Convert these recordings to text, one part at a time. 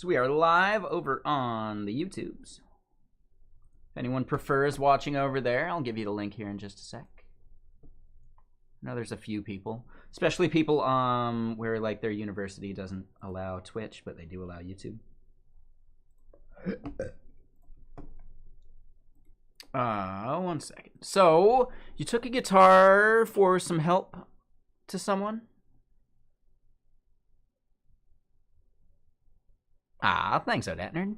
So we are live over on the YouTubes. If anyone prefers watching over there, I'll give you the link here in just a sec. I know there's a few people, especially people where like their university doesn't allow Twitch, but they do allow YouTube. One second. So, you took a guitar for some help to someone? Thanks, Odatner.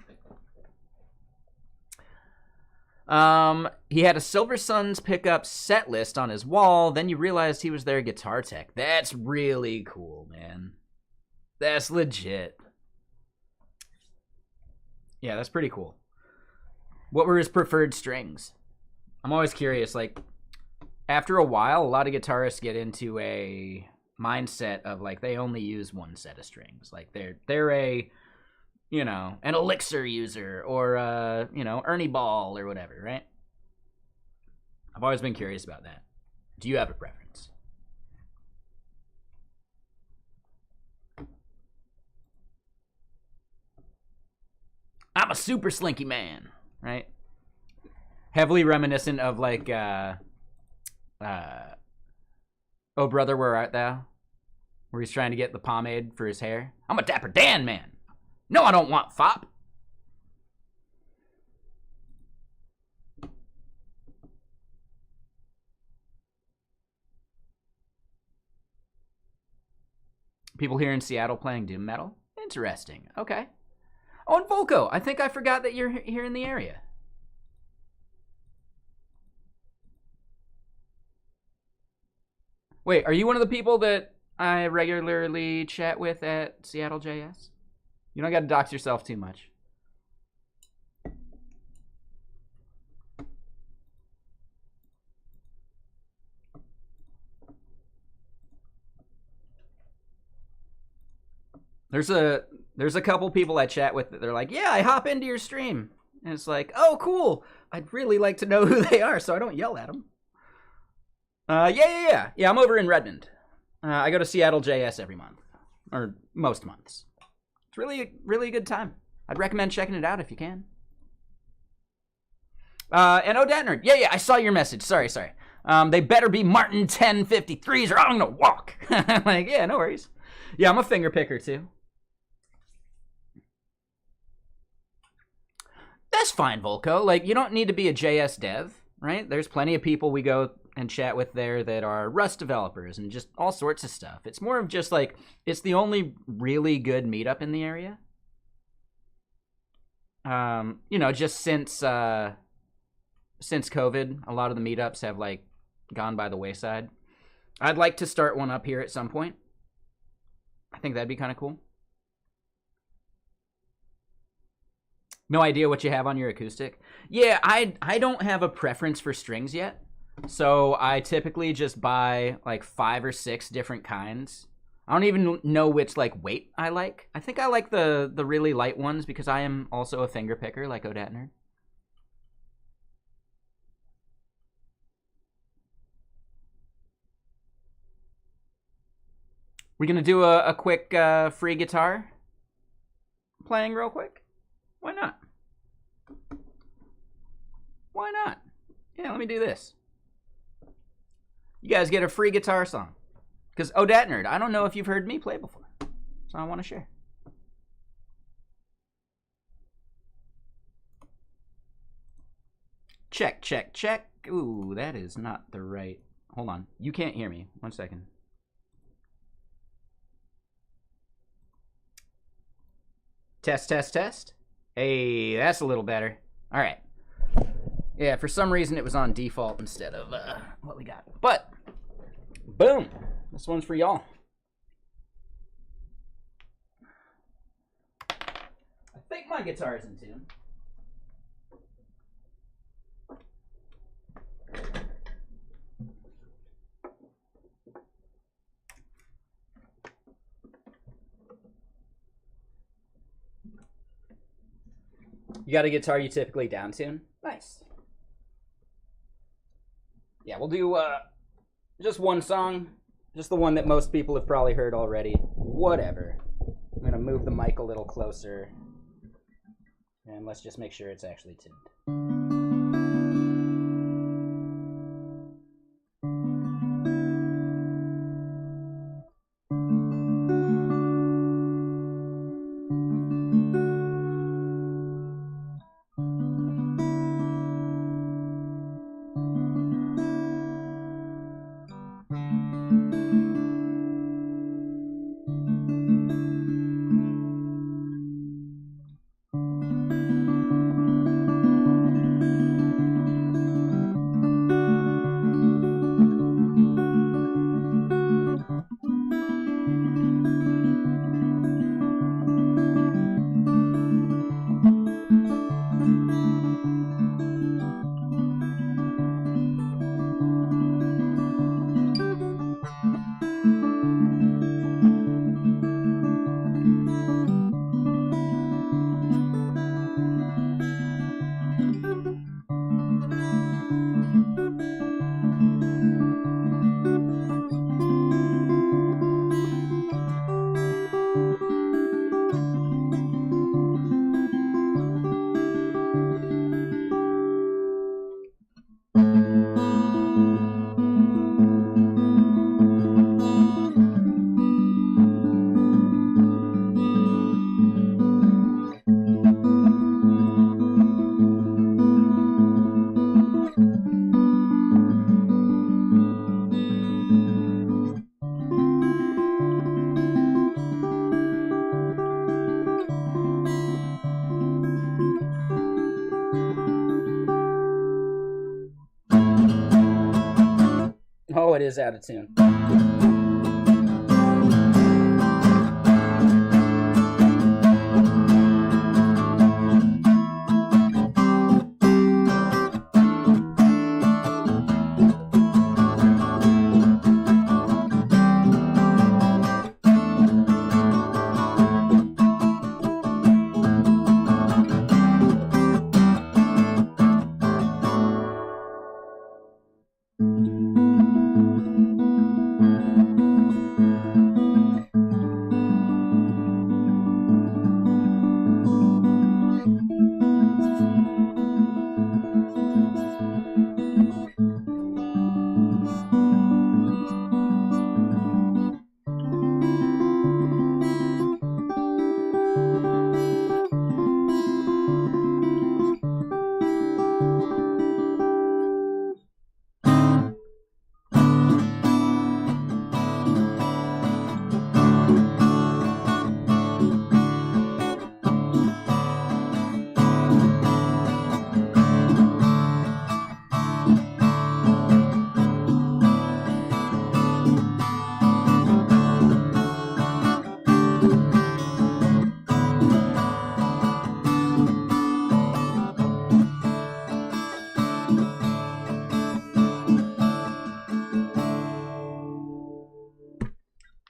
He had a Silver Suns pickup set list on his wall, then you realized he was their guitar tech. That's really cool, man. That's legit. Yeah, that's pretty cool. What were his preferred strings? I'm always curious, like, after a while, a lot of guitarists get into a mindset of, like, they only use one set of strings. Like, they're a, you know, an Elixir user or, you know, Ernie Ball or whatever, right? I've always been curious about that. Do you have a preference? I'm a super slinky man, right? Heavily reminiscent of, like, Oh Brother, Where Art Thou? Where he's trying to get the pomade for his hair. I'm a Dapper Dan man. No, I don't want fop. People here in Seattle playing doom metal? Interesting. Okay. Oh, and Volko, I think I forgot that you're here in the area. Wait, are you one of the people that I regularly chat with at Seattle JS? You don't got to dox yourself too much. There's a couple people I chat with that they're like, yeah, I hop into your stream. And it's like, oh, cool. I'd really like to know who they are so I don't yell at them. Yeah, I'm over in Redmond. I go to Seattle JS every month. Or most months. It's really a good time. I'd recommend checking it out if you can. And Odatner, yeah, I saw your message. Sorry. They better be Martin 1053s or I'm gonna walk. Like, yeah, no worries. Yeah, I'm a finger picker too. That's fine, Volko. Like, you don't need to be a JS dev, right? There's plenty of people we go and chat with there that are Rust developers and just all sorts of stuff. It's more of just like, it's the only really good meetup in the area. You know, just since COVID, a lot of the meetups have like gone by the wayside. I'd like to start one up here at some point. I think that'd be kind of cool. No idea what you have on your acoustic? Yeah, I don't have a preference for strings yet. So I typically just buy like 5 or 6 different kinds. I don't even know which like weight I like. I think I like the really light ones because I am also a finger picker like Odatner. We're gonna do a quick free guitar playing real quick. Why not? Why not? Yeah, let me do this. You guys get a free guitar song. Because Odatner, I don't know if you've heard me play before. So I want to share. Check. Ooh, that is not the right... Hold on. You can't hear me. 1 second. Test. Hey, that's a little better. All right. Yeah, for some reason it was on default instead of what we got. But, boom. This one's for y'all. I think my guitar's in tune. You got a guitar you typically down tune? Nice. Yeah, we'll do just one song. Just the one that most people have probably heard already. Whatever. I'm going to move the mic a little closer. And let's just make sure it's actually tuned. Oh, it is out of tune.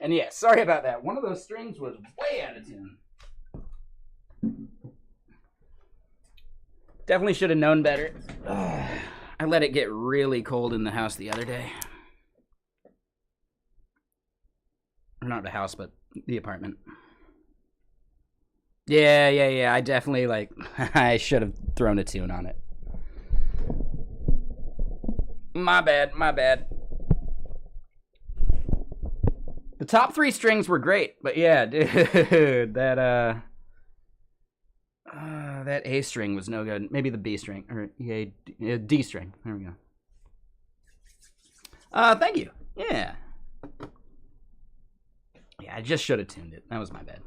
And yeah, sorry about that. One of those strings was way out of tune. Definitely should have known better. I let it get really cold in the house the other day. Or not the house, but the apartment. Yeah. I definitely, like, I should have thrown a tune on it. My bad. The top three strings were great, but yeah, dude, that A string was no good. Maybe the B string, or D string. There we go. Thank you. Yeah. Yeah, I just should have tuned it. That was my bad.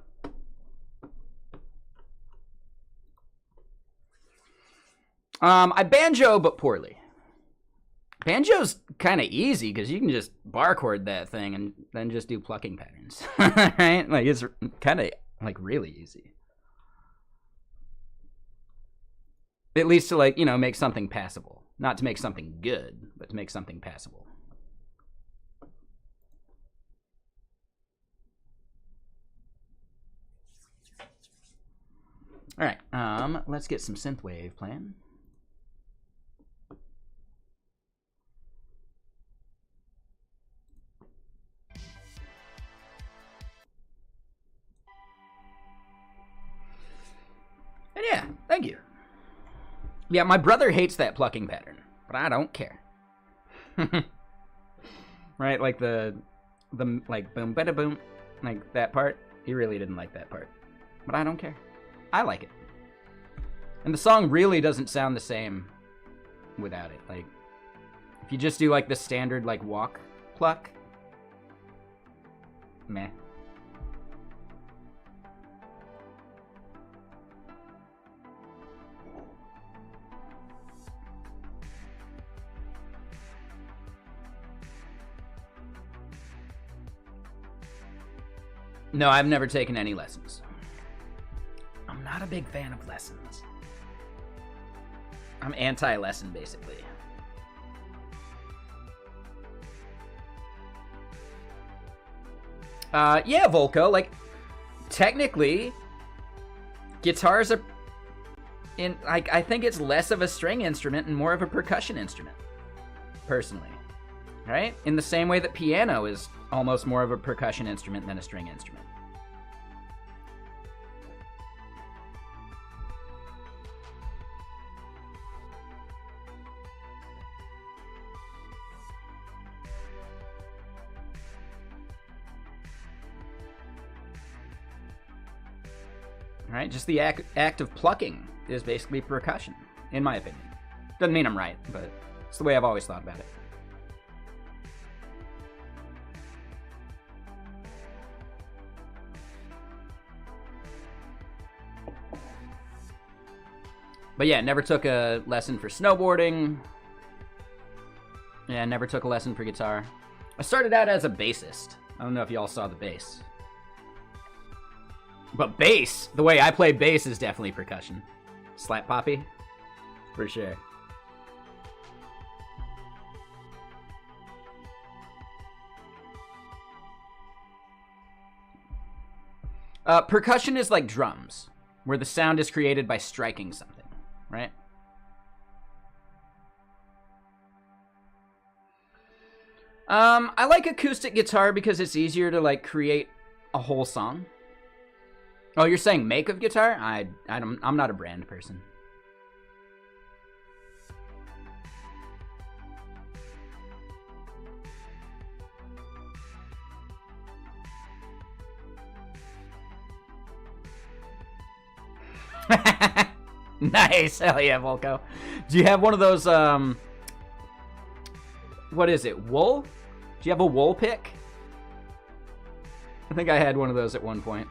I banjo, but poorly. Banjo's kind of easy because you can just bar chord that thing and then just do plucking patterns, right? Like, it's kind of like really easy. At least to, like, you know, make something passable. Not to make something good, but to make something passable. All right, let's get some synthwave playing. And yeah, thank you. Yeah, my brother hates that plucking pattern, but I don't care. Right, like the like boom, bada boom, like that part. He really didn't like that part, but I don't care. I like it. And the song really doesn't sound the same without it. Like, if you just do like the standard like walk pluck, meh. No, I've never taken any lessons. I'm not a big fan of lessons. I'm anti-lesson, basically. Yeah, Volko, like, technically, guitars are in, like, I think it's less of a string instrument and more of a percussion instrument, personally. Right? In the same way that piano is almost more of a percussion instrument than a string instrument. Right? Just the act of plucking is basically percussion, in my opinion. Doesn't mean I'm right, but it's the way I've always thought about it. But yeah, never took a lesson for snowboarding. Yeah, never took a lesson for guitar. I started out as a bassist. I don't know if y'all saw the bass. But bass, the way I play bass is definitely percussion. Slap poppy, for sure. Percussion is like drums, where the sound is created by striking something. Right? I like acoustic guitar because it's easier to like create a whole song. Oh, you're saying make of guitar? I'm not a brand person. Nice. Hell yeah, Volko. Do you have one of those, what is it, wool? Do you have a wool pick? I think I had one of those at one point.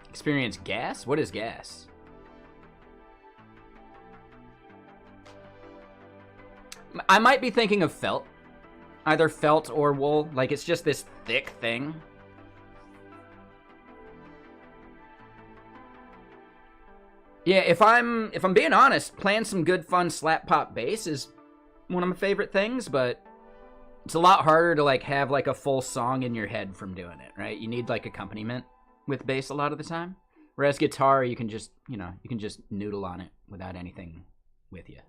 Experience gas? What is gas? I might be thinking of felt. Either felt or wool. Like, it's just this thick thing. Yeah, if I'm being honest, playing some good fun slap pop bass is one of my favorite things, but it's a lot harder to like have like a full song in your head from doing it, right? You need like accompaniment with bass a lot of the time. Whereas guitar, you can just, you know, you can just noodle on it without anything with you.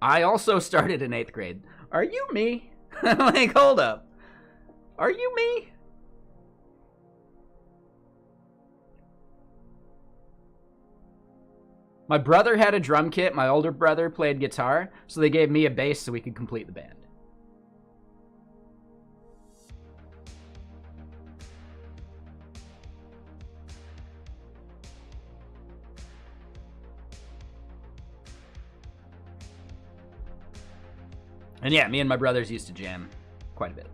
I also started in 8th grade. Are you me? Like, hold up. Are you me? My brother had a drum kit. My older brother played guitar. So they gave me a bass so we could complete the band. And yeah, me and my brothers used to jam quite a bit.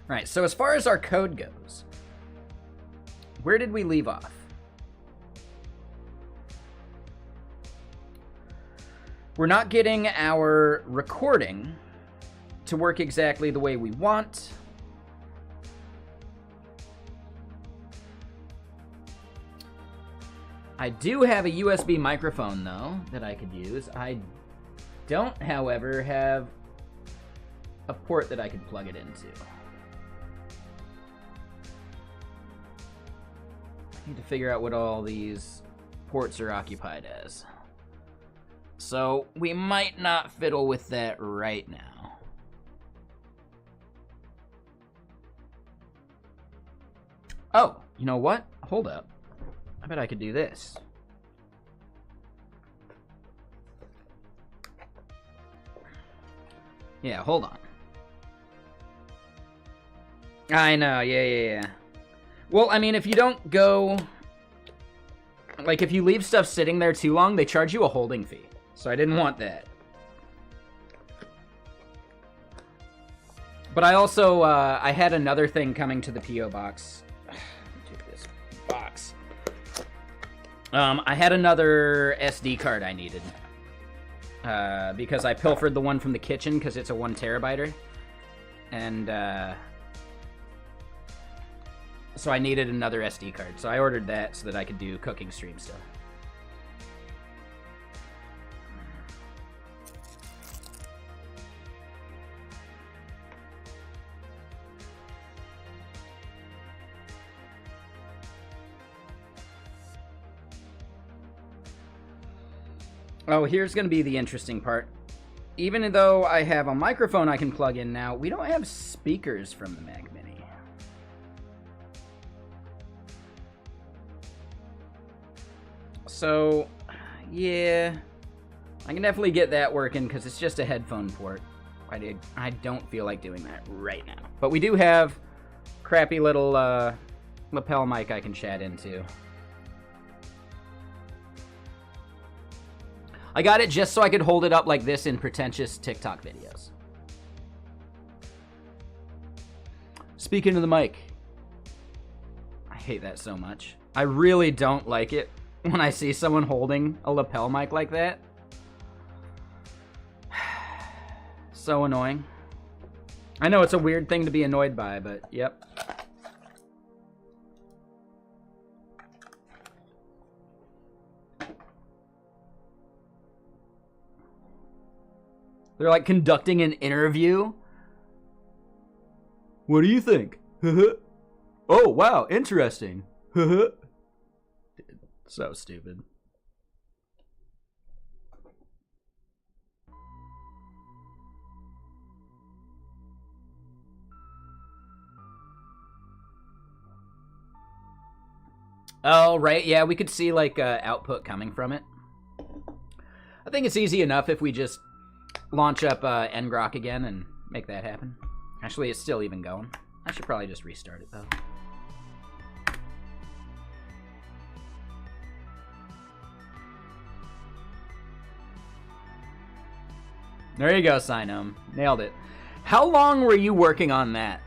Right, so as far as our code goes, where did we leave off? We're not getting our recording to work exactly the way we want. I do have a USB microphone, though, that I could use. I don't, however, have a port that I could plug it into. I need to figure out what all these ports are occupied as. So we might not fiddle with that right now. Oh, you know what? Hold up. I bet I could do this. Yeah, hold on. I know, yeah. Well, I mean, if you don't go... Like, if you leave stuff sitting there too long, they charge you a holding fee. So I didn't want that. But I also, I had another thing coming to the P.O. box. Take this box. I had another SD card I needed. Because I pilfered the one from the kitchen because it's a 1 terabyter. And, so I needed another SD card. So I ordered that so that I could do cooking stream stuff. Oh, here's going to be the interesting part. Even though I have a microphone I can plug in now, we don't have speakers from the Mac Mini. So, yeah, I can definitely get that working because it's just a headphone port. I don't feel like doing that right now. But we do have crappy little lapel mic I can chat into. I got it just so I could hold it up like this in pretentious TikTok videos. Speaking to the mic. I hate that so much. I really don't like it when I see someone holding a lapel mic like that. So annoying. I know it's a weird thing to be annoyed by, but yep. They're like conducting an interview. What do you think? Oh, wow, interesting. So stupid. Oh, right, yeah, we could see like output coming from it. I think it's easy enough if we just launch up ngrok again and make that happen. Actually, it's still even going. I should probably just restart it, though. There you go, Sinome. Nailed it. How long were you working on that?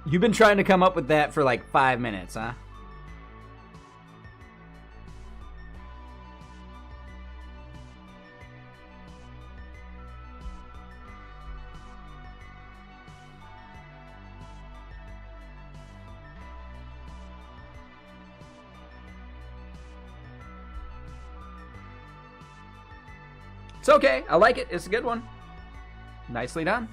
You've been trying to come up with that for like 5 minutes, huh? It's okay. I like it. It's a good one. Nicely done.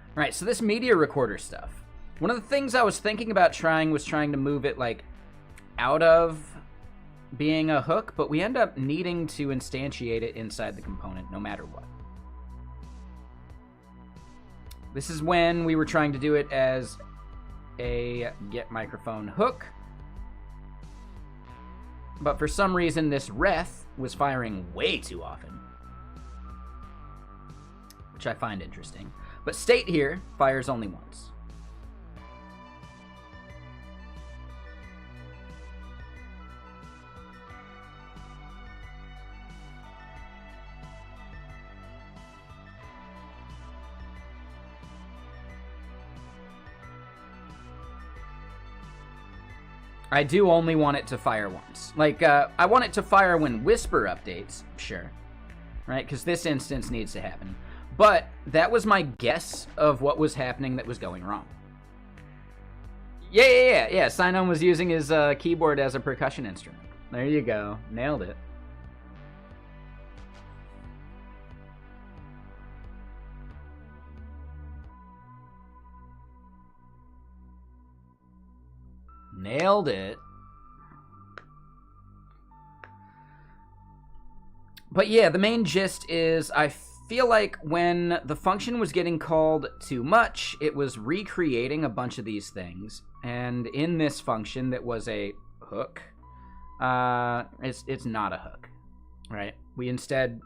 All right, so this media recorder stuff. One of the things I was thinking about trying was trying to move it like out of being a hook, but we end up needing to instantiate it inside the component no matter what. This is when we were trying to do it as a get microphone hook. But for some reason, this ref was firing way too often, which I find interesting. But state here fires only once. I do only want it to fire once. Like, I want it to fire when Whisper updates, sure. right? Because this instance needs to happen. But that was my guess of what was happening that was going wrong. Yeah. Sinon was using his keyboard as a percussion instrument. There you go. Nailed it. Nailed it. But yeah, the main gist is I feel like when the function was getting called too much, it was recreating a bunch of these things. And in this function that was a hook, it's not a hook, right? We instead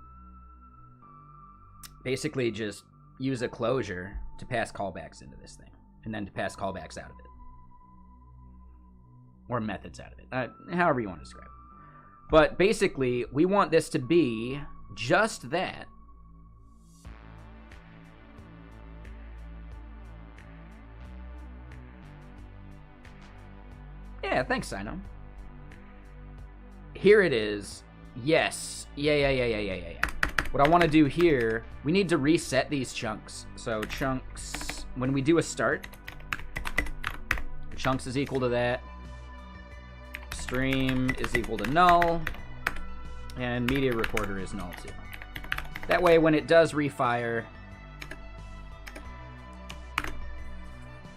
basically just use a closure to pass callbacks into this thing, and then to pass callbacks out of it. Or methods out of it, however you want to describe it. But basically, we want this to be just that. Yeah, thanks, Sino. Here it is. Yes. Yeah. What I want to do here, we need to reset these chunks. So chunks, when we do a start, chunks is equal to that. Stream is equal to null. And media recorder is null too. That way, when it does refire,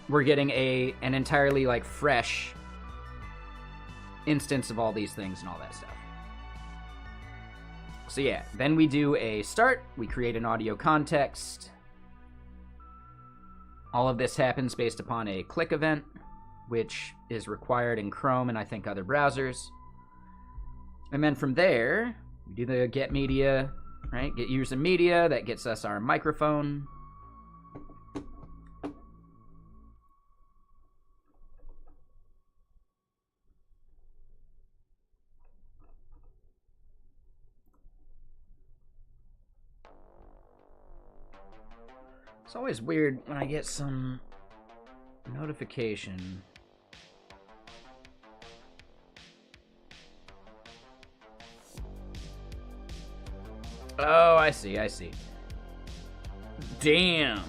we're getting an entirely like fresh instance of all these things and all that stuff. So yeah, then we do a start, we create an audio context. All of this happens based upon a click event, which is required in Chrome and I think other browsers. And then from there, we do the get media, right? Get user media, that gets us our microphone. It's always weird when I get some notification. Oh, I see. Damn,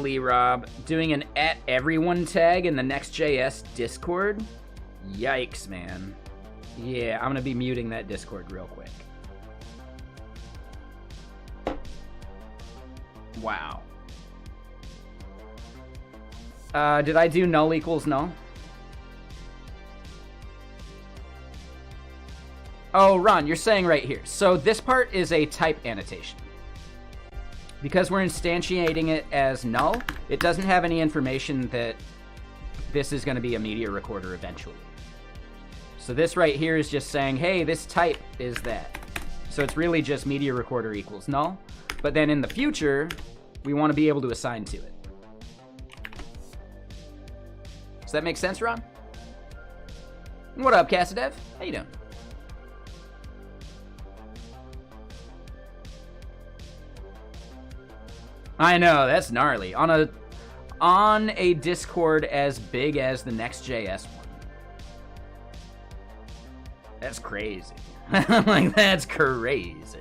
Lee Rob. Doing an @everyone tag in the Next.js Discord? Yikes, man. Yeah, I'm gonna be muting that Discord real quick. Wow. Did I do null equals null? Oh, Ron, you're saying right here. So this part is a type annotation. Because we're instantiating it as null, it doesn't have any information that this is going to be a media recorder eventually. So this right here is just saying, hey, this type is that. So it's really just media recorder equals null. But then in the future, we want to be able to assign to it. Does that make sense, Ron? What up, Cassadev? How you doing? I know, that's gnarly. On a Discord as big as the Next.js one. That's crazy. Like, that's crazy.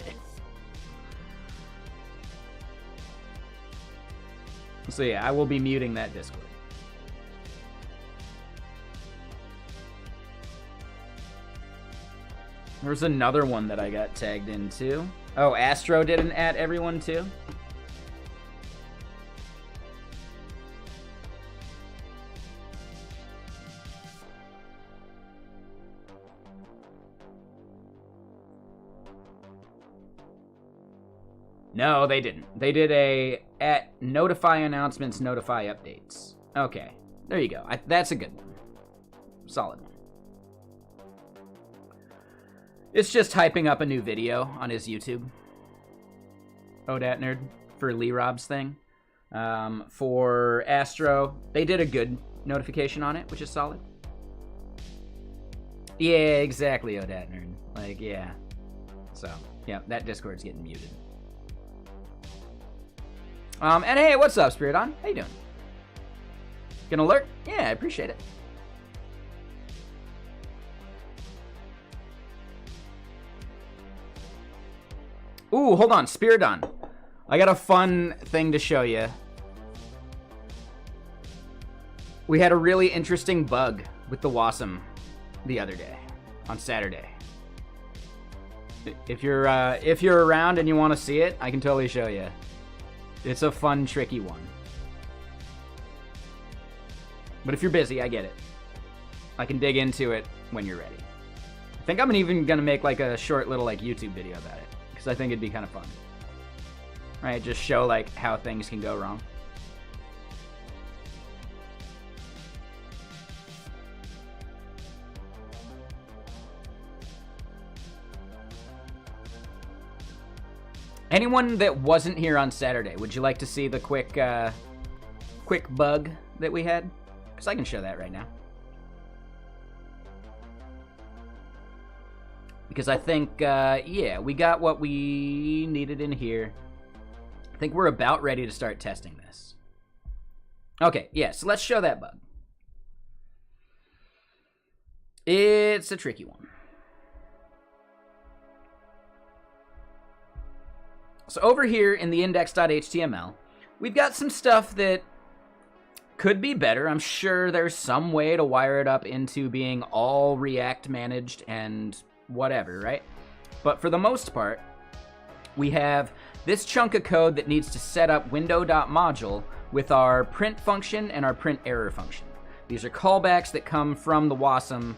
So yeah, I will be muting that Discord. There's another one that I got tagged into. Oh, Astro did an @everyone too? No, they didn't. They did a @notify announcements, notify updates. Okay, there you go. That's a good one. Solid one. It's just hyping up a new video on his YouTube. ODAT Nerd for Lee Rob's thing. For Astro, they did a good notification on it, which is solid. Yeah, exactly, ODAT Nerd. Like, yeah. So, yeah, that Discord's getting muted. And hey, what's up, Spiridon? How you doing? Gonna alert? Yeah, I appreciate it. Ooh, hold on, Spiridon. I got a fun thing to show you. We had a really interesting bug with the WASM the other day, on Saturday. If you're around and you want to see it, I can totally show you. It's a fun, tricky one. But if you're busy, I get it. I can dig into it when you're ready. I think I'm even gonna make like a short little like YouTube video about it, because I think it'd be kind of fun. Right, just show like how things can go wrong. Anyone that wasn't here on Saturday, would you like to see the quick bug that we had? Because I can show that right now. Because I think, yeah, we got what we needed in here. I think we're about ready to start testing this. Okay, yeah, so let's show that bug. It's a tricky one. So over here in the index.html, we've got some stuff that could be better. I'm sure there's some way to wire it up into being all React managed and whatever, right? But for the most part, we have this chunk of code that needs to set up window.module with our print function and our print error function. These are callbacks that come from the WASM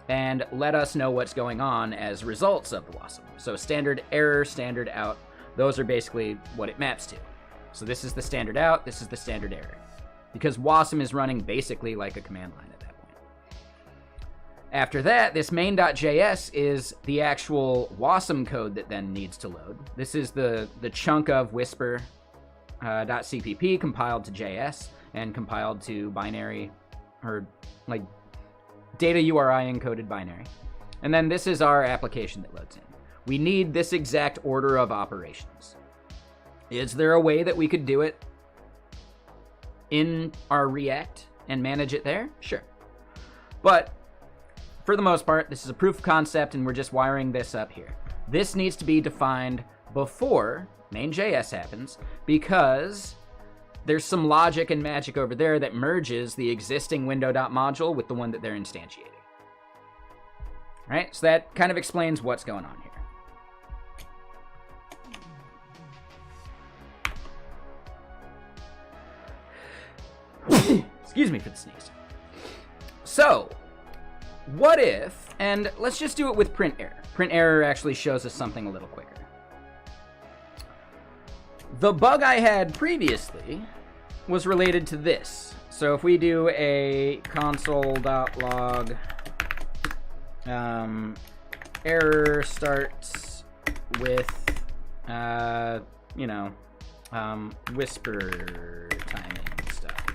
and let us know what's going on as results of the WASM. So standard error, standard out, those are basically what it maps to. So this is the standard out, this is the standard error. Because WASM is running basically like a command line at that point. After that, this main.js is the actual WASM code that then needs to load. This is the chunk of whisper.cpp compiled to JS and compiled to binary, or like data URI encoded binary. And then this is our application that loads in. We need this exact order of operations. Is there a way that we could do it in our React and manage it there? Sure. But for the most part, this is a proof of concept and we're just wiring this up here. This needs to be defined before main.js happens because there's some logic and magic over there that merges the existing window.module with the one that they're instantiating. All right, so that kind of explains what's going on here. Excuse me for the sneeze. So, what if, and let's just do it with print error. Print error actually shows us something a little quicker. The bug I had previously was related to this. So if we do a console.log error starts with, whisper timing stuff,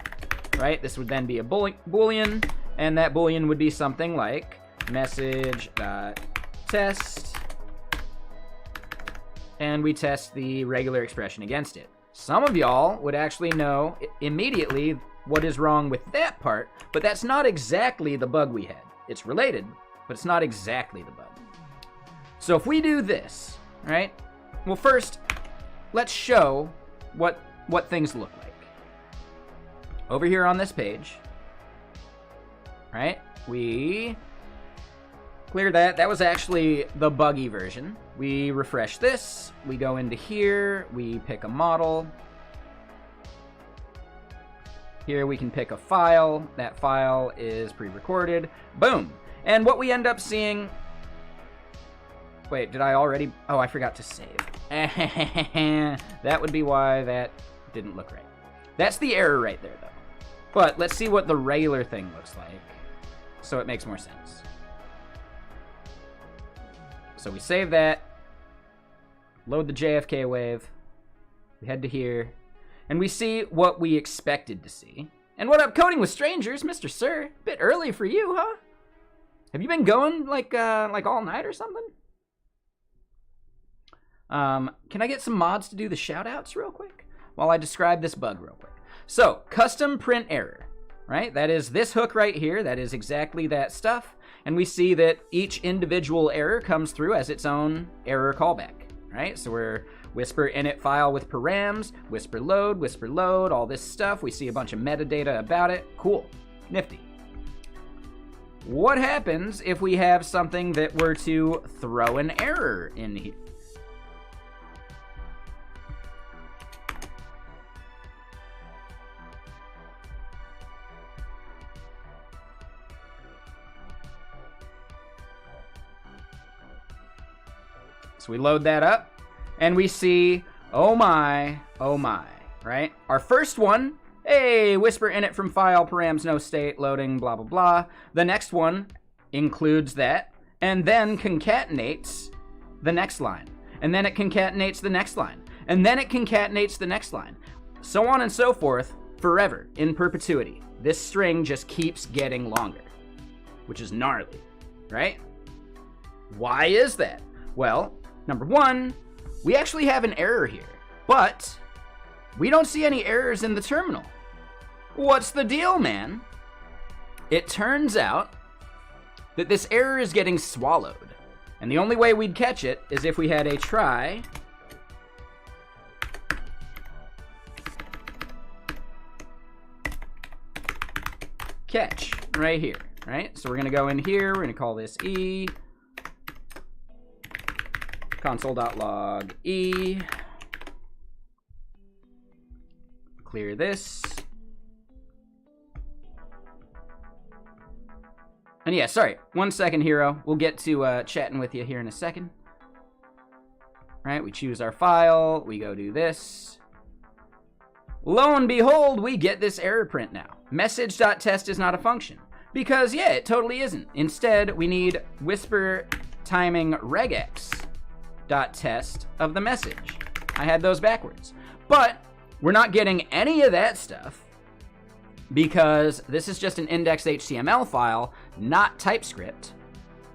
right? This would then be a boolean, and that boolean would be something like message.test, and we test the regular expression against it. Some of y'all would actually know immediately what is wrong with that part, but that's not exactly the bug we had. It's related, but it's not exactly the bug. So if we do this, right? Well, first, let's show what things look like. Over here on this page, right? We clear that. That was actually the buggy version. We refresh this. We go into here. We pick a model. Here we can pick a file. That file is pre-recorded. Boom. And what we end up seeing... Wait, did I already... Oh, I forgot to save. That would be why that didn't look right. That's the error right there, though. But let's see what the regular thing looks like, so it makes more sense. So we save that, load the JFK wave, we head to here, and we see what we expected to see. And what up, Coding with Strangers, Mr. Sir? Bit early for you, huh? Have you been going like all night or something? Can I get some mods to do the shout-outs real quick while I describe this bug real quick? So, custom print error, right? That is this hook right here. That is exactly that stuff. And we see that each individual error comes through as its own error callback, right? So we're whisper init file with params, whisper load, all this stuff. We see a bunch of metadata about it. Cool, nifty. What happens if we have something that were to throw an error in here? So we load that up, and we see, oh my, right? Our first one, hey, whisper init from file, params, no state, loading, blah, blah, blah. The next one includes that, and then concatenates the next line. And then it concatenates the next line. And then it concatenates the next line. So on and so forth, forever, in perpetuity. This string just keeps getting longer, which is gnarly, right? Why is that? Well, number one, we actually have an error here, but we don't see any errors in the terminal. What's the deal, man? It turns out that this error is getting swallowed, and the only way we'd catch it is if we had a try catch right here, right? So we're gonna go in here, we're gonna call this E, console.log E, clear this. And yeah, sorry, 1 second, hero. We'll get to chatting with you here in a second. Right, we choose our file, we go do this. Lo and behold, we get this error print now. Message.test is not a function. Because, yeah, it totally isn't. Instead, we need whisper timing regex.test of the message. I had those backwards. But we're not getting any of that stuff because this is just an index.html file, not TypeScript.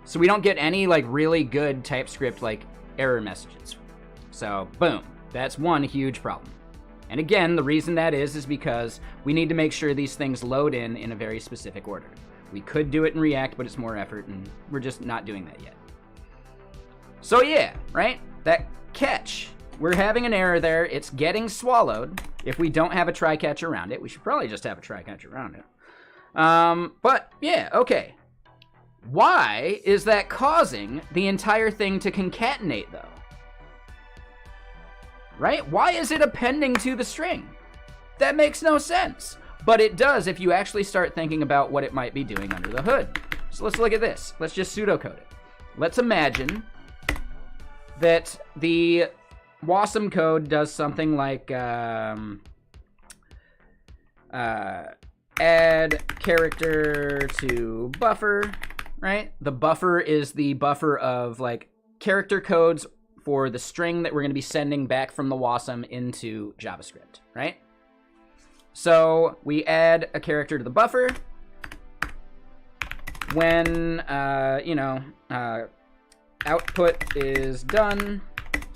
So we don't get any like really good TypeScript like error messages. So boom, that's one huge problem. And again, the reason that is because we need to make sure these things load in a very specific order. We could do it in React, but it's more effort, and we're just not doing that yet. So yeah, right? That catch. We're having an error there. It's getting swallowed. If we don't have a try catch around it, we should probably just have a try catch around it. But yeah, okay. Why is that causing the entire thing to concatenate though? Right? Why is it appending to the string? That makes no sense. But it does if you actually start thinking about what it might be doing under the hood. So let's look at this. Let's just pseudocode it. Let's imagine that the WASM code does something like add character to buffer, right? The buffer is the buffer of like character codes for the string that we're going to be sending back from the WASM into JavaScript, right? So we add a character to the buffer when, output is done.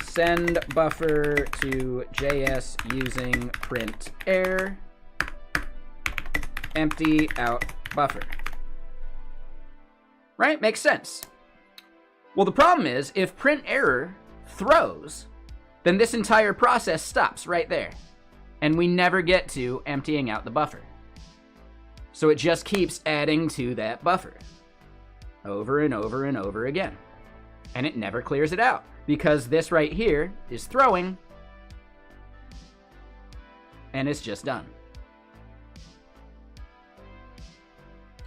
Send buffer to JS using print error, empty out buffer. Right? Makes sense. Well, the problem is if print error throws, then this entire process stops right there, and we never get to emptying out the buffer. So it just keeps adding to that buffer over and over and over again, and it never clears it out. Because this right here is throwing, and it's just done.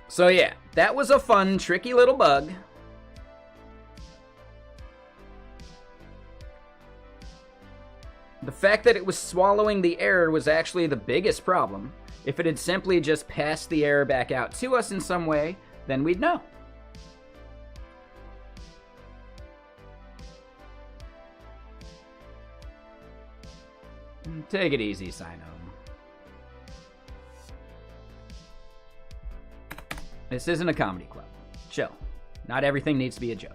So yeah, that was a fun, tricky little bug. The fact that it was swallowing the error was actually the biggest problem. If it had simply just passed the error back out to us in some way, then we'd know. Take it easy, Sino. This isn't a comedy club. Chill. Not everything needs to be a joke.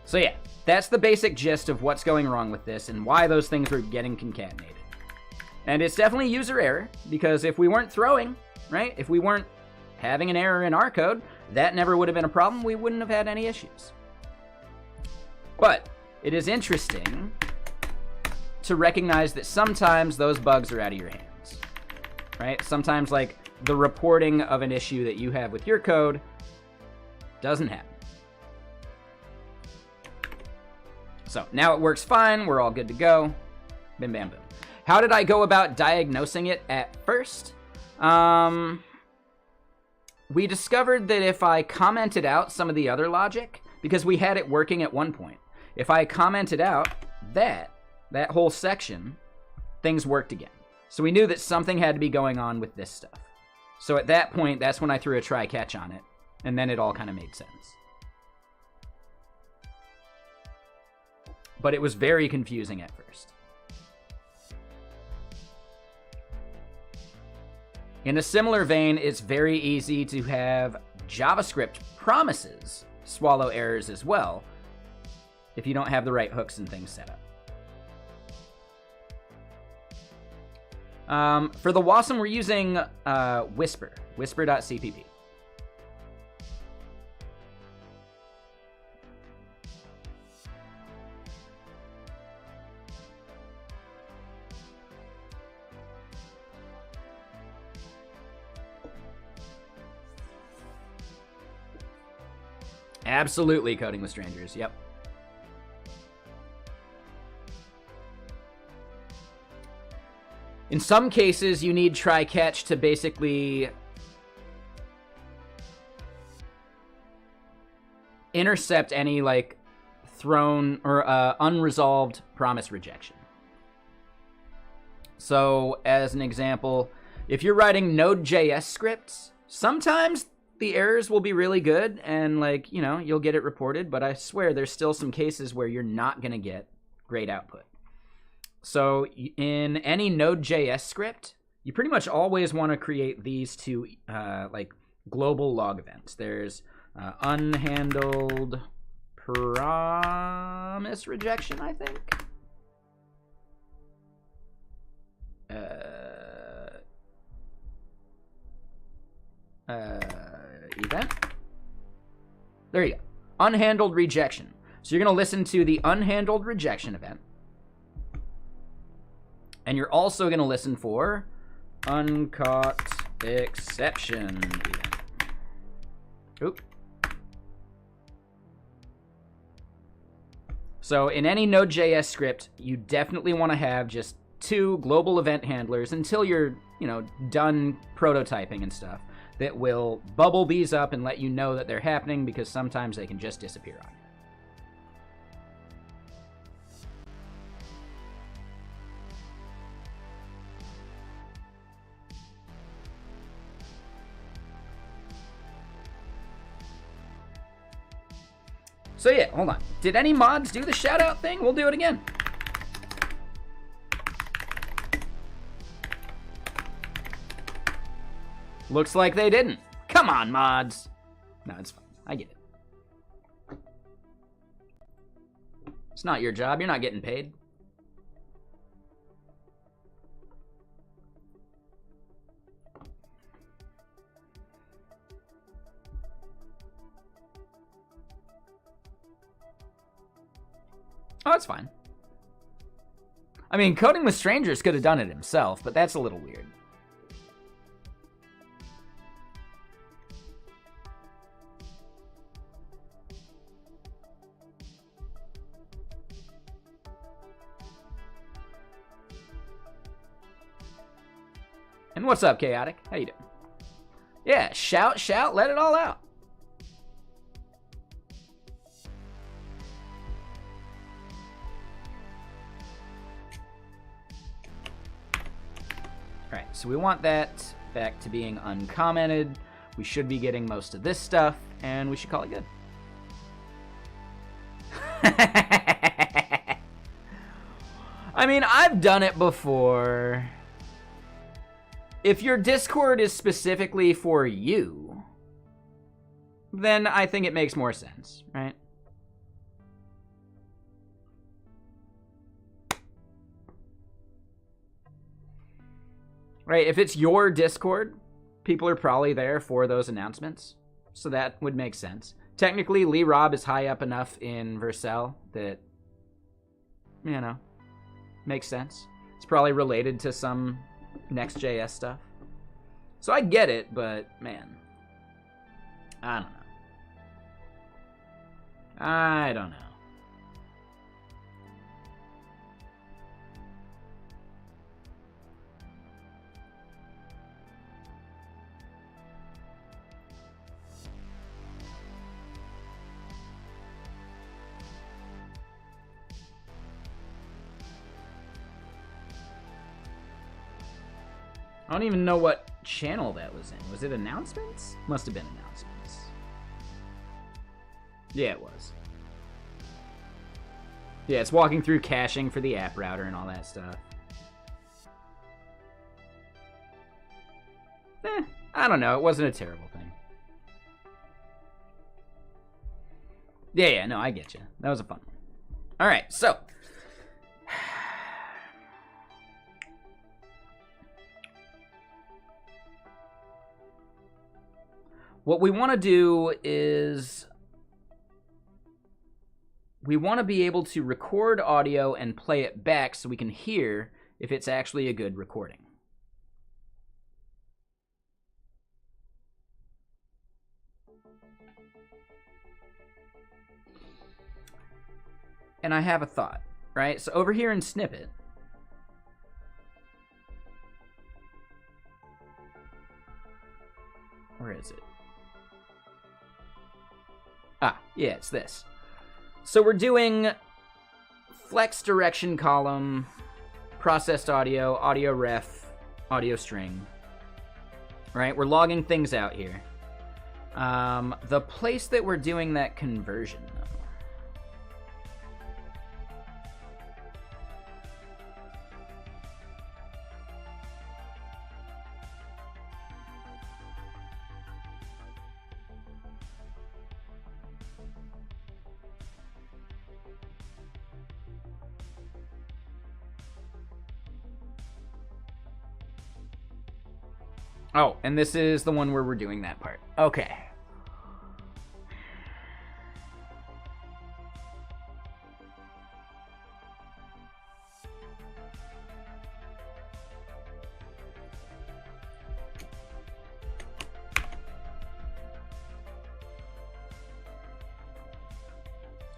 So yeah, that's the basic gist of what's going wrong with this and why those things are getting concatenated. And it's definitely user error, because if we weren't throwing, right? If we weren't having an error in our code, that never would have been a problem. We wouldn't have had any issues. But it is interesting to recognize that sometimes those bugs are out of your hands, right? Sometimes, like, the reporting of an issue that you have with your code doesn't happen. So now it works fine. We're all good to go. Bim, bam, boom. How did I go about diagnosing it at first? We discovered that if I commented out some of the other logic, because we had it working at one point, if I commented out that whole section, things worked again. So we knew that something had to be going on with this stuff. So at that point, that's when I threw a try catch on it, and then it all kind of made sense. But it was very confusing at first. In a similar vein, it's very easy to have JavaScript promises swallow errors as well if you don't have the right hooks and things set up. For the WASM, we're using whisper.cpp. Absolutely coding with strangers, yep. In some cases, you need try-catch to basically intercept any, like, thrown or unresolved promise rejection. So, as an example, if you're writing Node.js scripts, sometimes the errors will be really good and, like, you know, you'll get it reported, but I swear there's still some cases where you're not going to get great output. So in any Node.js script, you pretty much always want to create these two, like, global log events. There's unhandled promise rejection, I think. Event. There you go. Unhandled rejection. So you're going to listen to the unhandled rejection event. And you're also going to listen for uncaught exception event. Oop. So in any Node.js script, you definitely want to have just two global event handlers until you're, you know, done prototyping and stuff, that will bubble these up and let you know that they're happening, because sometimes they can just disappear on you. So yeah, hold on. Did any mods do the shout-out thing? We'll do it again. Looks like they didn't. Come on, mods. No, it's fine. I get it. It's not your job. You're not getting paid. Oh, that's fine. I mean, coding with strangers could have done it himself, but that's a little weird. And what's up, Chaotic? How you doing? Yeah, shout, shout, let it all out. All right, so we want that back to being uncommented. We should be getting most of this stuff, and we should call it good. I mean, I've done it before. If your Discord is specifically for you, then I think it makes more sense, right? Right, if it's your Discord, people are probably there for those announcements, so that would make sense. Technically, Lee Robb is high up enough in Vercel that, you know, makes sense. It's probably related to some Next.js stuff. So I get it, but, man, I don't know. I don't know. I don't even know what channel that was in. Was it announcements? Must have been announcements. Yeah, it was. Yeah, it's walking through caching for the app router and all that stuff. I don't know. It wasn't a terrible thing. Yeah, no, I get you. That was a fun one. All right, so. What we want to do is we want to be able to record audio and play it back so we can hear if it's actually a good recording. And I have a thought, right? So over here in Snippet, where is it? Ah, yeah, it's this. So we're doing flex direction column, processed audio, audio ref, audio string. Right? We're logging things out here. The place that we're doing that conversion, though. Oh, and this is the one where we're doing that part. Okay.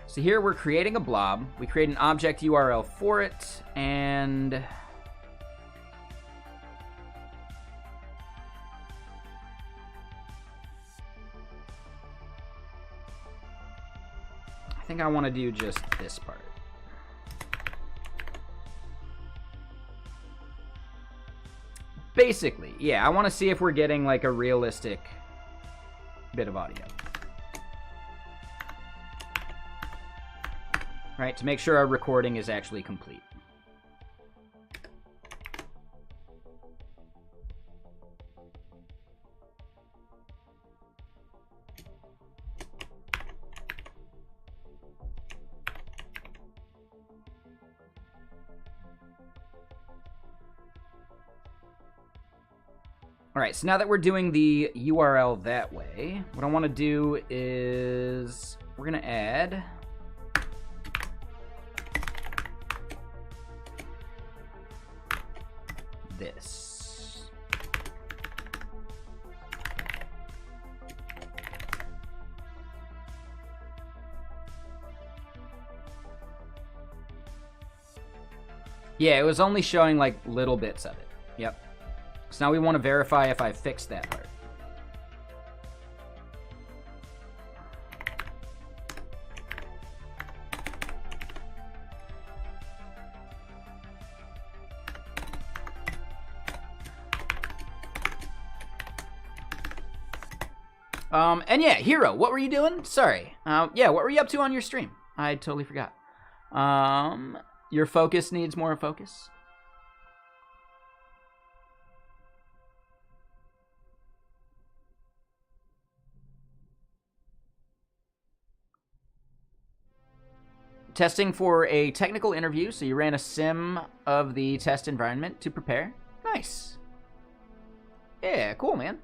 So here we're creating a blob. We create an object URL for it, and I think I want to do just this part. Basically, yeah, I want to see if we're getting like a realistic bit of audio. Right, to make sure our recording is actually complete. All right, so now that we're doing the URL that way, what I want to do is we're going to add this. Yeah, it was only showing like little bits of it. Yep. So now we want to verify if I fixed that part. And yeah, Hero, what were you doing? Sorry. Yeah, what were you up to on your stream? I totally forgot. Your focus needs more focus. Testing for a technical interview, so you ran a sim of the test environment to prepare. Nice. Yeah, cool, man.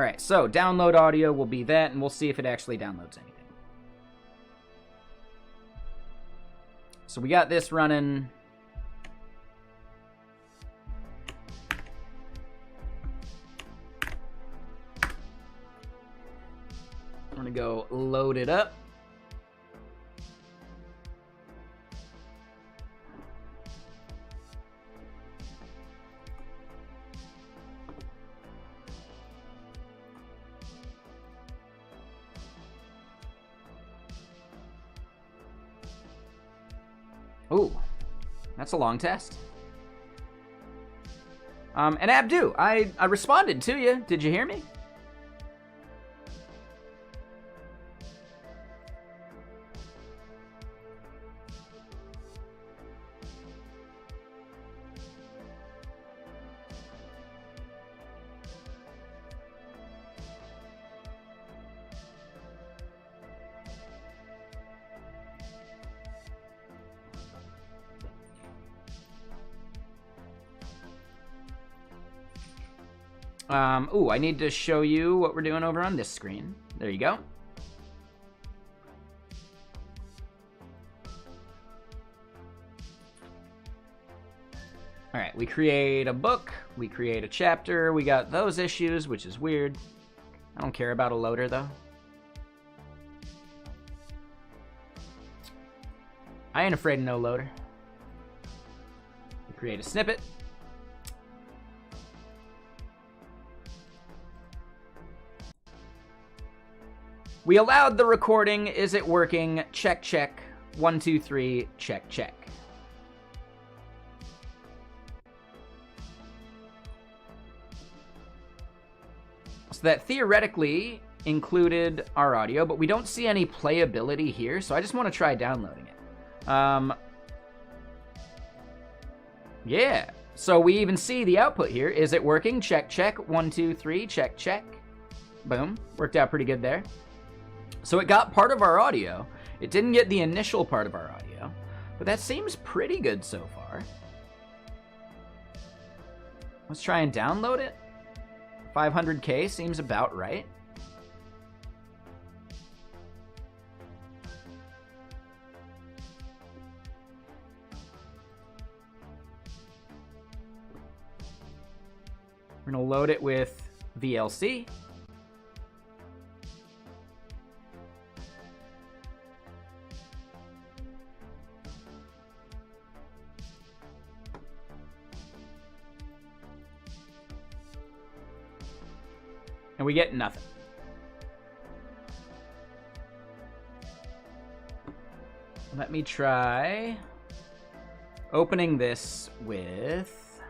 All right, so download audio will be that, and we'll see if it actually downloads anything. So we got this running. I'm gonna go load it up. Ooh, that's a long test. And Abdu, I responded to you. Did you hear me? Ooh, I need to show you what we're doing over on this screen. There you go. All right, we create a book, we create a chapter, we got those issues, which is weird. I don't care about a loader, though. I ain't afraid of no loader. We create a snippet. We allowed the recording. Is it working? Check, check. 1, 2, 3. Check, check. So that theoretically included our audio, but we don't see any playability here, so I just want to try downloading it. Yeah. So we even see the output here. Is it working? Check, check. 1, 2, 3. Check, check. Boom. Worked out pretty good there. So it got part of our audio. It didn't get the initial part of our audio, but that seems pretty good so far. Let's try and download it. 500K seems about right. We're gonna load it with VLC. And we get nothing. Let me try opening this with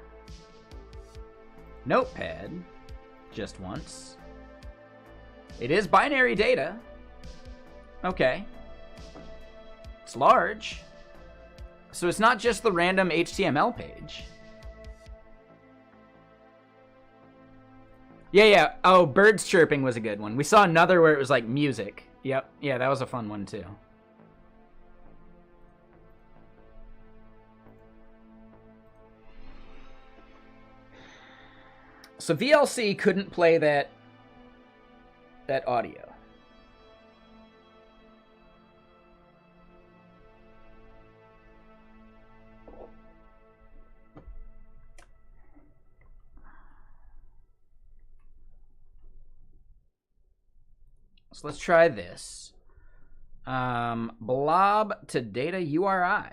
Notepad just once. It is binary data. Okay. It's large. So it's not just the random HTML page. Yeah. Oh, birds chirping was a good one. We saw another where it was like music. Yep. Yeah, that was a fun one too. So VLC couldn't play that audio. So let's try this. Blob to data URI.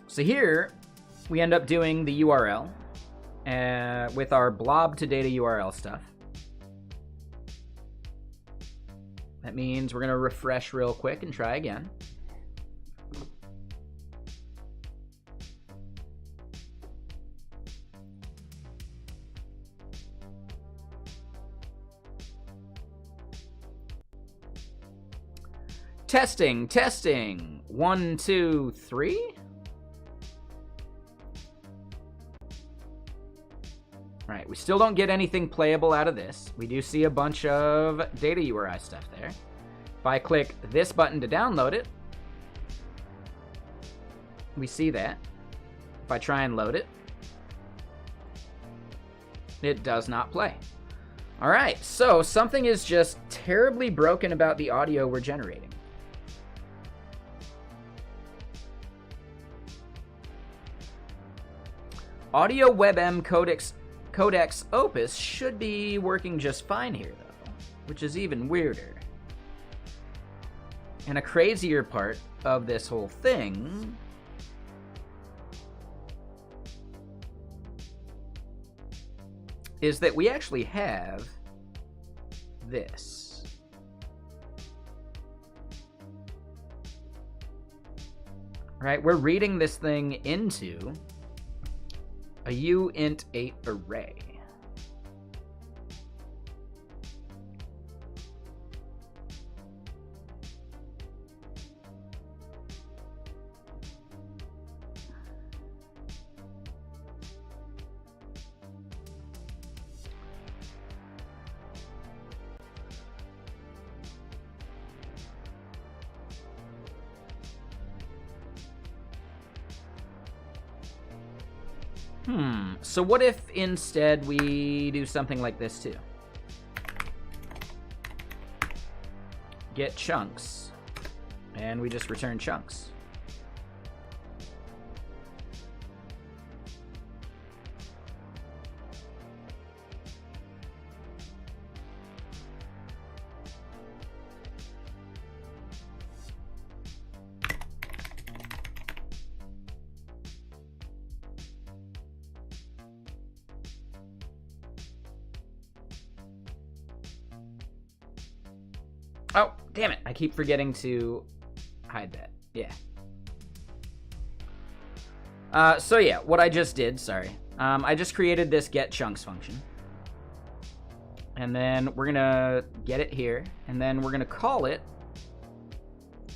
So here, we end up doing the URL with our blob to data URL stuff. That means we're going to refresh real quick and try again. Testing, testing. 1, 2, 3. All right, we still don't get anything playable out of this. We do see a bunch of data URI stuff there. If I click this button to download it, we see that. If I try and load it, it does not play. All right, so something is just terribly broken about the audio we're generating. Audio WebM Codex Opus should be working just fine here, though, which is even weirder. And a crazier part of this whole thing is that we actually have this. Right? We're reading this thing into a uint8 array. So what if instead we do something like this too? Get chunks, and we just return chunks. Oh, damn it. I keep forgetting to hide that. Yeah. So yeah, what I just did, sorry. I just created this getChunks function. And then we're going to get it here. And then we're going to call it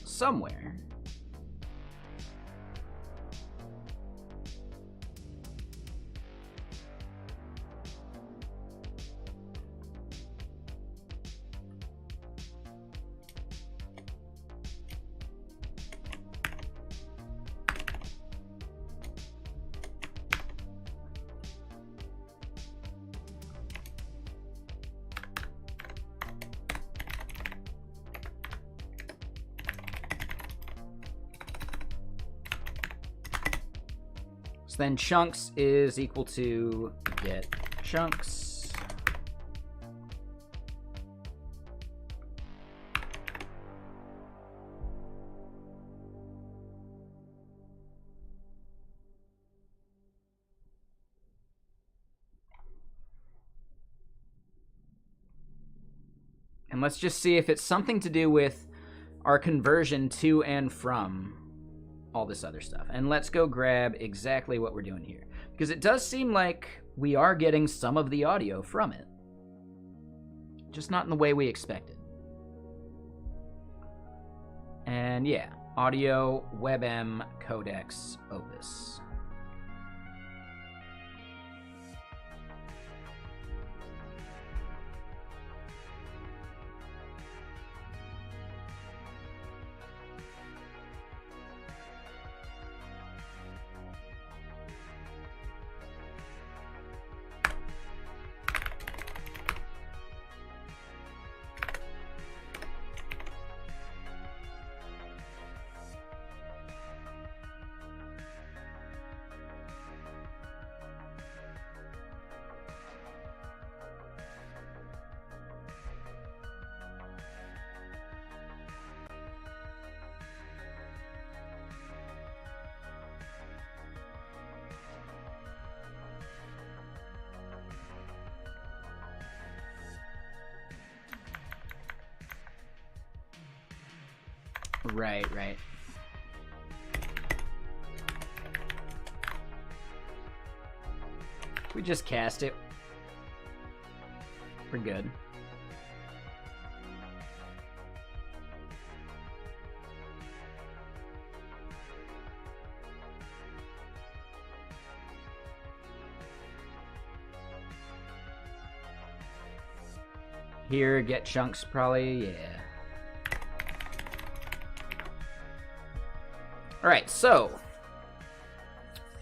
somewhere. Then chunks is equal to get chunks. And let's just see if it's something to do with our conversion to and from all this other stuff. And let's go grab exactly what we're doing here, because it does seem like we are getting some of the audio from it, just not in the way we expected. And yeah, audio WebM Codex Opus. Right, right. We just cast it. We're good. Here, get chunks probably, yeah. Alright, so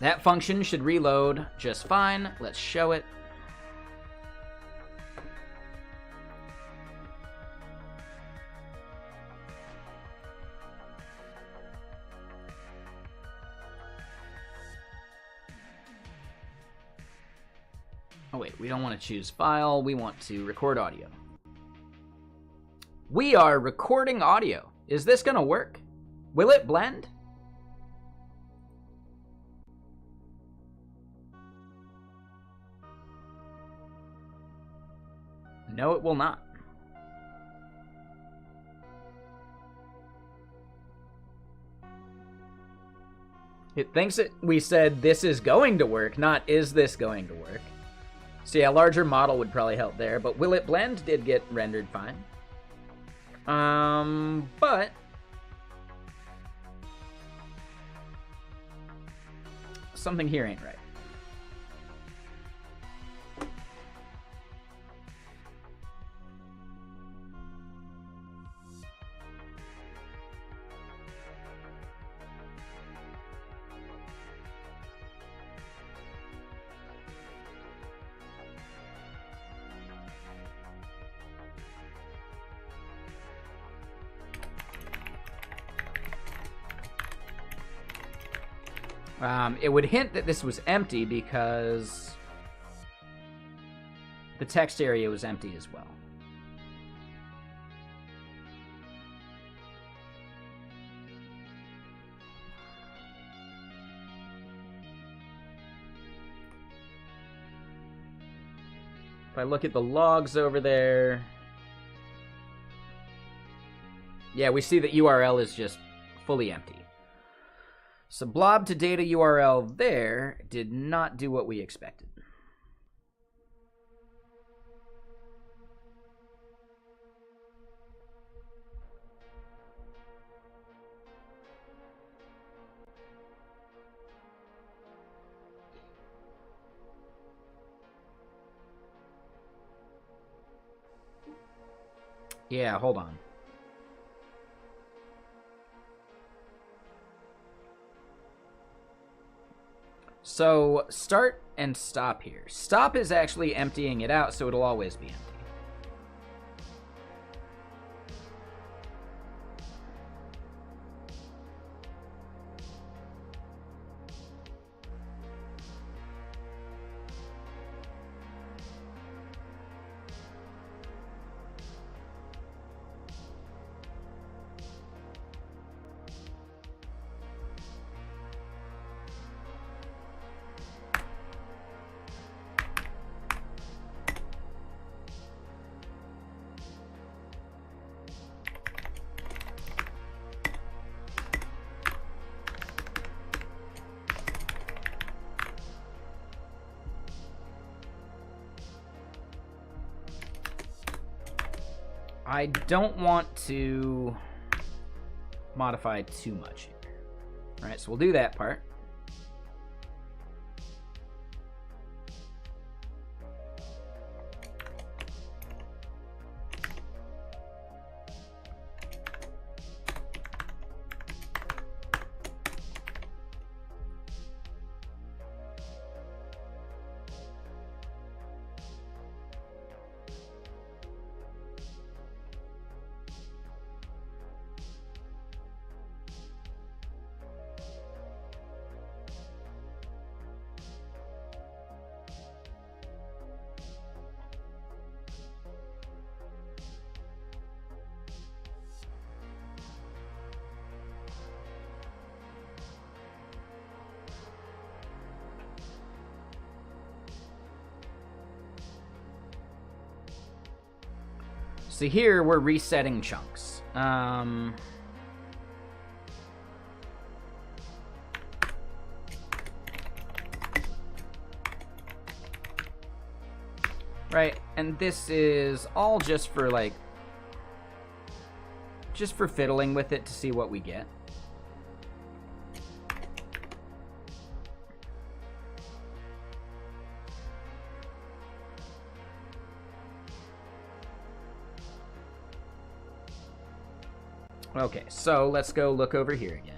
that function should reload just fine. Let's show it. Oh wait, we don't want to choose file, we want to record audio. We are recording audio. Is this gonna work? Will it blend? No, it will not. It thinks we said this is going to work, not is this going to work. So yeah, a larger model would probably help there, but will it blend did get rendered fine. But something here ain't right. It would hint that this was empty because the text area was empty as well. If I look at the logs over there, yeah, we see that URL is just fully empty. So blob to data URL there did not do what we expected. Yeah, hold on. So start and stop here. Stop is actually emptying it out, so it'll always be empty. I don't want to modify too much here. All right, so we'll do that part. So here we're resetting chunks. Right, and this is all just for like, just for fiddling with it to see what we get. Okay, so let's go look over here again.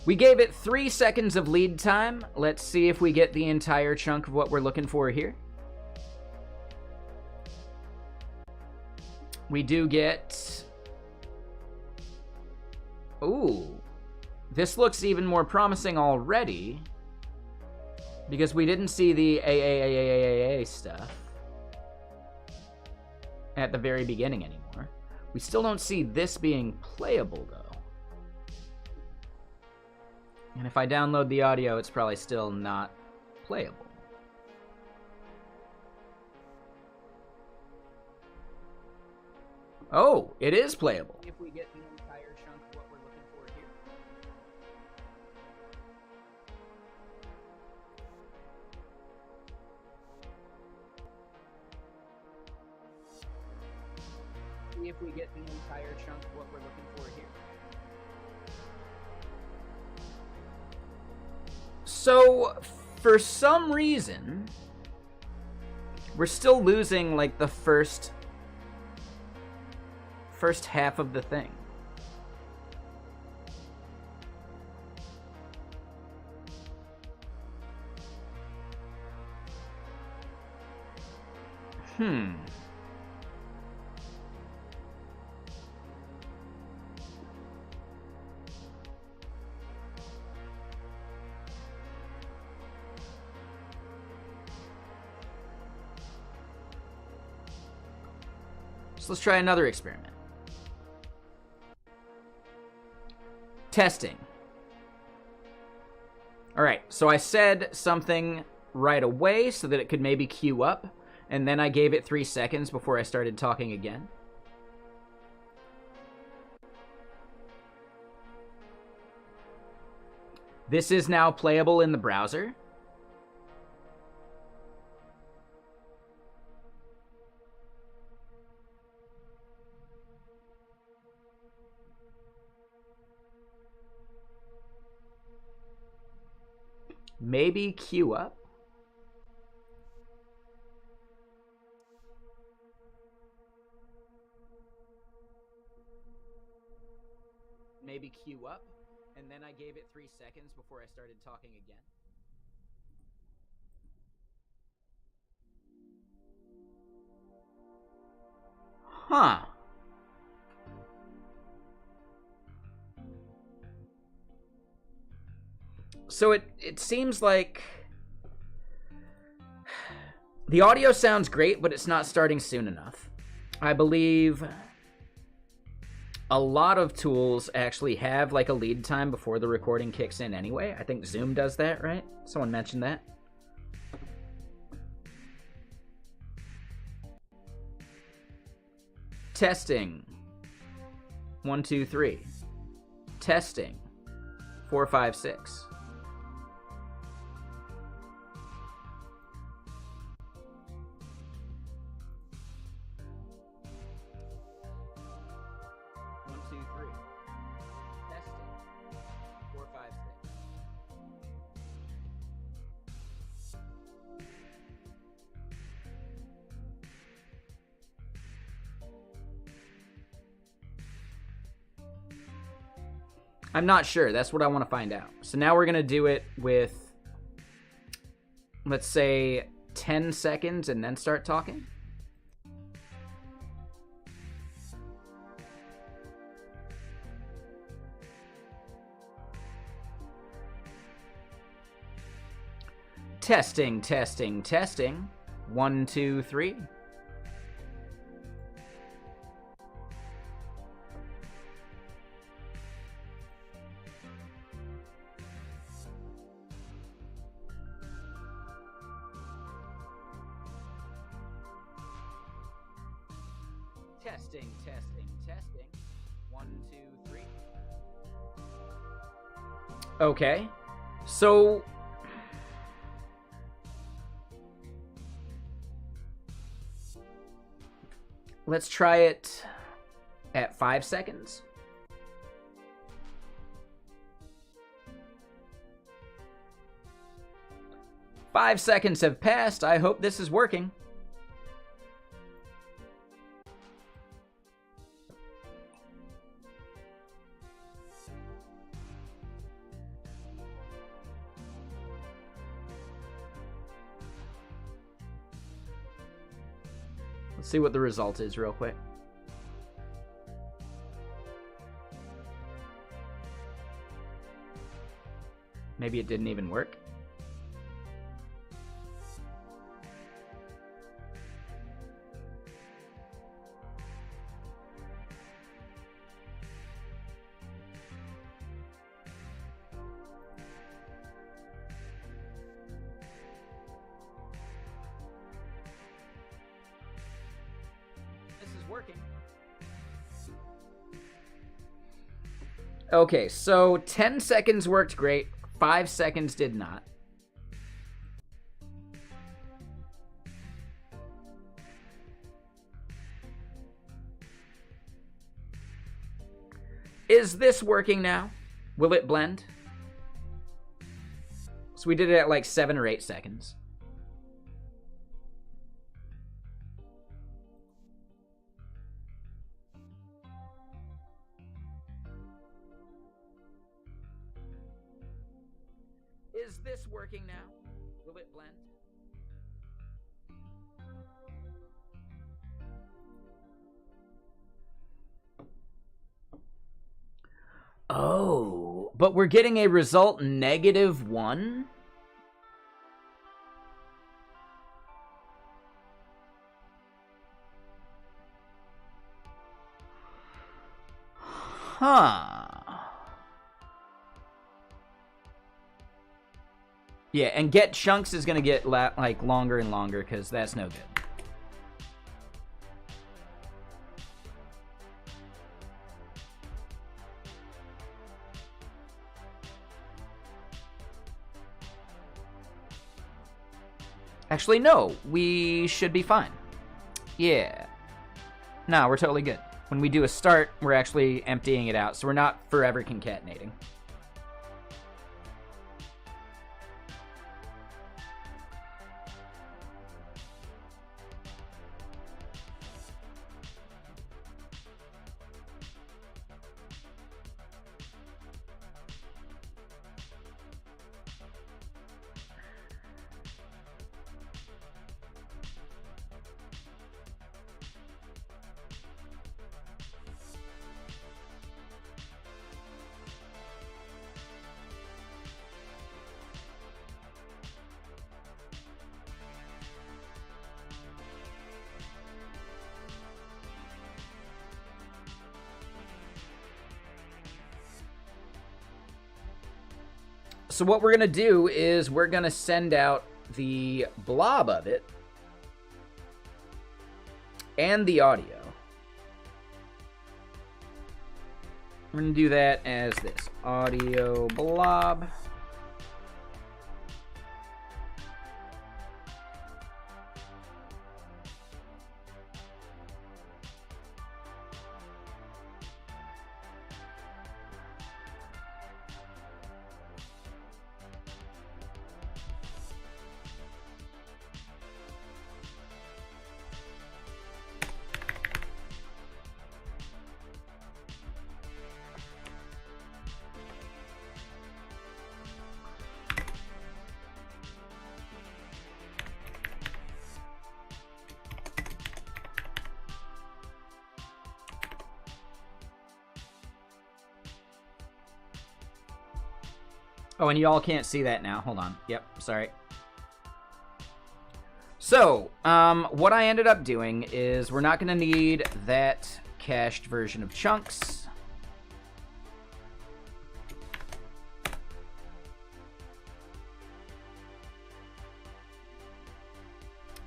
We gave it 3 seconds of lead time. Let's see if we get the entire chunk of what we're looking for here. We do get... Ooh. This looks even more promising already, because we didn't see the AAAAAA stuff at the very beginning anymore. We still don't see this being playable, though. And if I download the audio, it's probably still not playable. Oh, it is playable. If we get the entire chunk of what we're looking for here. If we get the entire chunk of what we're looking for here. So, for some reason, we're still losing, like, the first half of the thing. So let's try another experiment. Testing. All right, so I said something right away so that it could maybe queue up, and then I gave it 3 seconds before I started talking again. This is now playable in the browser. Maybe queue up. Maybe queue up, and then I gave it 3 seconds before I started talking again. Huh. So it seems like the audio sounds great, but it's not starting soon enough. I believe a lot of tools actually have like a lead time before the recording kicks in anyway. I think Zoom does that, right? Someone mentioned that. Testing. 1, 2, 3. Testing. 4, 5, 6. I'm not sure. That's what I want to find out. So now we're going to do it with, let's say, 10 seconds and then start talking. Testing, testing, testing. 1, 2, 3. Testing, testing, testing. 1, 2, 3. Okay. So Let's try it at 5 seconds. Five seconds have passed. I hope this is working. Let's see what the result is real quick. Maybe it didn't even work. Working. Okay, so 10 seconds worked great. 5 seconds did not. Is this working now? Will it blend? So we did it at like 7 or 8 seconds. Is this working now? Will it blend? Oh, but we're getting a result -1? Huh. Yeah, and get chunks is going to get like longer and longer because that's no good. Actually, no, we should be fine. Yeah. No, we're totally good. When we do a start, we're actually emptying it out, so we're not forever concatenating. So what we're going to do is we're going to send out the blob of it and the audio. We're going to do that as this audio blob. Oh, and y'all can't see that now. Hold on. Yep, sorry. So, what I ended up doing is we're not going to need that cached version of chunks.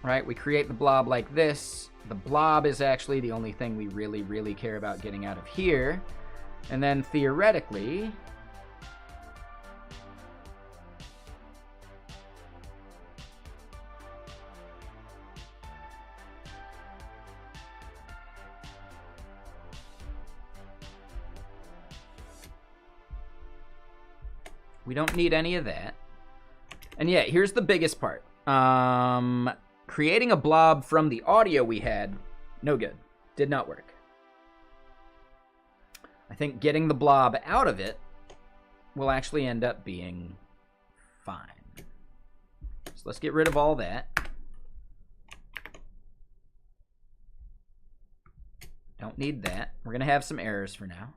Right, we create the blob like this. The blob is actually the only thing we really care about getting out of here. And then theoretically, We don't need any of that. And yeah, here's the biggest part. Creating a blob from the audio we had, no good. Did not work. I think getting the blob out of it will actually end up being fine. So let's get rid of all that. Don't need that. We're going to have some errors for now.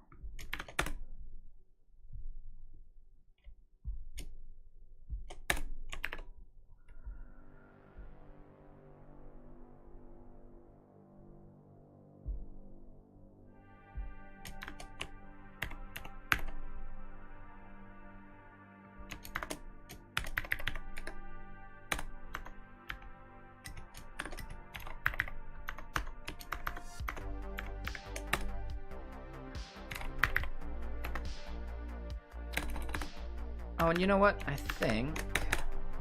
Oh, and you know what? I think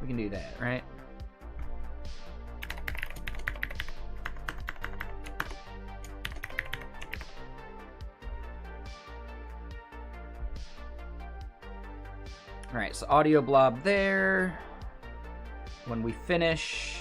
we can do that, right? All right, so audio blob there. When we finish,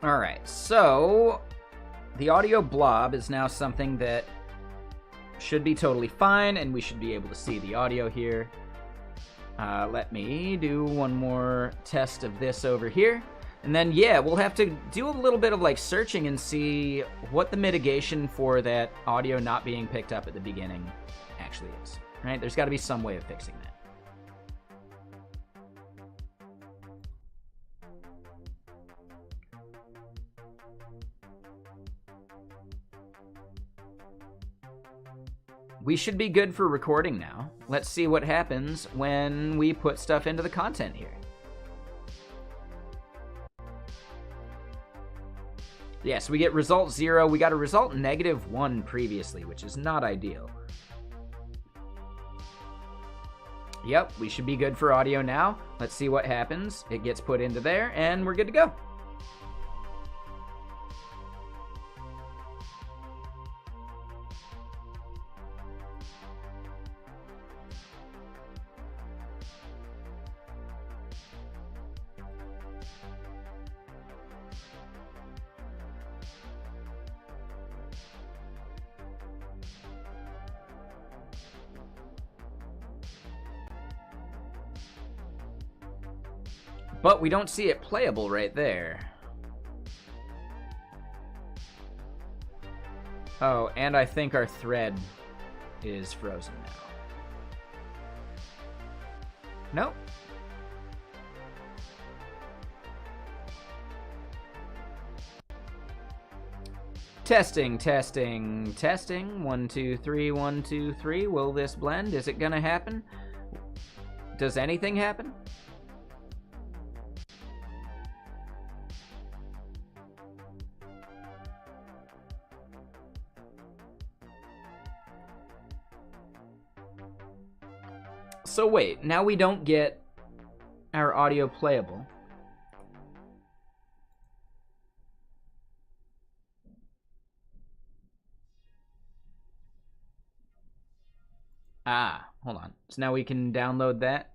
all right, so the audio blob is now something that should be totally fine, and we should be able to see the audio here. Let me do one more test of this over here. And then, yeah, we'll have to do a little bit of like searching and see what the mitigation for that audio not being picked up at the beginning actually is, right? There's got to be some way of fixing that. We should be good for recording now. Let's see what happens when we put stuff into the content here. Yeah, so we get result 0. We got a result -1 previously, which is not ideal. Yep, we should be good for audio now. Let's see what happens. It gets put into there, and we're good to go. But we don't see it playable right there. Oh, and I think our thread is frozen now. Nope. Testing, testing, testing. 1, 2, 3, 1, 2, 3. Will this blend? Is it gonna happen? Does anything happen? So wait, now we don't get our audio playable. Ah, hold on. So now we can download that.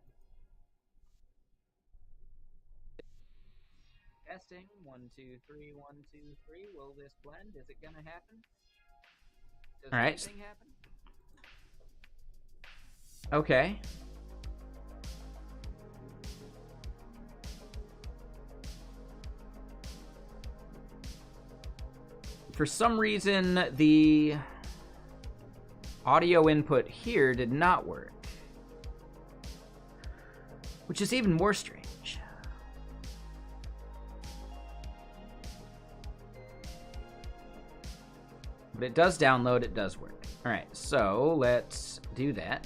Testing. 1, 2, 3, 1, 2, 3. Will this blend? Is it gonna happen? Does anything happen? Okay. for some reason, the audio input here did not work, which is even more strange. But it does download, it does work. All right, so let's do that.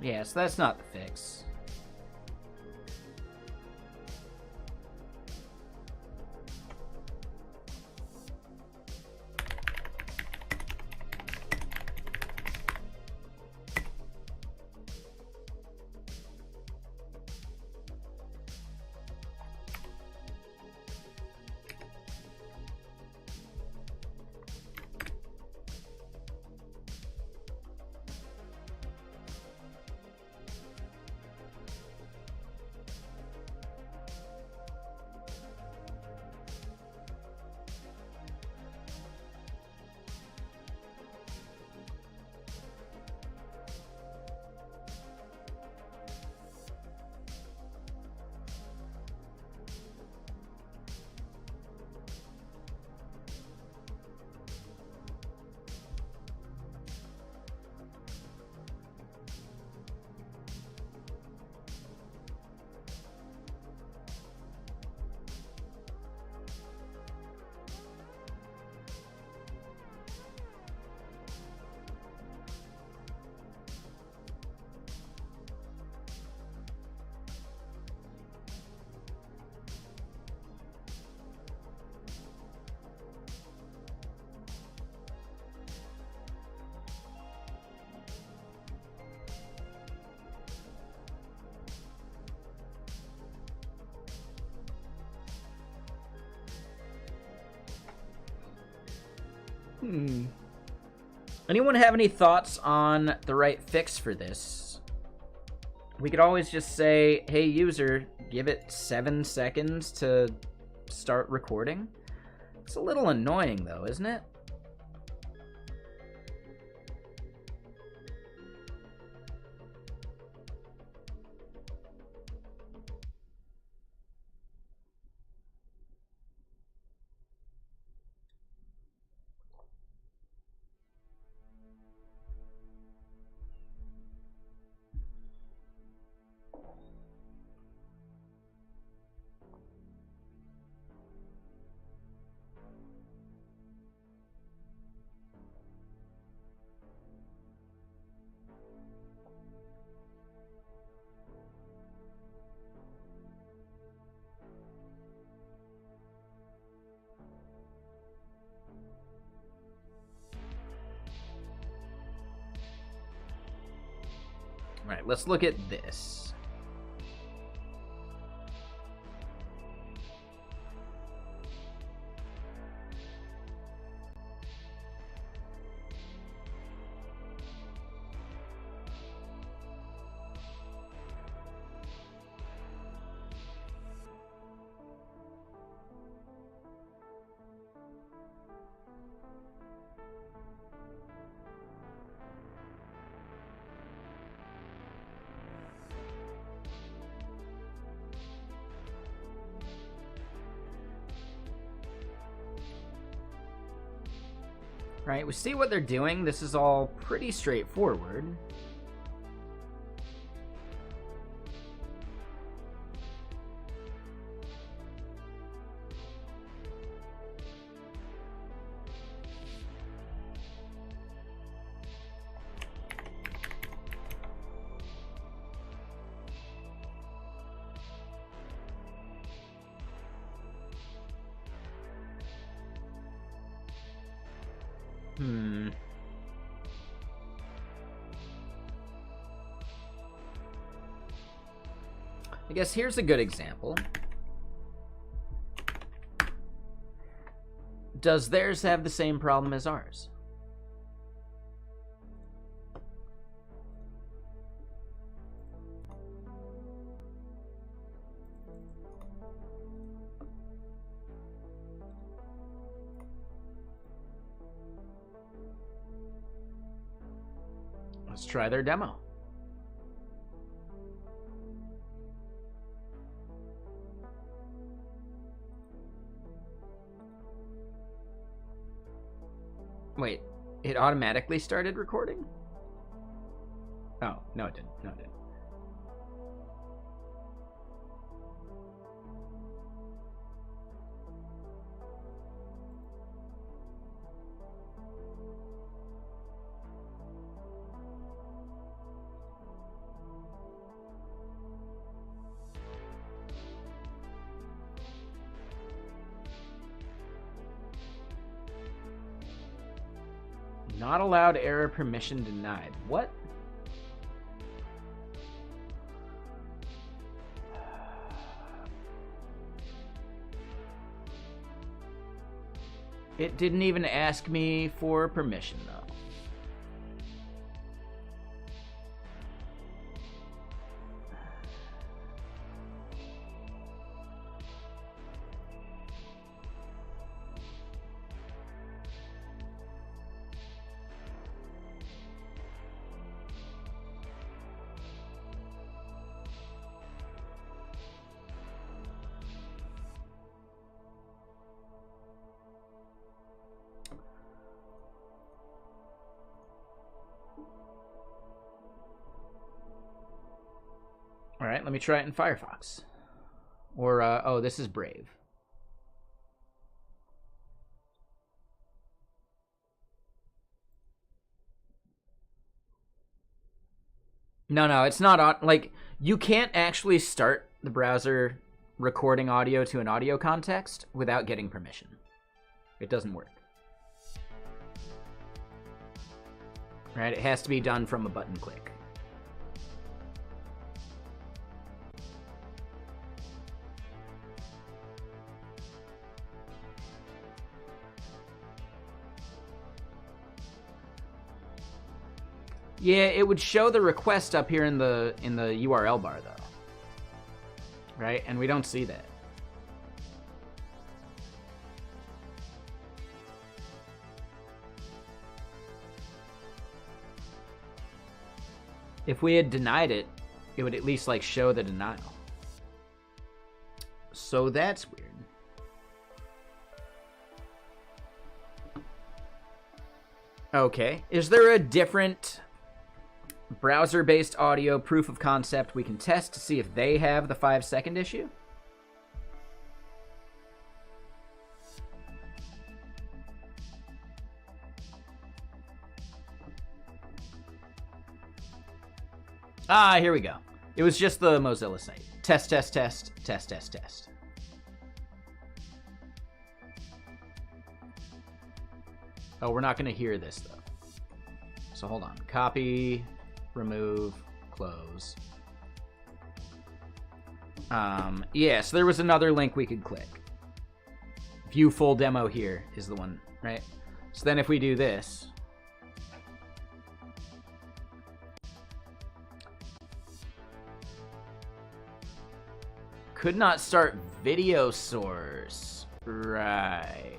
Yeah, so that's not the fix. Anyone have any thoughts on the right fix for this? We could always just say, hey, user, give it 7 seconds to start recording. It's a little annoying, though, isn't it? All right, let's look at this. Right, we see what they're doing. This is all pretty straightforward. I guess here's a good example. Does theirs have the same problem as ours? Let's try their demo. Wait, it automatically started recording? Oh, no it didn't. No it didn't. Not allowed, error, permission denied. What? It didn't even ask me for permission, though. All right, let me try it in Firefox. Or, oh, this is Brave. No, it's not on. Like, you can't actually start the browser recording audio to an audio context without getting permission. It doesn't work. Right? It has to be done from a button click. Yeah, it would show the request up here in the URL bar though. Right? And we don't see that. If we had denied it, it would at least like show the denial. So that's weird. Okay. Is there a different browser-based audio proof of concept we can test to see if they have the 5-second issue? Ah, here we go. It was just the Mozilla site. Test, test, test, test, test, test. Oh, we're not going to hear this, though. So hold on. Copy, remove, close. Yeah, so there was another link we could click. View full demo here is the one, right? So then if we do this... Could not start video source. Right.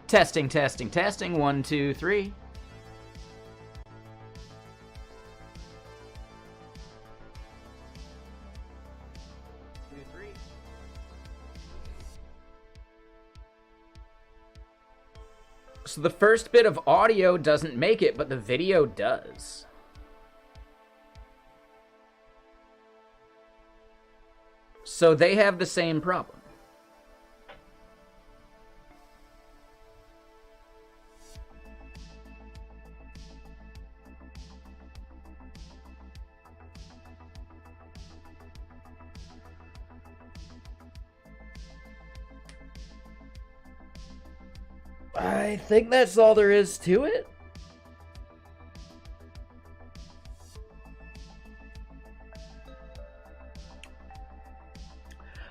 Testing, testing, testing. 1, 2, 3. So the first bit of audio doesn't make it, but the video does. So they have the same problem. I think that's all there is to it.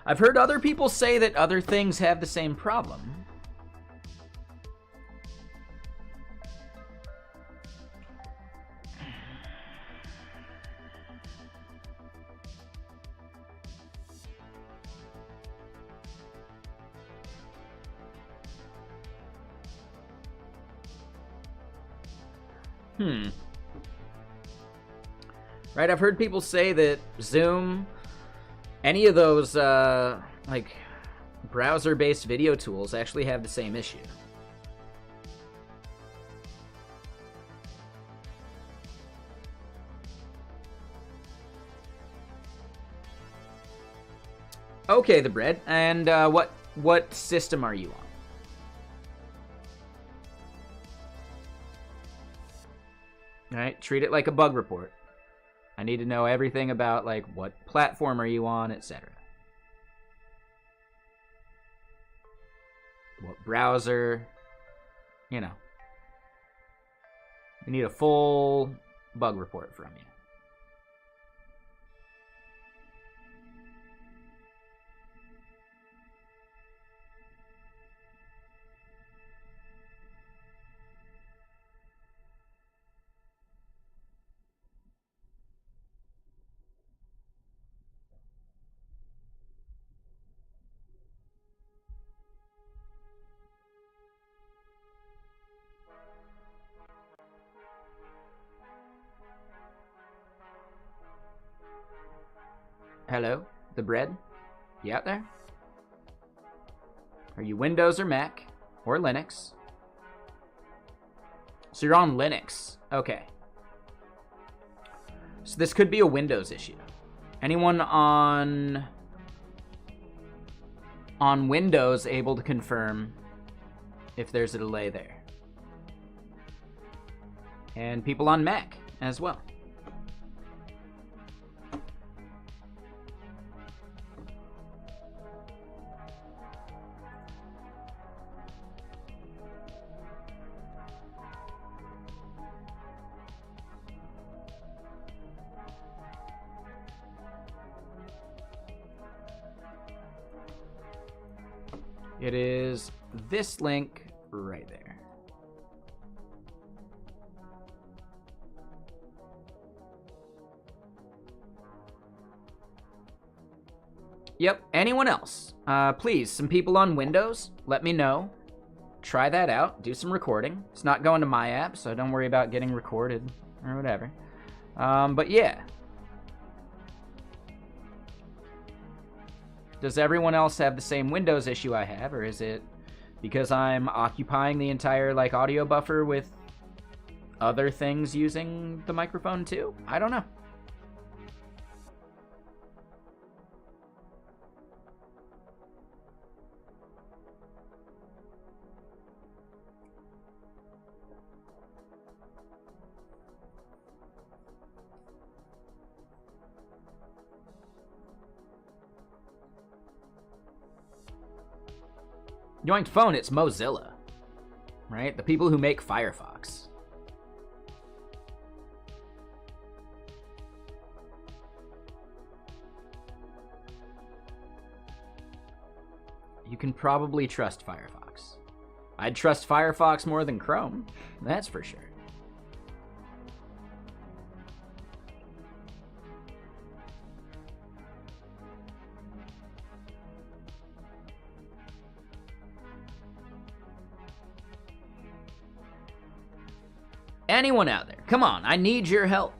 I've heard other people say that other things have the same problem. Right, I've heard people say that Zoom, any of those, like, browser-based video tools actually have the same issue. Okay, the bread. And what system are you on? All right, treat it like a bug report. I need to know everything about, like, what platform are you on, etc. What browser, you know. We need a full bug report from you. Hello, the bread? You out there? Are you Windows or Mac or Linux? So you're on Linux. Okay. So this could be a Windows issue. Anyone on Windows able to confirm if there's a delay there? And people on Mac as well. It is this link right there. Yep, anyone else? Please, some people on Windows, let me know. Try that out, do some recording. It's not going to my app, so don't worry about getting recorded or whatever. But yeah. Does everyone else have the same Windows issue I have, or is it because I'm occupying the entire, like, audio buffer with other things using the microphone too? I don't know. Yoinked phone, it's Mozilla, right? The people who make Firefox. You can probably trust Firefox. I'd trust Firefox more than Chrome, that's for sure. Anyone out there, come on, I need your help.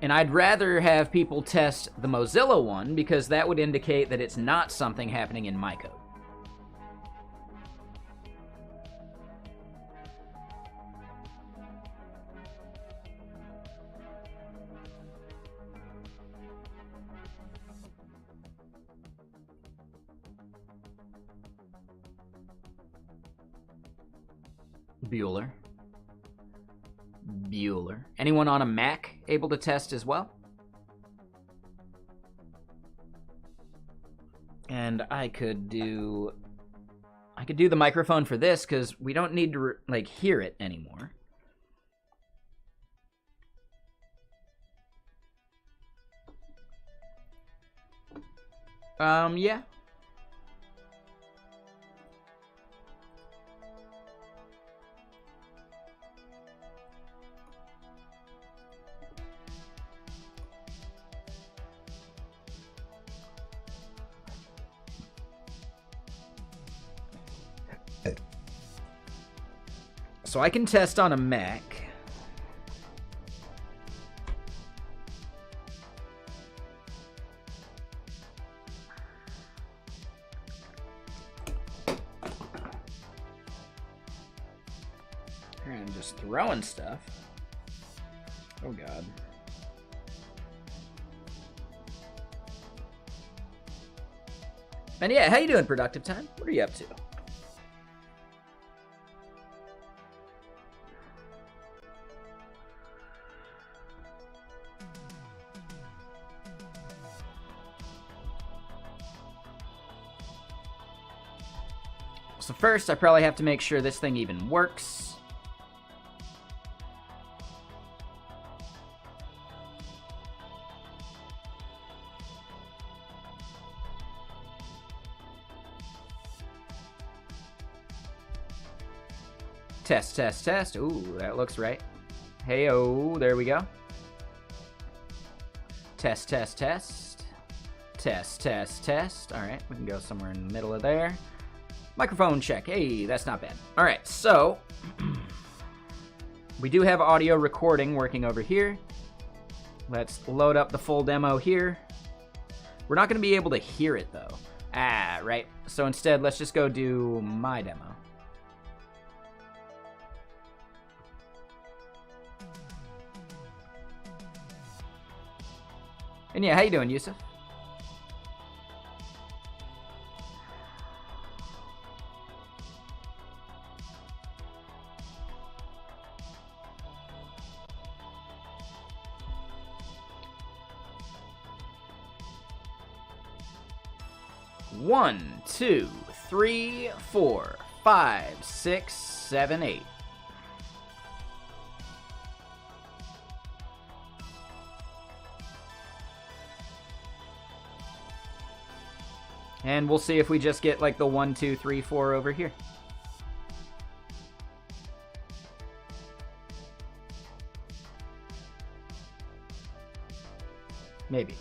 And I'd rather have people test the Mozilla one because that would indicate that it's not something happening in my code. Bueller. Anyone on a Mac able to test as well? And I could do the microphone for this because we don't need to like hear it anymore. Yeah. So I can test on a Mac. Here I'm just throwing stuff. Oh God. And yeah, how you doing, Productive Time? What are you up to? So first, I probably have to make sure this thing even works. Test, test, test. Ooh, that looks right. Hey-oh, there we go. Test, test, test. Test, test, test. All right, we can go somewhere in the middle of there. Microphone check. Hey, that's not bad. All right, so we do have audio recording working over here. Let's load up the full demo here. We're not going to be able to hear it, though. Ah, right. So instead, let's just go do my demo. And yeah, how you doing, Yusuf? One, 2, 3, 4, 5, 6, 7, 8. And we'll see if we just get like the 1, 2, 3, 4 over here. Maybe.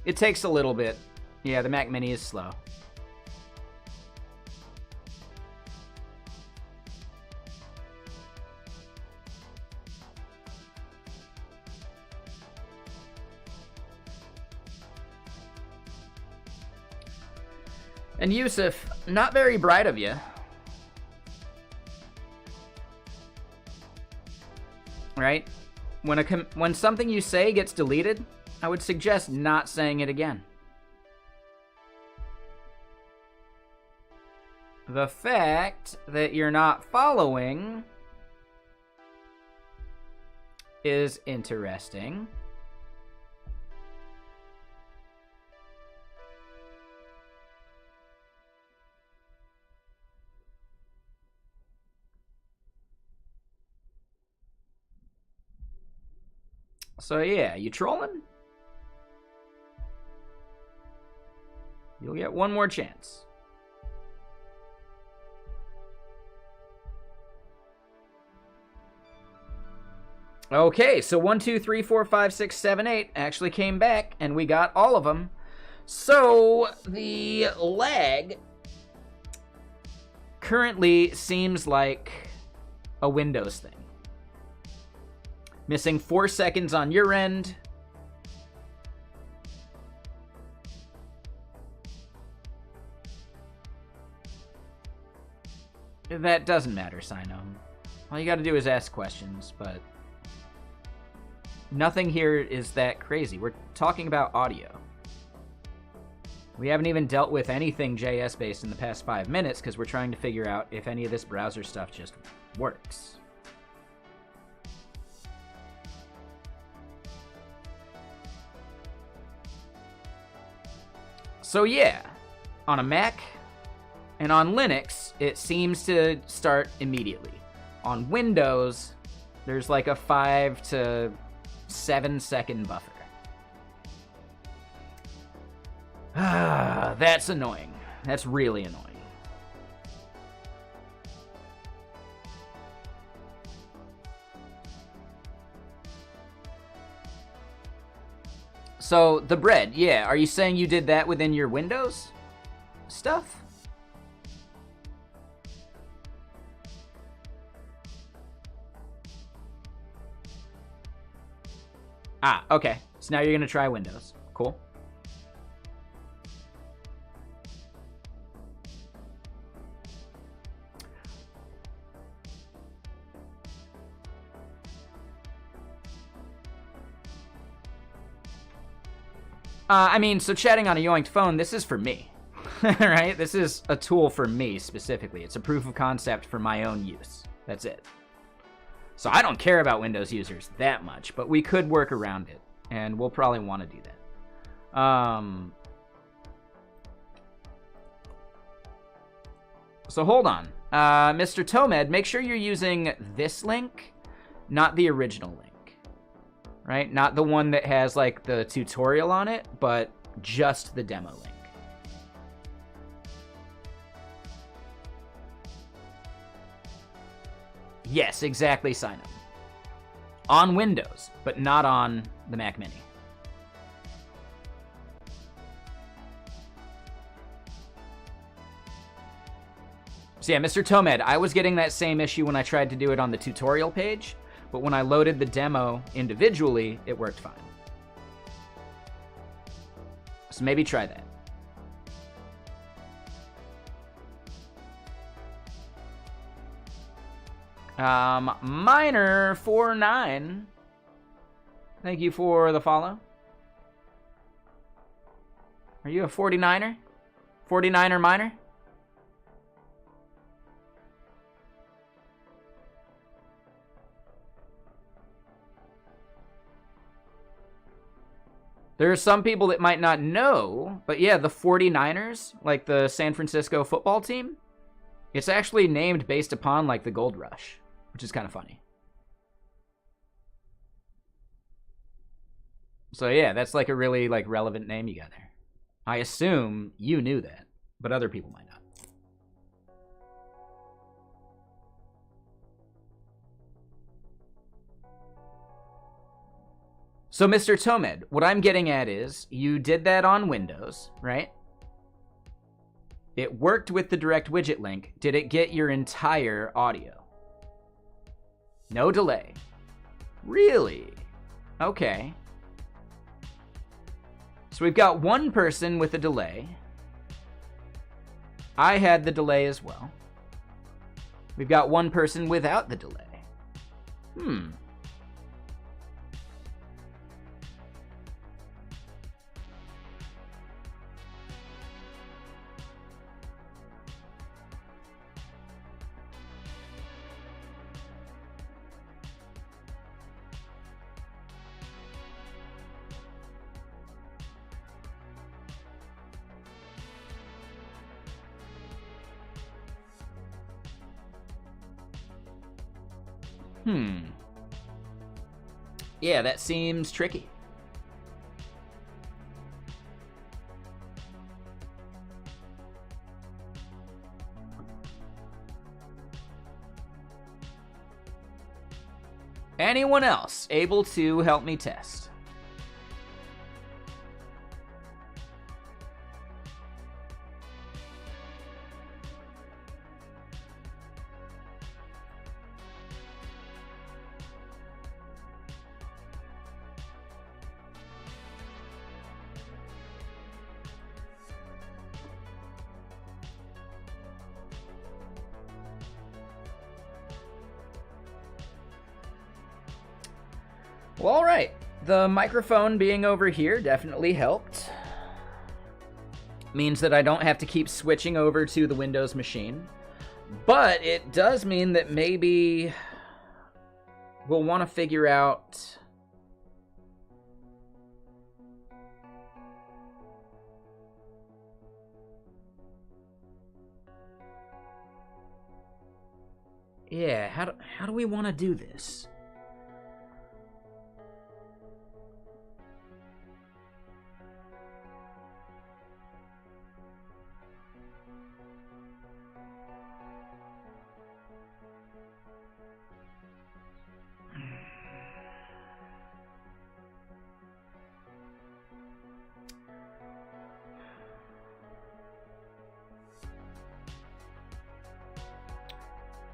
It takes a little bit. Yeah, the Mac Mini is slow. And Yusuf, not very bright of you. Right? When something you say gets deleted, I would suggest not saying it again. The fact that you're not following is interesting. So yeah, you trolling? You'll get one more chance. Okay, so 1, 2, 3, 4, 5, 6, 7, 8 actually came back, and we got all of them. So the lag currently seems like a Windows thing. Missing 4 seconds on your end. That doesn't matter, Sino. All you gotta do is ask questions, but nothing here is that crazy. We're talking about audio. We haven't even dealt with anything JS-based in the past 5 minutes because we're trying to figure out if any of this browser stuff just works. So yeah, on a Mac and on Linux, it seems to start immediately. On Windows, there's like a 5 to 7 second buffer. Ah, that's annoying. That's really annoying. So, the bread, yeah. Are you saying you did that within your Windows stuff? Ah, okay. So now you're going to try Windows. Cool. I mean, so chatting on a yoinked phone, this is for me, right? This is a tool for me specifically. It's a proof of concept for my own use. That's it. So I don't care about Windows users that much, but we could work around it, and we'll probably want to do that. So hold on. Mr. Tomed, make sure you're using this link, not the original link. Right? Not the one that has, like, the tutorial on it, but just the demo link. Yes, exactly, sign up. On Windows, but not on the Mac Mini. So yeah, Mr. Tomed, I was getting that same issue when I tried to do it on the tutorial page, but when I loaded the demo individually, it worked fine. So maybe try that. Miner49, thank you for the follow. Are you a 49er? 49er miner? There are some people that might not know, but yeah, the 49ers, like the San Francisco football team, it's actually named based upon like the gold rush, which is kind of funny. So yeah, that's like a really like relevant name you got there. I assume you knew that, but other people might not. So, Mr. Tomed, what I'm getting at is, you did that on Windows, right? It worked with the direct widget link. Did it get your entire audio? No delay. Really? Okay. So we've got one person with a delay. I had the delay as well. We've got one person without the delay. Yeah, that seems tricky. Anyone else able to help me test? Well, all right. The microphone being over here definitely helped. Means that I don't have to keep switching over to the Windows machine. But it does mean that maybe we'll want to figure out... Yeah, how do we want to do this?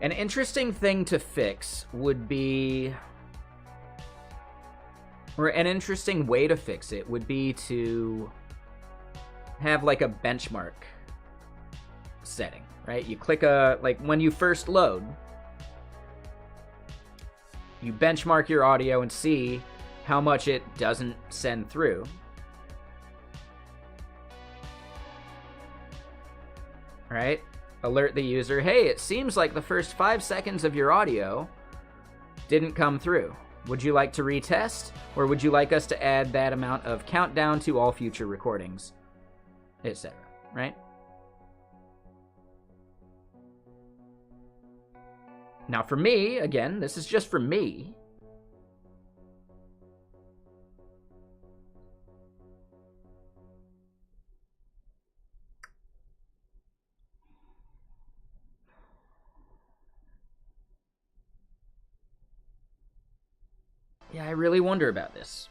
An interesting thing to fix would be, or an interesting way to fix it would be to have like a benchmark setting, right? You click like when you first load, you benchmark your audio and see how much it doesn't send through. Right? Alert the user, hey, it seems like the first 5 seconds of your audio didn't come through. Would you like to retest, or would you like us to add that amount of countdown to all future recordings, etc., right? Now for me, again, this is just for me. Yeah, I really wonder about this.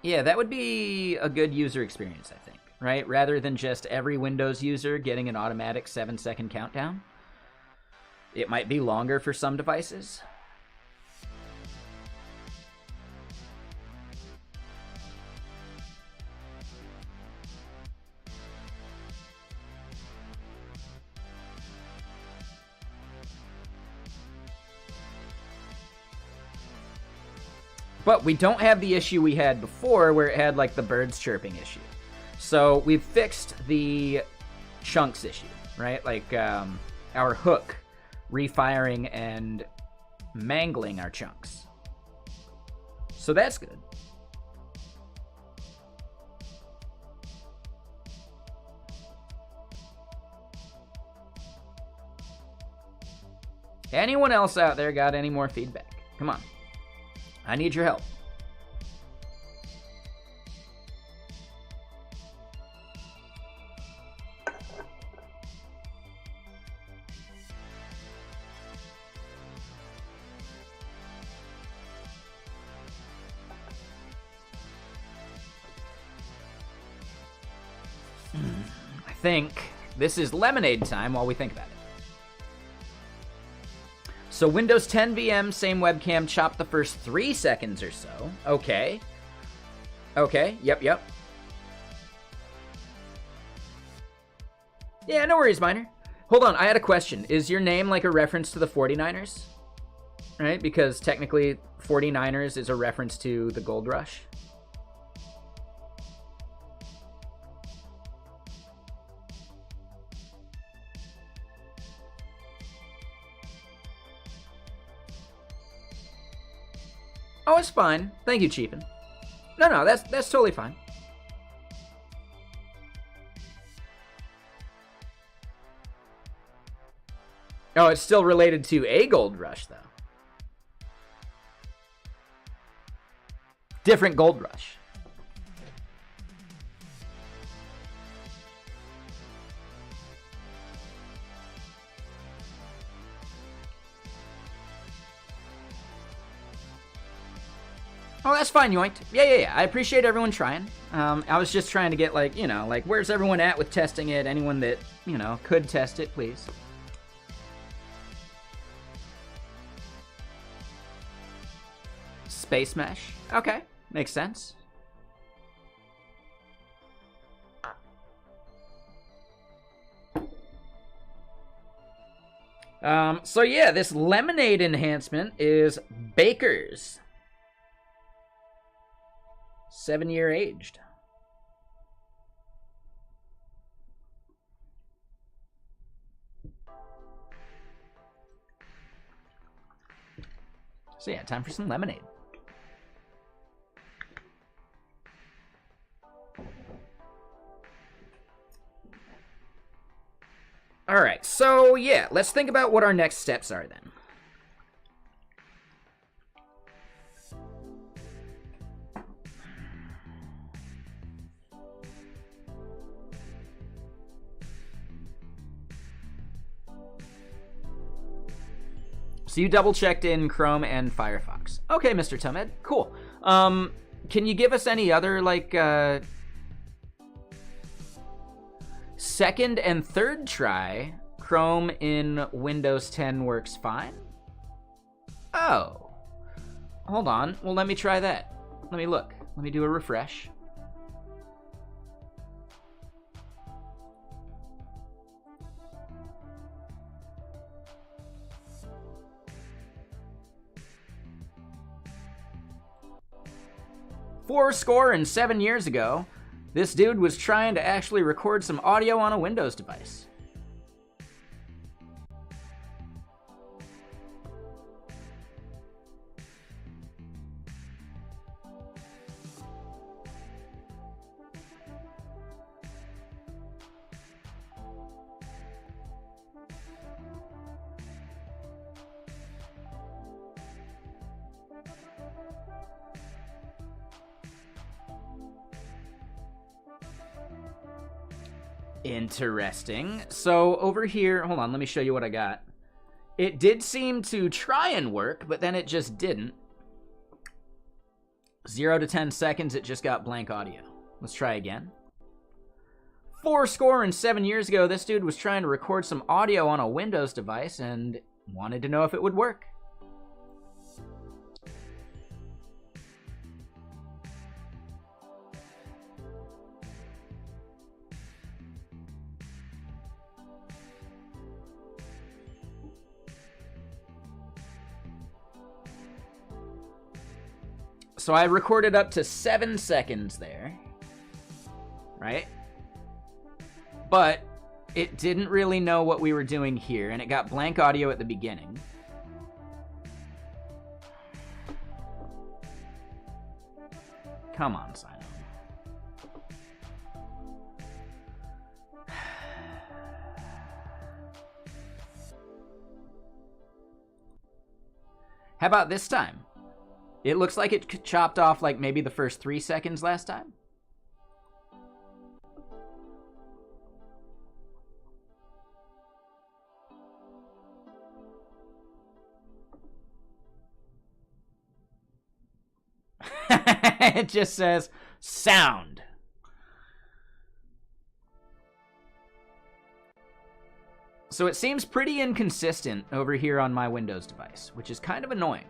Yeah, that would be a good user experience, I think, right? Rather than just every Windows user getting an automatic 7-second countdown. It might be longer for some devices. But we don't have the issue we had before where it had like the birds chirping issue. So we've fixed the chunks issue, right? Like our hook refiring and mangling our chunks. So that's good. Anyone else out there got any more feedback? Come on. I need your help. I think this is lemonade time while we think about it. So Windows 10 VM, same webcam, chopped the first 3 seconds or so. Okay. Okay, yep. Yeah, no worries, Miner. Hold on, I had a question. Is your name like a reference to the 49ers? Right, because technically 49ers is a reference to the Gold Rush. Oh, it's fine. Thank you, Chiefin. No, that's totally fine. Oh, it's still related to a gold rush, though. Different gold rush. Oh, that's fine, Yoinked. Yeah. I appreciate everyone trying. I was just trying to get, like, you know, like, where's everyone at with testing it? Anyone that, you know, could test it, please. Space mesh. Okay, makes sense. So yeah, this lemonade enhancement is Baker's. 7-year aged. So yeah, time for some lemonade. All right, so yeah, let's think about what our next steps are then. So you double-checked in Chrome and Firefox. Okay, Mr. Tumed, cool. Can you give us any other, like, second and third try, Chrome in Windows 10 works fine? Oh. Hold on. Well, let me try that. Let me look. Let me do a refresh. Fourscore and 7 years ago, this dude was trying to actually record some audio on a Windows device. Interesting. So over here, hold on, let me show you what I got. It did seem to try and work, but then it just didn't. 0 to 10 seconds, it just got blank audio. Let's try again. Fourscore and 7 years ago, this dude was trying to record some audio on a Windows device and wanted to know if it would work. So I recorded up to 7 seconds there, right? But it didn't really know what we were doing here, and it got blank audio at the beginning. Come on, Simon. How about this time? It looks like it chopped off like maybe the first 3 seconds last time. It just says sound. So it seems pretty inconsistent over here on my Windows device, which is kind of annoying.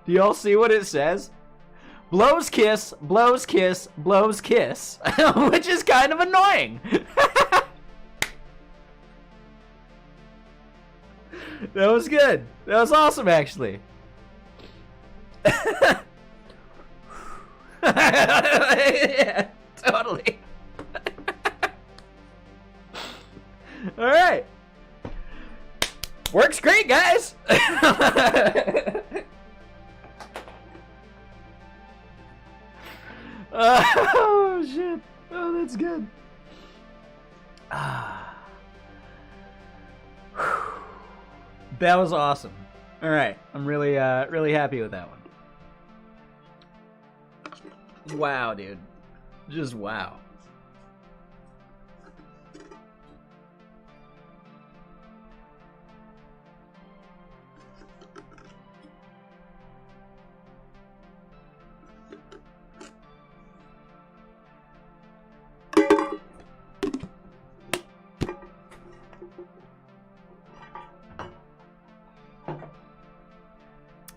Do y'all see what it says? Blows kiss, blows kiss, blows kiss. Which is kind of annoying. That was good. That was awesome, actually. Yeah, totally. All right. Works great, guys. Oh, shit. Oh, that's good. That was awesome. All right. I'm really happy with that one. Wow, dude. Just wow.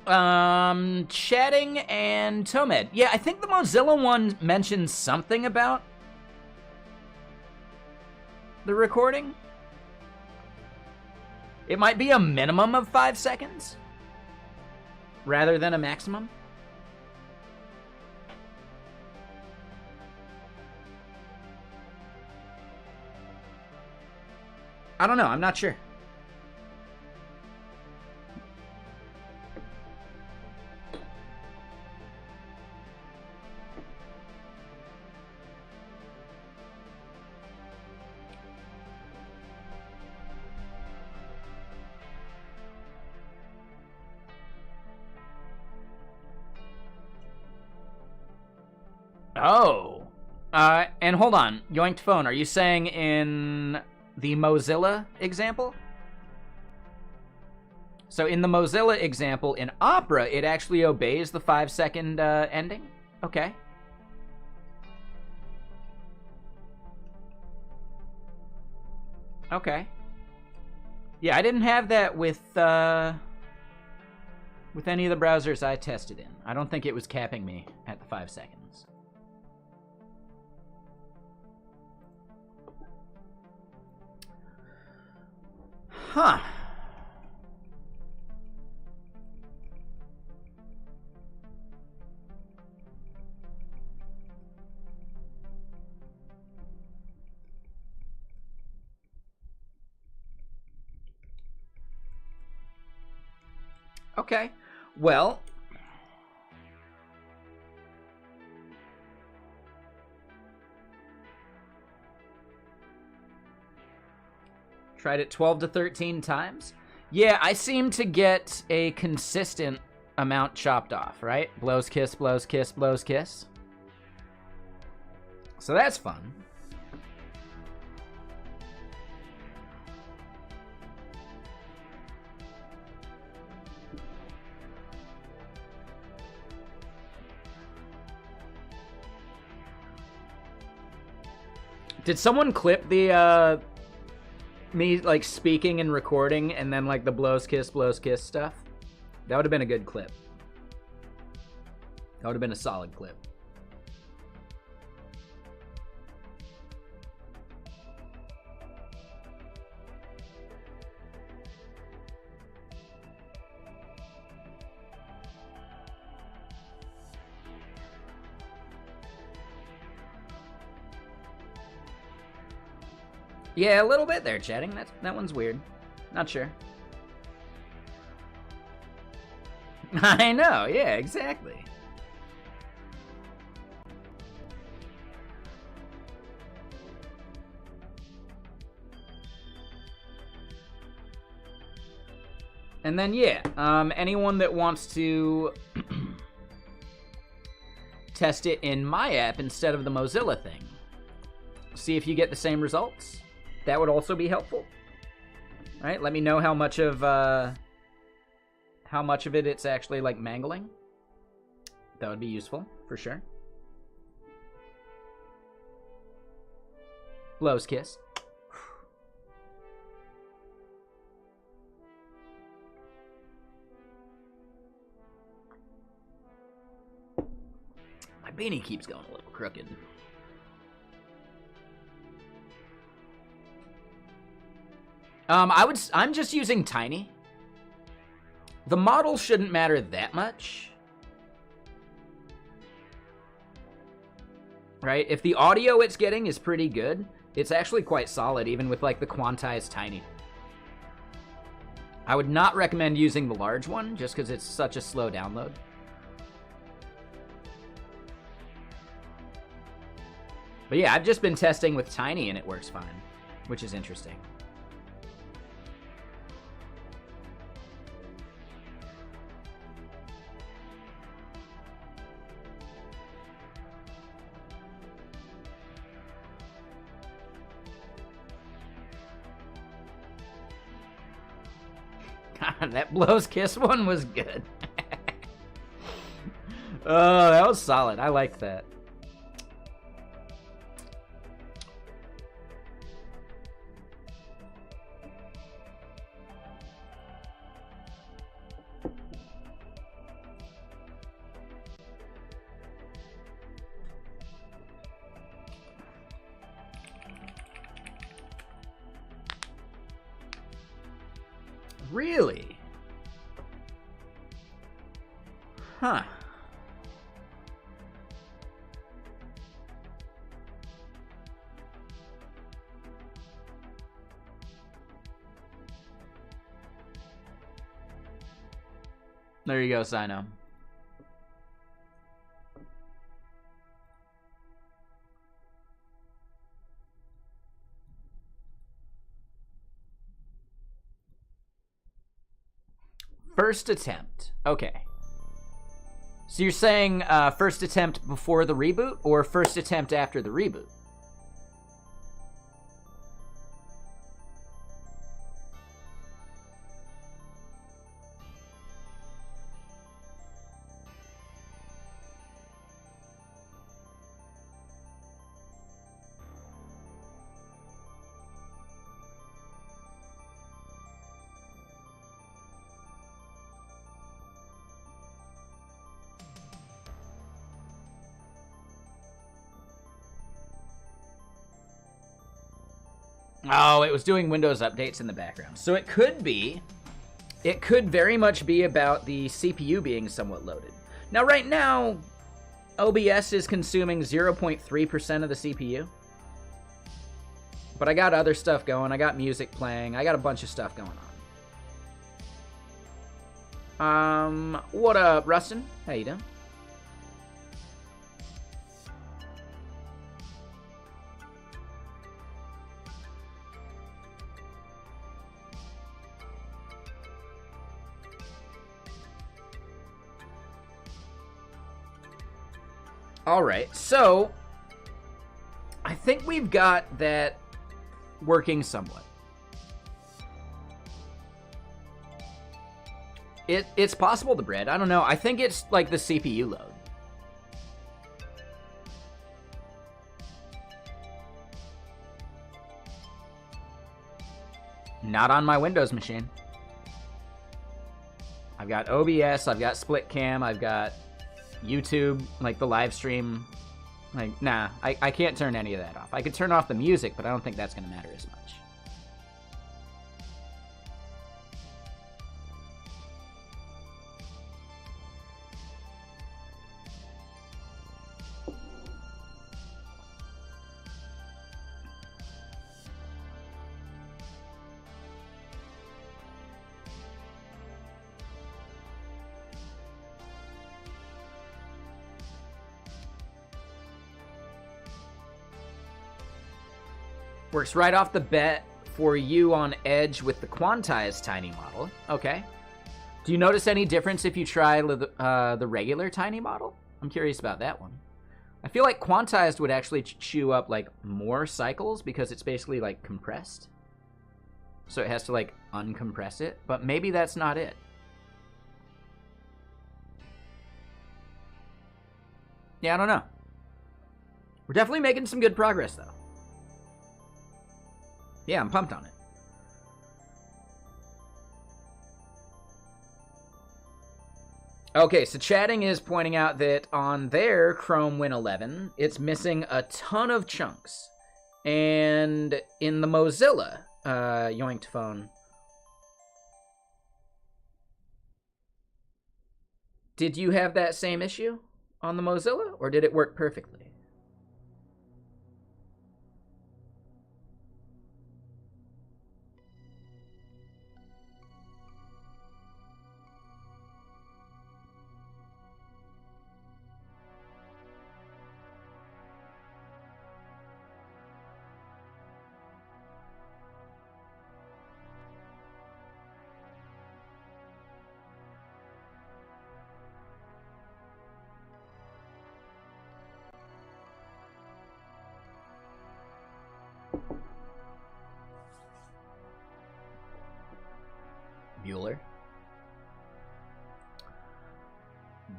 Chatting and Tomed. Yeah, I think the Mozilla one mentions something about the recording. It might be a minimum of 5 seconds rather than a maximum. I don't know. I'm not sure. Oh. And hold on. Yoinked phone. Are you saying in the Mozilla example? So in the Mozilla example, in Opera, it actually obeys the 5-second ending? Okay. Okay. Yeah, I didn't have that with any of the browsers I tested in. I don't think it was capping me at the 5 seconds. Huh. Okay. Well, tried it 12 to 13 times. Yeah, I seem to get a consistent amount chopped off, right? Blows, kiss, blows, kiss, blows, kiss. So that's fun. Did someone clip the, me, like, speaking and recording and then, like, the blows, kiss stuff? That would have been a good clip. That would have been a solid clip. Yeah, a little bit there, chatting. That one's weird. Not sure. I know, yeah, exactly. And then, yeah, anyone that wants to test it in my app instead of the Mozilla thing, see if you get the same results. That would also be helpful. All right, let me know how much of it it's actually like mangling. That would be useful for sure. Blows, kiss. My beanie keeps going a little crooked. I'm just using Tiny. The model shouldn't matter that much. Right? If the audio it's getting is pretty good, it's actually quite solid, even with like the quantized Tiny. I would not recommend using the large one, just because it's such a slow download. But yeah, I've just been testing with Tiny and it works fine, which is interesting. That blows kiss one was good. Oh, that was solid. I liked that. Really? Huh. There you go, Sino. First attempt. Okay. So you're saying first attempt before the reboot or first attempt after the reboot? Oh, it was doing Windows updates in the background. So it could very much be about the CPU being somewhat loaded. Now, right now, OBS is consuming 0.3% of the CPU. But I got other stuff going. I got music playing. I got a bunch of stuff going on. What up, Rustin? How you doing? All right, so I think we've got that working somewhat. It's possible, the bread. I don't know. I think it's like the CPU load. Not on my Windows machine. I've got OBS, I've got split cam, I've got YouTube, like the live stream. Like, nah, I can't turn any of that off. I could turn off the music, but I don't think that's going to matter as much. Works right off the bat for you on Edge with the quantized tiny model. Okay. Do you notice any difference if you try the regular tiny model? I'm curious about that one. I feel like quantized would actually chew up like more cycles because it's basically like compressed. So it has to like uncompress it, but maybe that's not it. Yeah, I don't know. We're definitely making some good progress though. Yeah, I'm pumped on it. Okay, so chatting is pointing out that on their Chrome Win 11, it's missing a ton of chunks. And in the Mozilla Yoinked phone, did you have that same issue on the Mozilla, or did it work perfectly?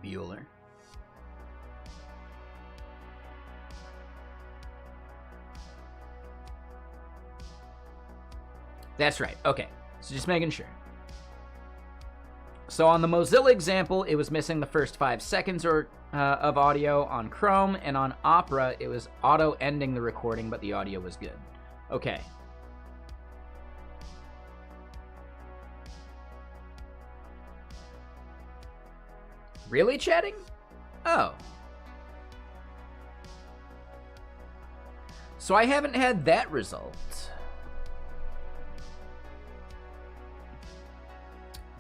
Bueller. That's right. Okay. So just making sure. So on the Mozilla example, it was missing the first 5 seconds of audio on Chrome, and on Opera, it was auto-ending the recording, but the audio was good. Okay. Really chatting? Oh. So I haven't had that result.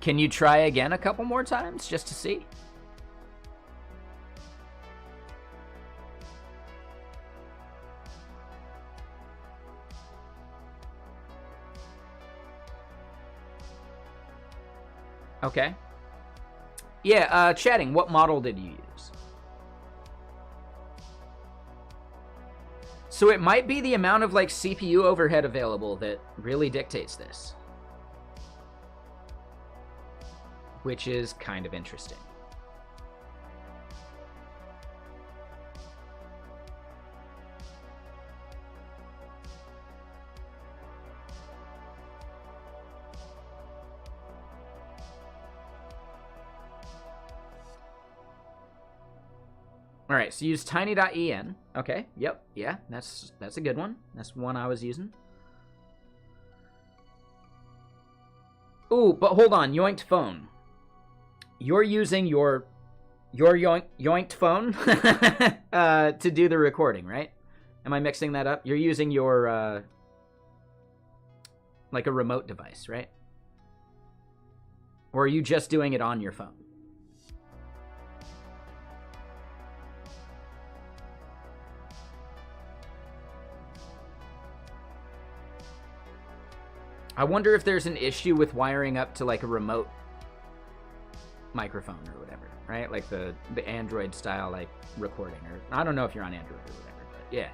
Can you try again a couple more times just to see? Okay. Yeah, chatting, what model did you use? So it might be the amount of like CPU overhead available that really dictates this. Which is kind of interesting. All right, so use tiny.en. Okay, yep, yeah, that's a good one. That's one I was using. Ooh, but hold on, yoinked phone. You're using your yoinked phone to do the recording, right? Am I mixing that up? You're using your like a remote device, right? Or are you just doing it on your phone? I wonder if there's an issue with wiring up to like a remote microphone or whatever, right? Like the Android style like recording, or I don't know if you're on Android or whatever, but yeah.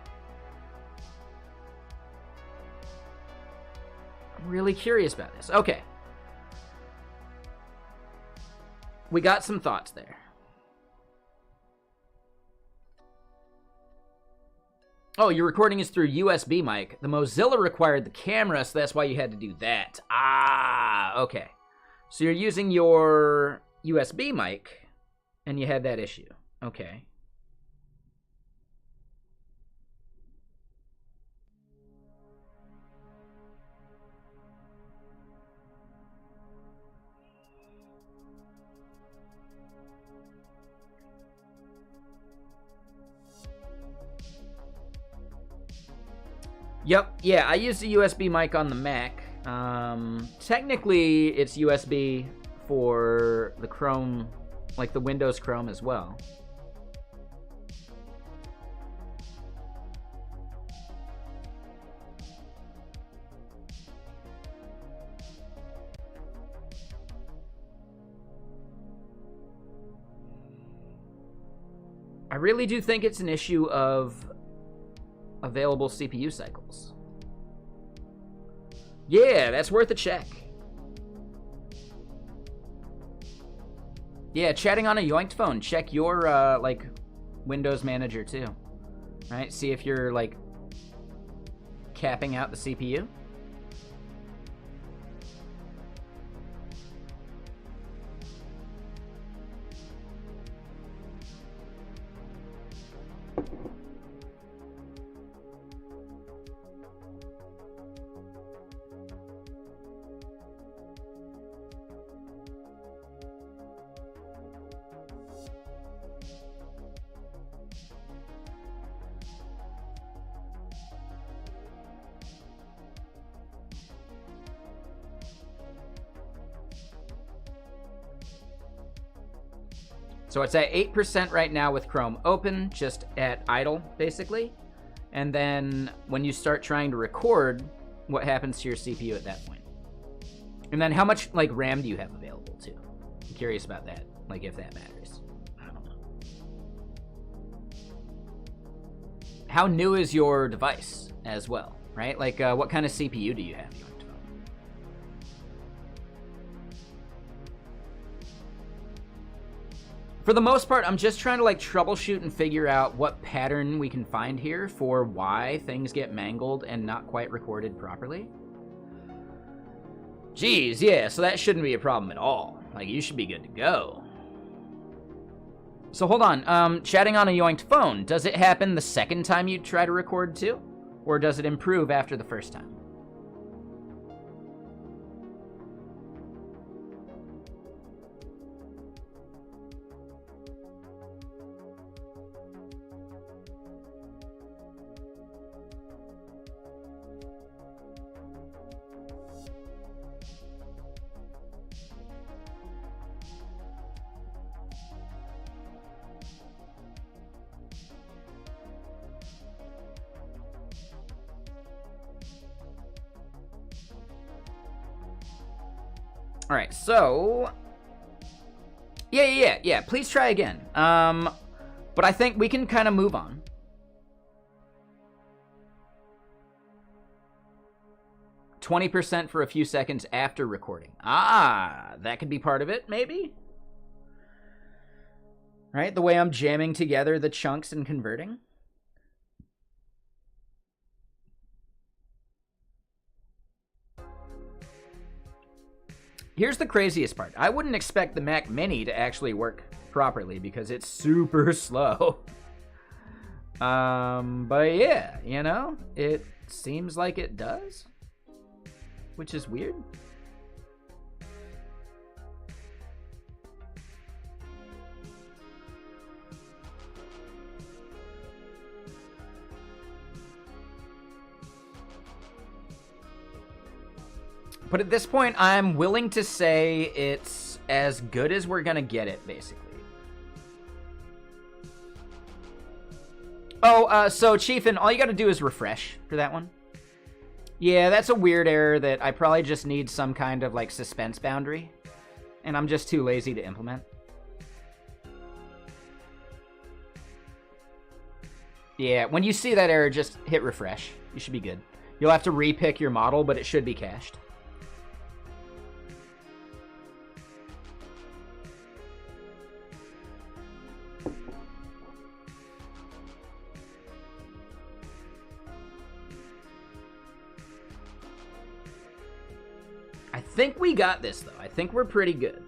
I'm really curious about this. Okay. We got some thoughts there. Oh, your recording is through USB mic. The Mozilla required the camera, so that's why you had to do that. Ah, okay. So you're using your USB mic, and you had that issue. Okay. Yep, yeah, I used a USB mic on the Mac. Technically, it's USB for the Chrome, like the Windows Chrome as well. I really do think it's an issue of available CPU cycles. Yeah, that's worth a check. Yeah, chatting on a yoinked phone. Check your like Windows Manager too, right? See if you're like capping out the CPU. So it's at 8% right now with Chrome open, just at idle, basically. And then when you start trying to record, what happens to your CPU at that point? And then how much like RAM do you have available too? I'm curious about that, like if that matters. I don't know. How new is your device as well, right? Like what kind of CPU do you have? For the most part, I'm just trying to like troubleshoot and figure out what pattern we can find here for why things get mangled and not quite recorded properly. Geez, yeah, so that shouldn't be a problem at all. Like, you should be good to go. So hold on, chatting on a yoinked phone, does it happen the second time you try to record too? Or does it improve after the first time? All right, so yeah. Please try again. But I think we can kind of move on. %, for a few seconds after recording. Ah, that could be part of it, maybe? Right? The way I'm jamming together the chunks and converting. Here's the craziest part. I wouldn't expect the Mac Mini to actually work properly because it's super slow. But yeah, you know, it seems like it does, which is weird. But at this point, I'm willing to say it's as good as we're gonna get it, basically. Oh, so Chiefin, all you gotta do is refresh for that one. Yeah, that's a weird error that I probably just need some kind of, like, suspense boundary. And I'm just too lazy to implement. Yeah, when you see that error, just hit refresh. You should be good. You'll have to repick your model, but it should be cached. I think we got this, though. I think we're pretty good.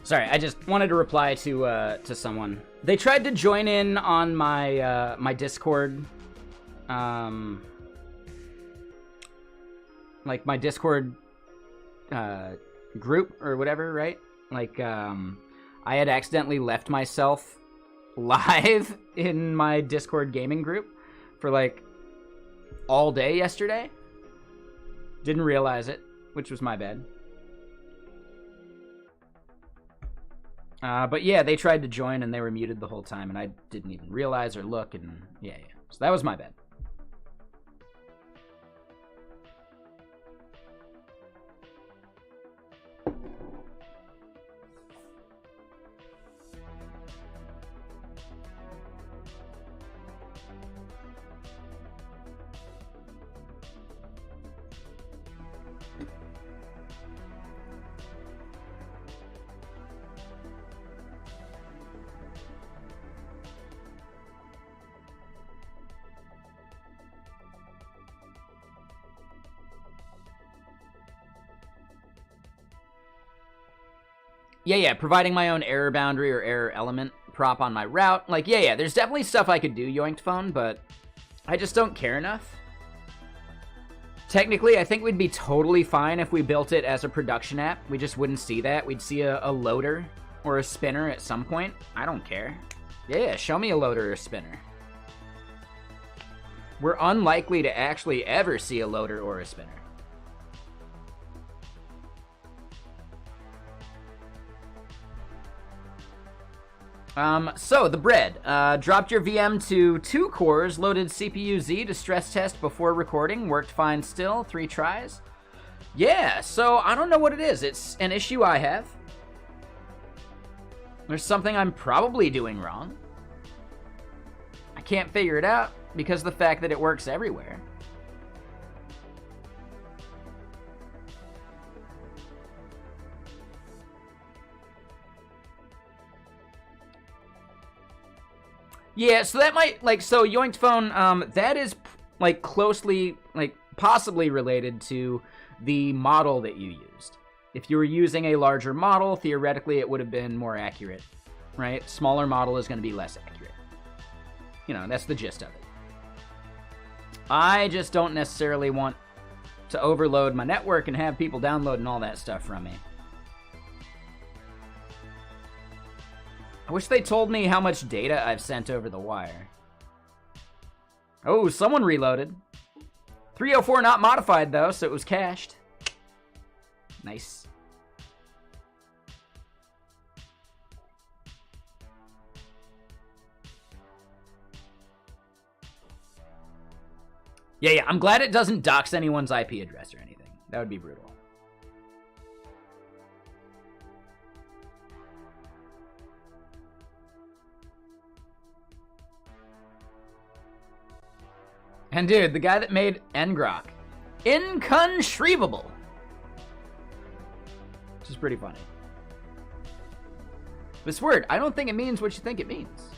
Sorry, I just wanted to reply to someone. They tried to join in on my my Discord, like my Discord group or whatever, right? Like, I had accidentally left myself live in my Discord gaming group for like all day yesterday. Didn't realize it, which was my bad. But yeah, they tried to join and they were muted the whole time, and I didn't even realize or look, and yeah. So that was my bad. Yeah, providing my own error boundary or error element prop on my route. Like, yeah, there's definitely stuff I could do, Yoinked Phone, but I just don't care enough. Technically, I think we'd be totally fine if we built it as a production app. We just wouldn't see that. We'd see a loader or a spinner at some point. I don't care. Yeah, show me a loader or a spinner. we're unlikely to actually ever see a loader or a spinner. So the bread, dropped your VM to 2 cores, loaded CPU Z to stress test before recording, worked fine still, 3 tries. Yeah, so I don't know what it is. It's an issue I have. There's something I'm probably doing wrong. I can't figure it out because of the fact that it works everywhere. Yeah, so that might, like, so Yoinked Phone, that is, like, closely, like, possibly related to the model that you used. If you were using a larger model, theoretically it would have been more accurate, right? Smaller model is going to be less accurate. You know, that's the gist of it. I just don't necessarily want to overload my network and have people downloading all that stuff from me. I wish they told me how much data I've sent over the wire. Oh, someone reloaded. 304 not modified, though, so it was cached. Nice. Yeah, I'm glad it doesn't dox anyone's IP address or anything. That would be brutal. And dude, the guy that made Ngrok, inconceivable. Which is pretty funny. This word, I don't think it means what you think it means.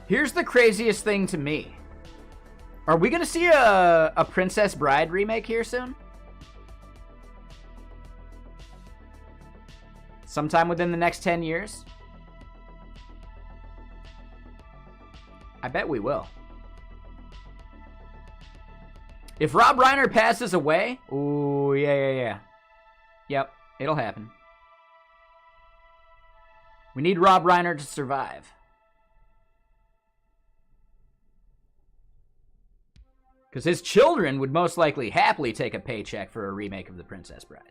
Here's the craziest thing to me. Are we gonna see a Princess Bride remake here soon? Sometime within the next 10 years? I bet we will. If Rob Reiner passes away, ooh, yeah. Yep, it'll happen. We need Rob Reiner to survive. Because his children would most likely happily take a paycheck for a remake of The Princess Bride.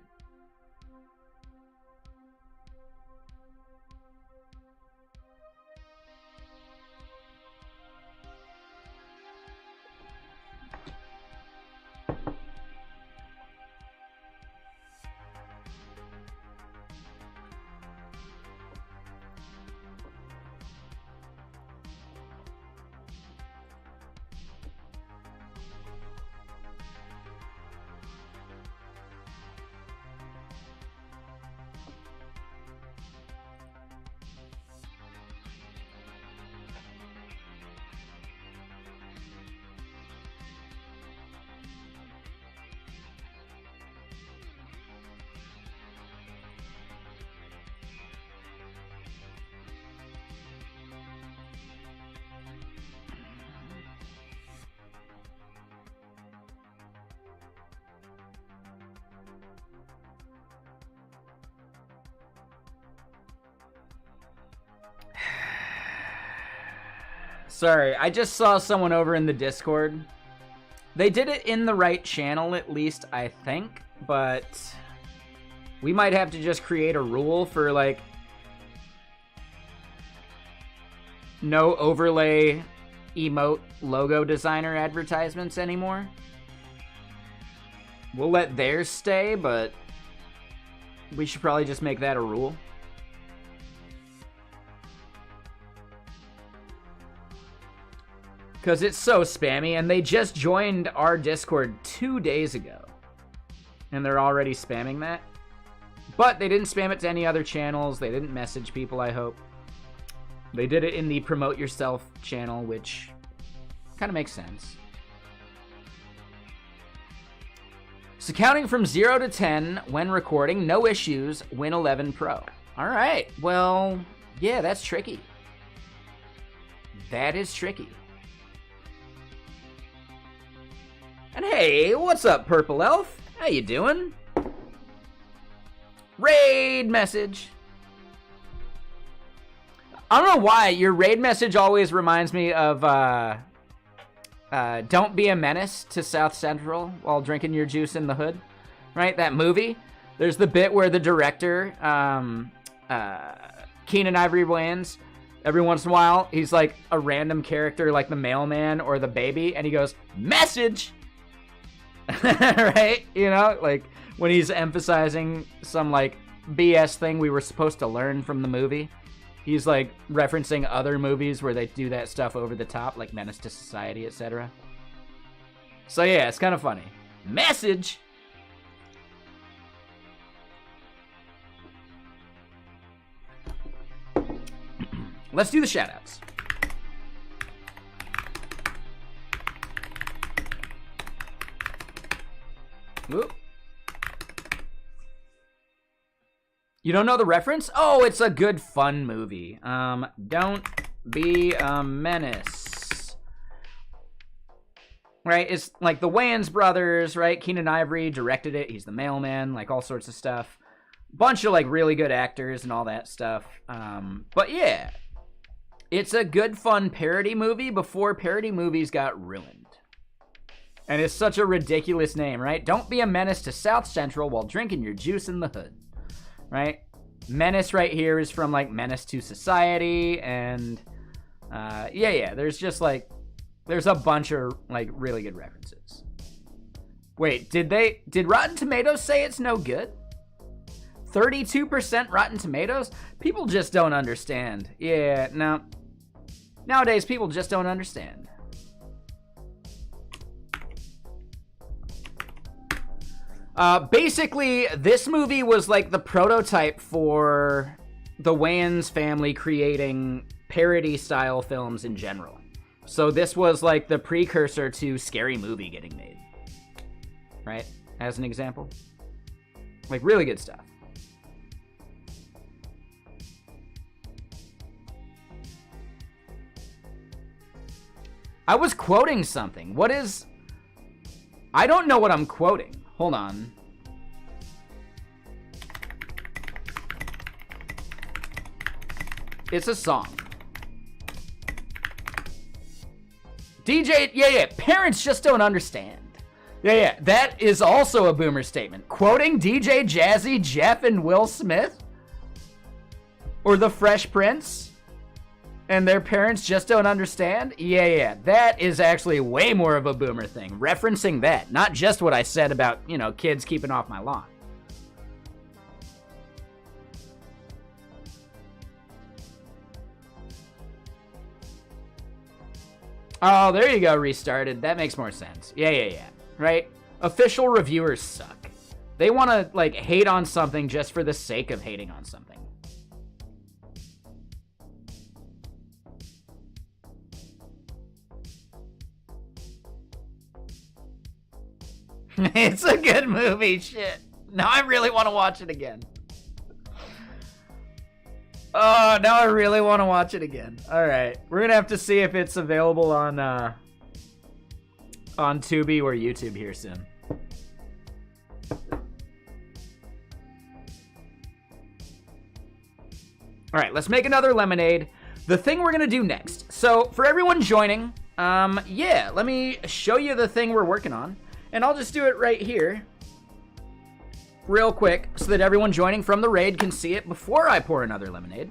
Sorry, I just saw someone over in the Discord. They did it in the right channel, at least, I think, but we might have to just create a rule for, like, no overlay emote logo designer advertisements anymore. We'll let theirs stay, but we should probably just make that a rule. Because it's so spammy, and they just joined our Discord 2 days ago. And they're already spamming that. But they didn't spam it to any other channels. They didn't message people, I hope. They did it in the Promote Yourself channel, which kind of makes sense. So counting from 0 to 10 when recording, no issues, Win 11 Pro. All right, well, yeah, that's tricky. That is tricky. And hey, what's up, Purple Elf? How you doing? Raid message. I don't know why your raid message always reminds me of Don't Be a Menace to South Central while drinking your juice in the hood, right? That movie. There's the bit where the director, Keenan Ivory Wayans, every once in a while, he's like a random character like the mailman or the baby, and he goes, message! Right? You know, like when he's emphasizing some like BS thing we were supposed to learn from the movie. He's like referencing other movies where they do that stuff over the top, like Menace to Society, etc. So yeah, it's kind of funny. Message! Let's do the shoutouts. Whoop. You don't know the reference? Oh, it's a good fun movie. Don't Be a Menace. Right? It's like the Wayans brothers, right? Keenan Ivory directed it. He's the mailman, like all sorts of stuff. Bunch of like really good actors and all that stuff. But yeah, it's a good fun parody movie before parody movies got ruined. And it's such a ridiculous name, right? Don't be a menace to South Central while drinking your juice in the hood. Right? Menace right here is from like Menace to Society, and yeah, there's just like there's a bunch of like really good references. Wait, did Rotten Tomatoes say it's no good? 32% Rotten Tomatoes? People just don't understand. Yeah, no. Nowadays people just don't understand. Basically, this movie was like the prototype for the Wayans family creating parody-style films in general. So this was like the precursor to Scary Movie getting made. Right? As an example. Like, really good stuff. I was quoting something. What is... I don't know what I'm quoting. Hold on. It's a song. DJ, yeah, parents just don't understand. Yeah, that is also a boomer statement. Quoting DJ Jazzy, Jeff, and Will Smith? Or the Fresh Prince? And their parents just don't understand? Yeah, that is actually way more of a boomer thing. Referencing that, not just what I said about, you know, kids keeping off my lawn. Oh, there you go, restarted. That makes more sense. Yeah. Right? Official reviewers suck. They want to, like, hate on something just for the sake of hating on something. It's a good movie, shit. Now I really want to watch it again. Oh, now I really want to watch it again. Alright, we're gonna have to see if it's available on Tubi or YouTube here soon. Alright, let's make another lemonade. The thing we're gonna do next. So, for everyone joining, yeah, let me show you the thing we're working on. And I'll just do it right here, real quick, so that everyone joining from the raid can see it before I pour another lemonade.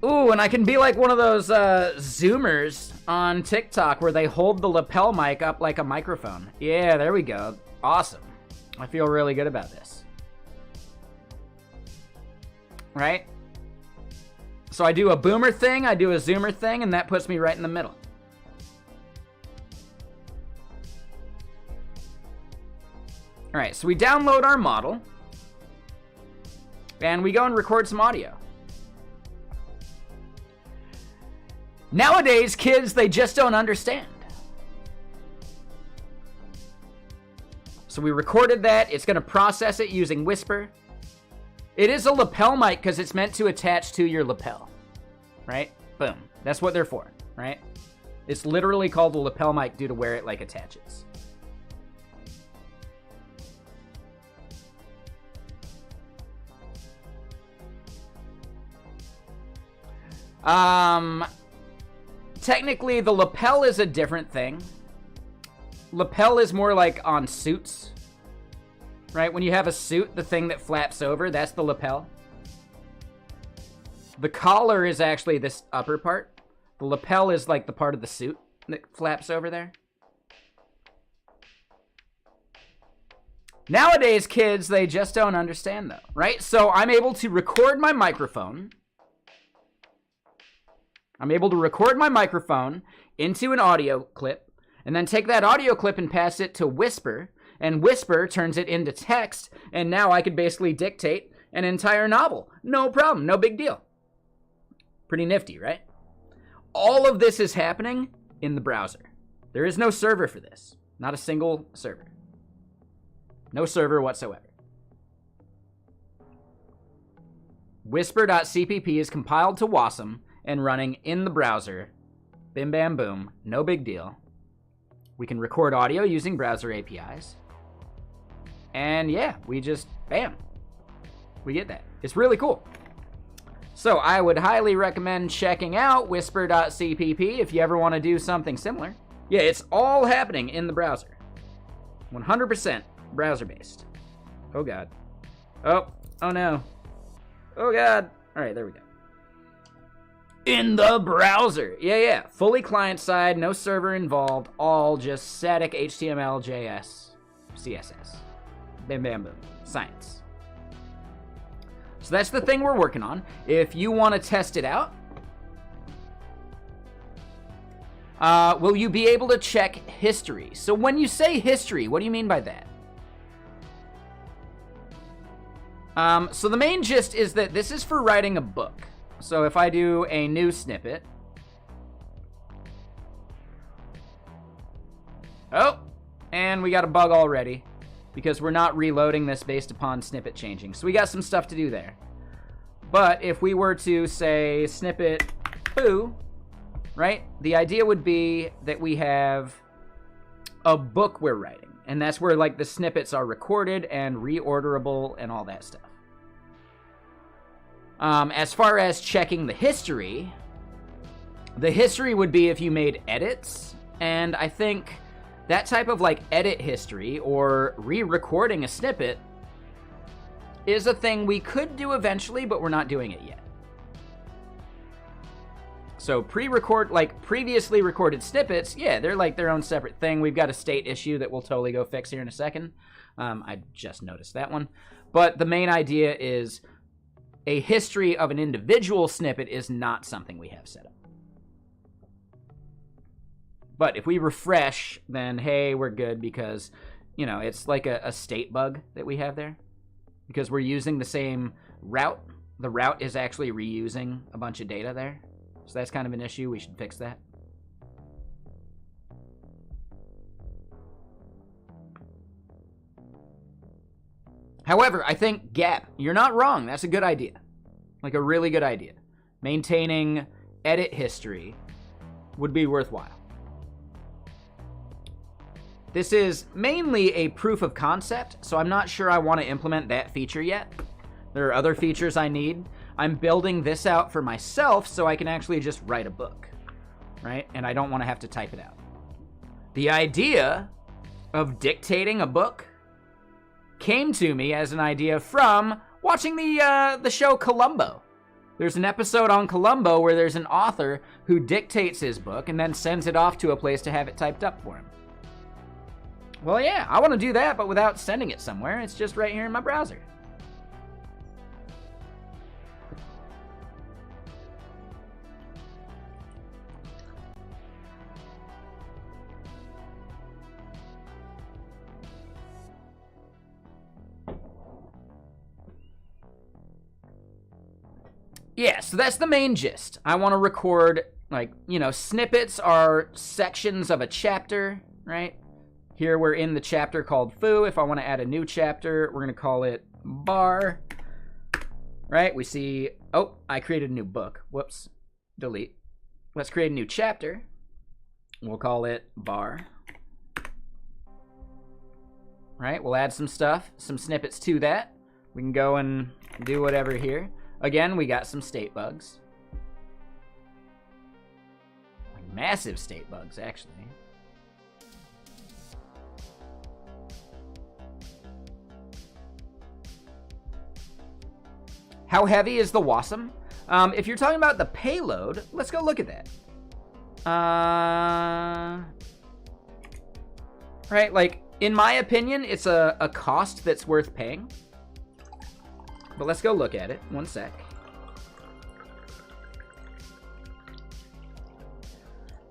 Ooh, and I can be like one of those Zoomers on TikTok where they hold the lapel mic up like a microphone. Yeah, there we go. Awesome. I feel really good about this. Right? So I do a boomer thing, I do a Zoomer thing, and that puts me right in the middle. All right, so we download our model, and we go and record some audio. Nowadays, kids, they just don't understand. So we recorded that. It's going to process it using Whisper. It is a lapel mic because it's meant to attach to your lapel, right? Boom. That's what they're for, right? It's literally called a lapel mic due to where it, like, attaches. Technically, the lapel is a different thing. Lapel is more like on suits, right? When you have a suit, the thing that flaps over, that's the lapel. The collar is actually this upper part. The lapel is like the part of the suit that flaps over there. Nowadays, kids, they just don't understand, though, right? So I'm able to record my microphone. I'm able to record my microphone into an audio clip, and then take that audio clip and pass it to Whisper, and Whisper turns it into text, and now I could basically dictate an entire novel. No problem, no big deal. Pretty nifty, right? All of this is happening in the browser. There is no server for this. Not a single server. No server whatsoever. Whisper.cpp is compiled to WASM and running in the browser. Bim bam boom, no big deal. We can record audio using browser APIs. And yeah, we just, bam, we get that. It's really cool. So I would highly recommend checking out whisper.cpp if you ever want to do something similar. Yeah, it's all happening in the browser. 100% browser-based. Oh God. Oh no. Oh God. All right, there we go. In the browser. Yeah. Fully client-side, no server involved, all just static HTML, JS, CSS. Bam, bam, boom. Science. So that's the thing we're working on. If you want to test it out, will you be able to check history? So when you say history, what do you mean by that? So the main gist is that this is for writing a book. So if I do a new snippet. Oh, and we got a bug already because we're not reloading this based upon snippet changing. So we got some stuff to do there. But if we were to say snippet foo, right? The idea would be that we have a book we're writing. And that's where like the snippets are recorded and reorderable and all that stuff. As far as checking the history would be if you made edits, and I think that type of like edit history or re-recording a snippet is a thing we could do eventually, but we're not doing it yet. So previously recorded snippets, yeah, they're like their own separate thing. We've got a state issue that we'll totally go fix here in a second. I just noticed that one. But the main idea is a history of an individual snippet is not something we have set up. But if we refresh, then hey, we're good because, you know, it's like a state bug that we have there. Because we're using the same route. The route is actually reusing a bunch of data there. So that's kind of an issue. We should fix that. However, I think gap, you're not wrong. That's a good idea. Like a really good idea. Maintaining edit history would be worthwhile. This is mainly a proof of concept, so I'm not sure I want to implement that feature yet. There are other features I need. I'm building this out for myself so I can actually just write a book, right? And I don't want to have to type it out. The idea of dictating a book came to me as an idea from watching the show Columbo. There's an episode on Columbo where there's an author who dictates his book and then sends it off to a place to have it typed up for him. Well, yeah, I want to do that, but without sending it somewhere. It's just right here in my browser. Yeah, so that's the main gist. I want to record, like, you know, snippets are sections of a chapter, right? Here we're in the chapter called Foo. If I want to add a new chapter, we're going to call it Bar, right? We see, oh, I created a new book. Whoops, delete. Let's create a new chapter. We'll call it Bar, right? We'll add some stuff, some snippets to that. We can go and do whatever here. Again, we got some state bugs. Massive state bugs, actually. How heavy is the WASM? If you're talking about the payload, let's go look at that. Right, like, in my opinion, it's a cost that's worth paying. But let's go look at it. One sec.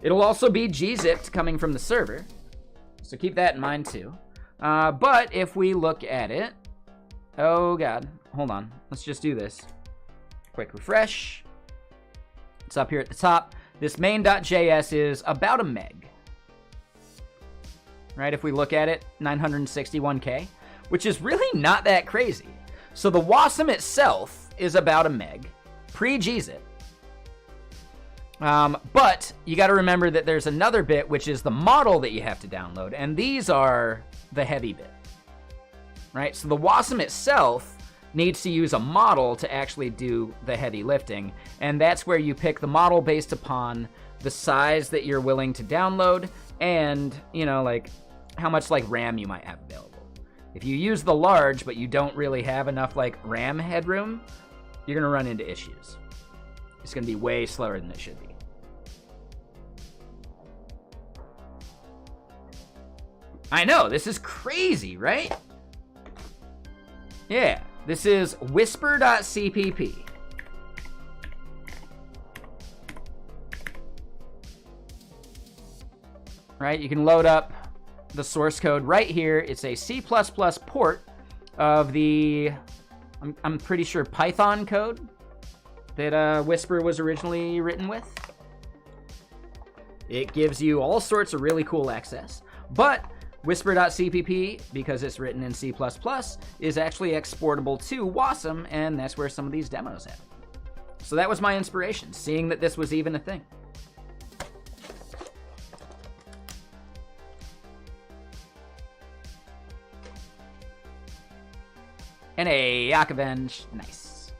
It'll also be gzipped coming from the server. So keep that in mind, too. But if we look at it... Oh, God. Hold on. Let's just do this. Quick refresh. It's up here at the top. This main.js is about a meg. Right, if we look at it, 961K, which is really not that crazy. So the WASM itself is about a meg, pre-gzip. But you got to remember that there's another bit, which is the model that you have to download, and these are the heavy bit. Right, so the WASM itself needs to use a model to actually do the heavy lifting, and that's where you pick the model based upon the size that you're willing to download and, you know, like how much like RAM you might have available. If you use the large but you don't really have enough like RAM headroom, you're gonna run into issues. It's gonna be way slower than it should be. I know, this is crazy, right? Yeah. This is whisper.cpp. Right, you can load up the source code right here. It's a C++ port of the, I'm pretty sure, Python code that Whisper was originally written with. It gives you all sorts of really cool access, but Whisper.cpp, because it's written in C++, is actually exportable to WASM, and that's where some of these demos happen. So that was my inspiration, seeing that this was even a thing. And a Yakavenge, nice.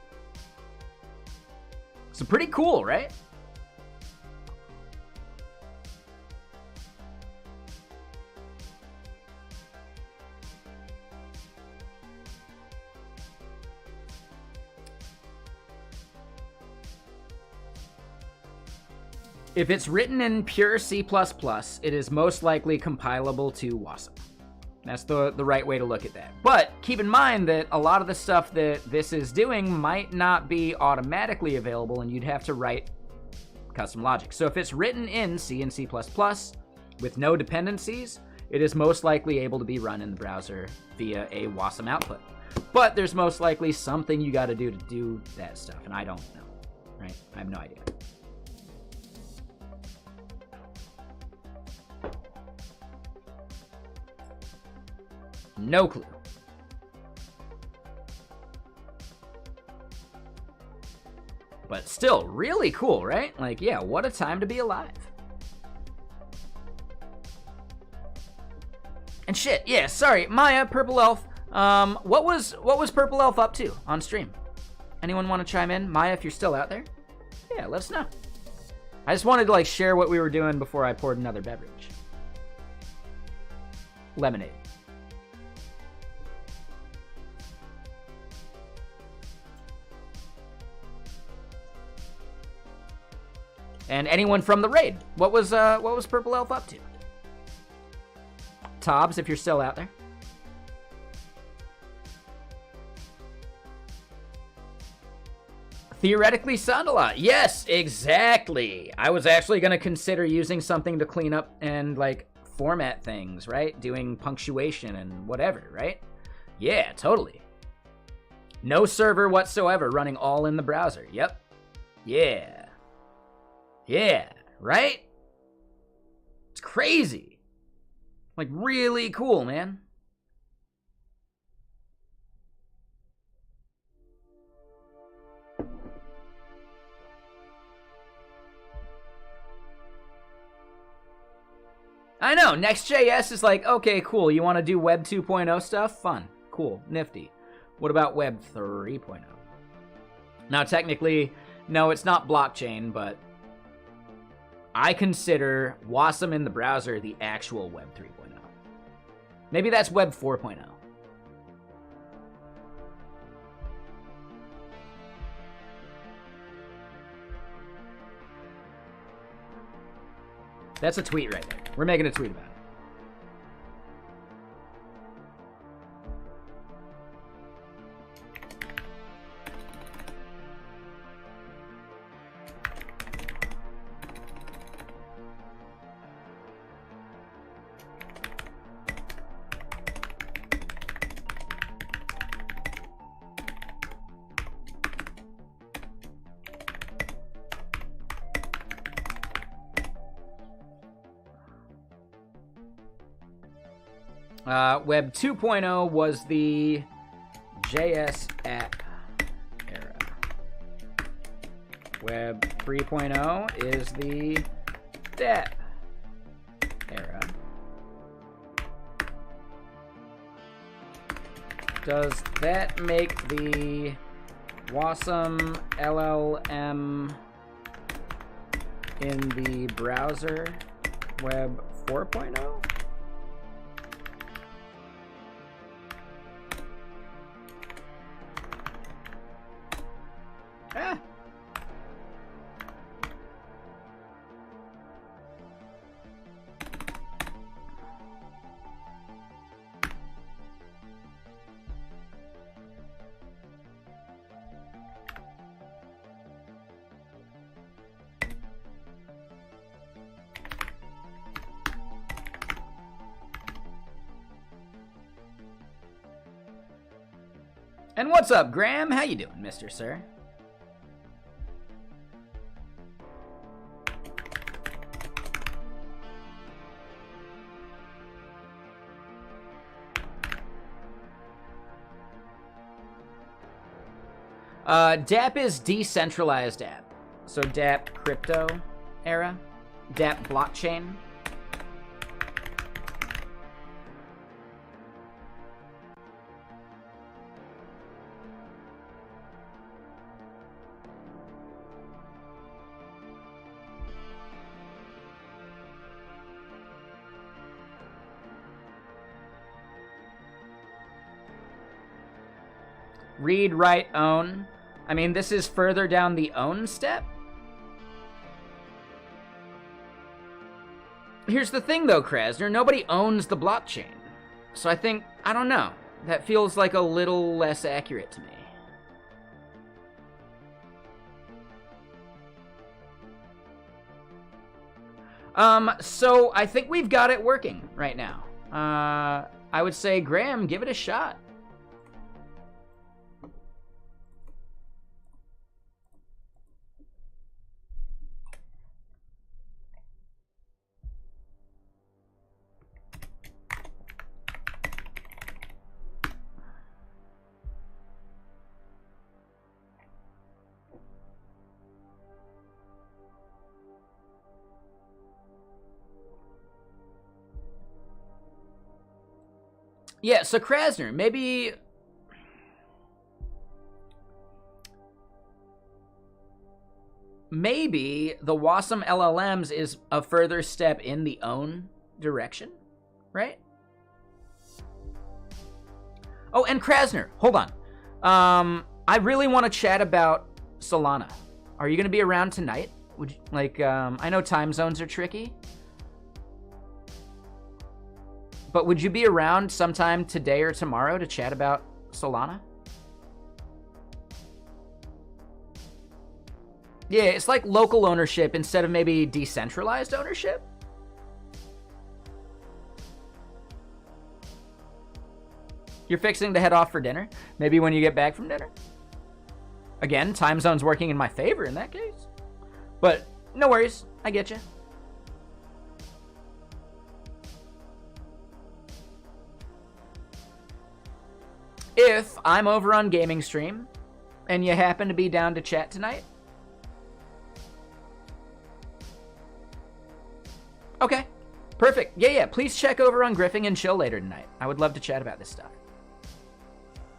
So pretty cool, right? If it's written in pure C++, it is most likely compilable to WASM. That's the right way to look at that. But keep in mind that a lot of the stuff that this is doing might not be automatically available, and you'd have to write custom logic. So if it's written in C and C++ with no dependencies, it is most likely able to be run in the browser via a WASM output. But there's most likely something you got to do that stuff, and I don't know, right? I have no idea. No clue. But still, really cool, right? Like, yeah, what a time to be alive. And shit, yeah, sorry, Maya, Purple Elf. What was Purple Elf up to on stream? Anyone want to chime in? Maya, if you're still out there, yeah, let us know. I just wanted to like share what we were doing before I poured another beverage. Lemonade. And anyone from the raid, what was Purple Elf up to? Tobbs, if you're still out there. Theoretically sound a lot. Yes, exactly. I was actually going to consider using something to clean up and like format things, right? Doing punctuation and whatever, right? Yeah, totally. No server whatsoever, running all in the browser. Yep. Yeah. Yeah, right? It's crazy. Like, really cool, man. I know, Next.js is like, okay, cool, you want to do Web 2.0 stuff? Fun, cool, nifty. What about Web 3.0? Now, technically, no, it's not blockchain, but I consider WASM in the browser the actual Web 3.0. Maybe that's Web 4.0. That's a tweet right there. We're making a tweet about it. Web 2.0 was the JS app era. Web 3.0 is the DApp era. Does that make the WASM LLM in the browser Web 4.0? And what's up, Graham? How you doing, Mr. Sir? DApp is decentralized app. So DApp crypto era, DApp blockchain. Read, write, own. I mean, this is further down the own step. Here's the thing, though, Krasner. Nobody owns the blockchain. So I think, I don't know. That feels like a little less accurate to me. So I think we've got it working right now. I would say, Graham, give it a shot. Yeah, so Krasner, maybe the WASM LLMs is a further step in the own direction, right? Oh, and Krasner, hold on. I really want to chat about Solana. Are you going to be around tonight? Would you, like, I know time zones are tricky. But would you be around sometime today or tomorrow to chat about Solana? Yeah, it's like local ownership instead of maybe decentralized ownership. You're fixing to head off for dinner? Maybe when you get back from dinner? Again, time zone's working in my favor in that case. But no worries, I get you. If I'm over on Gaming Stream and you happen to be down to chat tonight. Okay, perfect. Yeah, please check over on Griffing and Chill later tonight. I would love to chat about this stuff.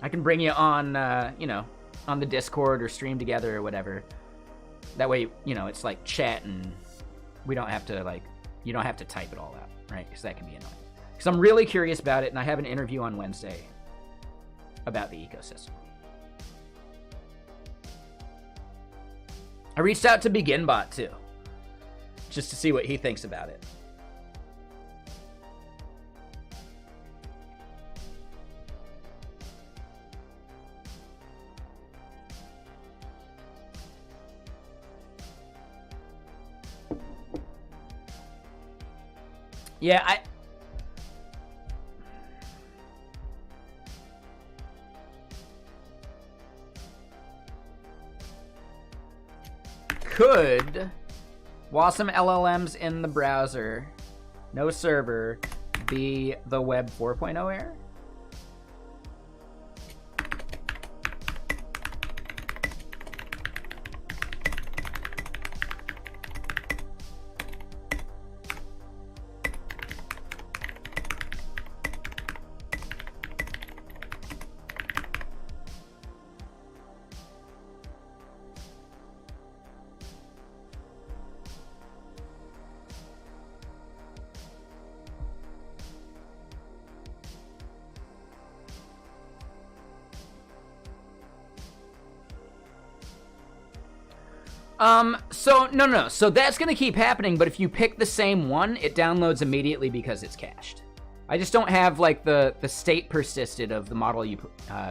I can bring you on, on the Discord or stream together or whatever. That way, it's like chat and we don't have to, like, you don't have to type it all out, right? Because that can be annoying. Because I'm really curious about it, and I have an interview on Wednesday about the ecosystem. I reached out to BeginBot, too, just to see what he thinks about it. Yeah, I could WASM LLMs in the browser, no server, be the Web 4.0 error? No. So that's going to keep happening, but if you pick the same one, it downloads immediately because it's cached. I just don't have, like, the state persisted of the model you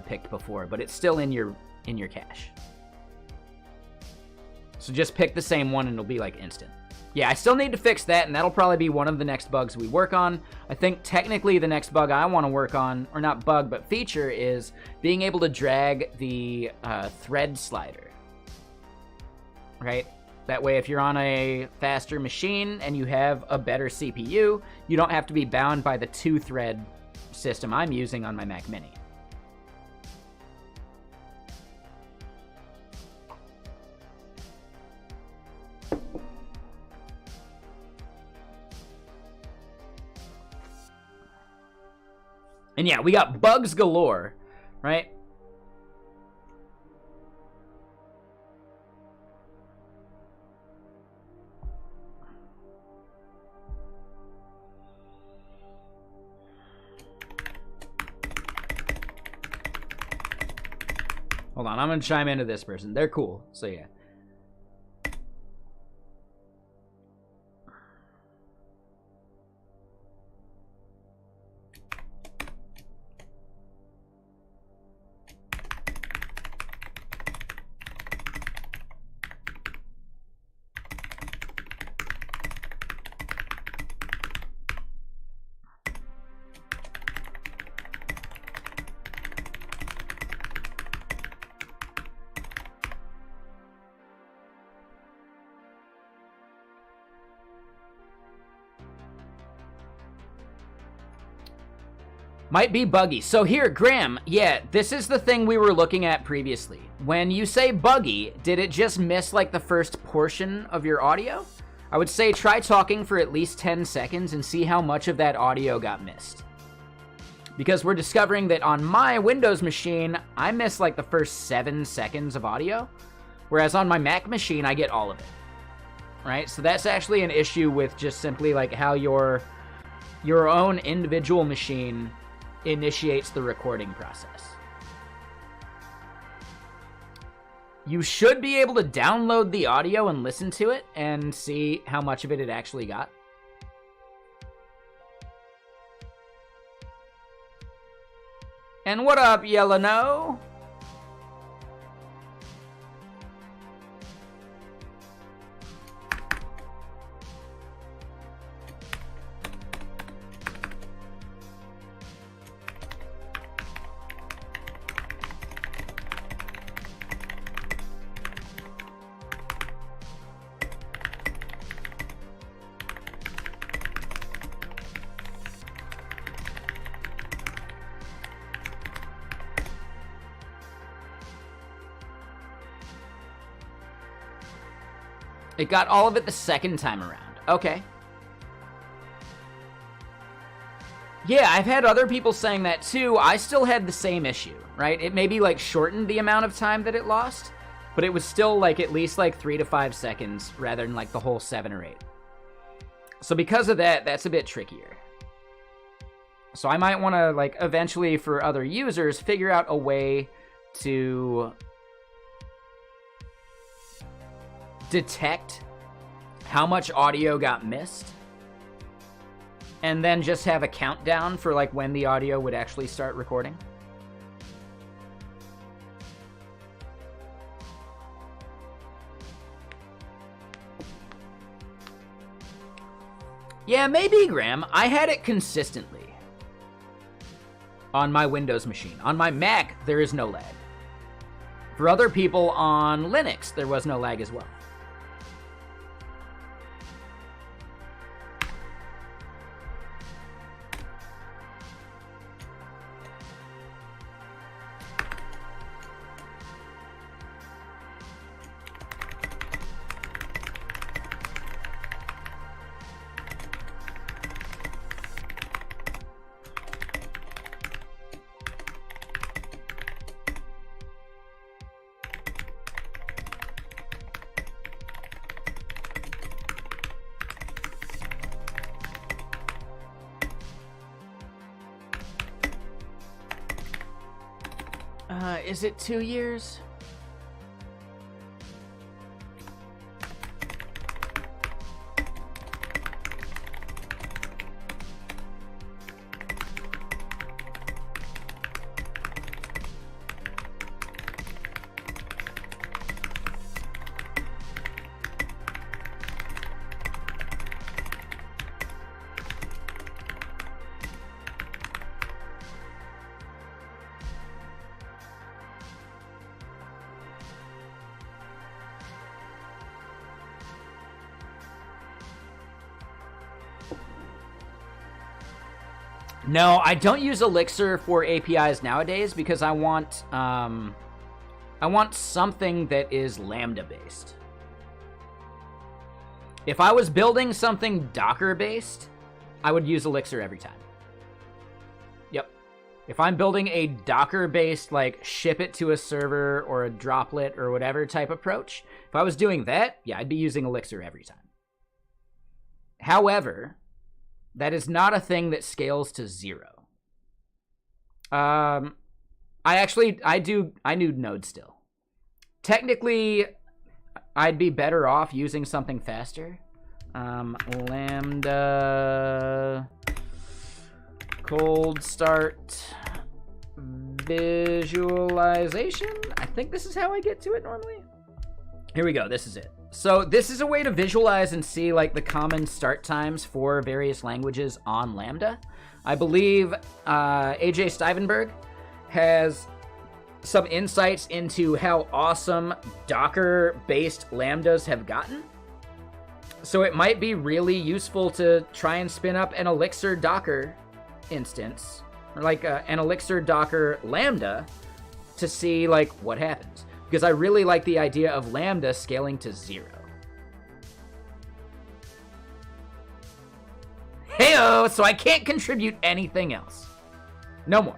picked before, but it's still in your cache. So just pick the same one and it'll be, like, instant. Yeah, I still need to fix that, and that'll probably be one of the next bugs we work on. I think technically the next bug I want to work on, or not bug, but feature, is being able to drag the thread slider. Right? That way, if you're on a faster machine and you have a better CPU, you don't have to be bound by the 2-thread system I'm using on my Mac Mini. And yeah, we got bugs galore, right? Hold on, I'm going to chime into this person. They're cool, so yeah. Might be buggy. So here, Graham, yeah, this is the thing we were looking at previously. When you say buggy, did it just miss, like, the first portion of your audio? I would say try talking for at least 10 seconds and see how much of that audio got missed. Because we're discovering that on my Windows machine, I miss, like, the first 7 seconds of audio, whereas on my Mac machine, I get all of it. Right? So that's actually an issue with just simply, like, how your own individual machine initiates the recording process. You should be able to download the audio and listen to it and see how much of it actually got. And what up, Yellow? It got all of it the second time around. Okay. Yeah, I've had other people saying that too. I still had the same issue, right? It maybe, like, shortened the amount of time that it lost, but it was still, like, at least, like, 3 to 5 seconds rather than, like, the whole 7 or 8. So because of that, that's a bit trickier. So I might want to, like, eventually for other users, figure out a way to detect how much audio got missed, and then just have a countdown for, like, when the audio would actually start recording. Yeah, maybe, Graham. I had it consistently on my Windows machine. On my Mac, there is no lag. For other people on Linux, there was no lag as well. Is it 2 years? No, I don't use Elixir for APIs nowadays because I want something that is Lambda based. If I was building something Docker based, I would use Elixir every time. Yep. If I'm building a Docker based, like, ship it to a server or a droplet or whatever type approach, if I was doing that, yeah, I'd be using Elixir every time. However, that is not a thing that scales to 0. I do Node still. Technically, I'd be better off using something faster. Lambda cold start visualization. I think this is how I get to it normally. Here we go. This is it. So this is a way to visualize and see, like, the common start times for various languages on Lambda. I believe AJ Stivenberg has some insights into how awesome Docker-based Lambdas have gotten. So it might be really useful to try and spin up an Elixir Docker instance, or like an Elixir Docker Lambda, to see, like, what happens. Because I really like the idea of Lambda scaling to 0. Heyo! So I can't contribute anything else. No more.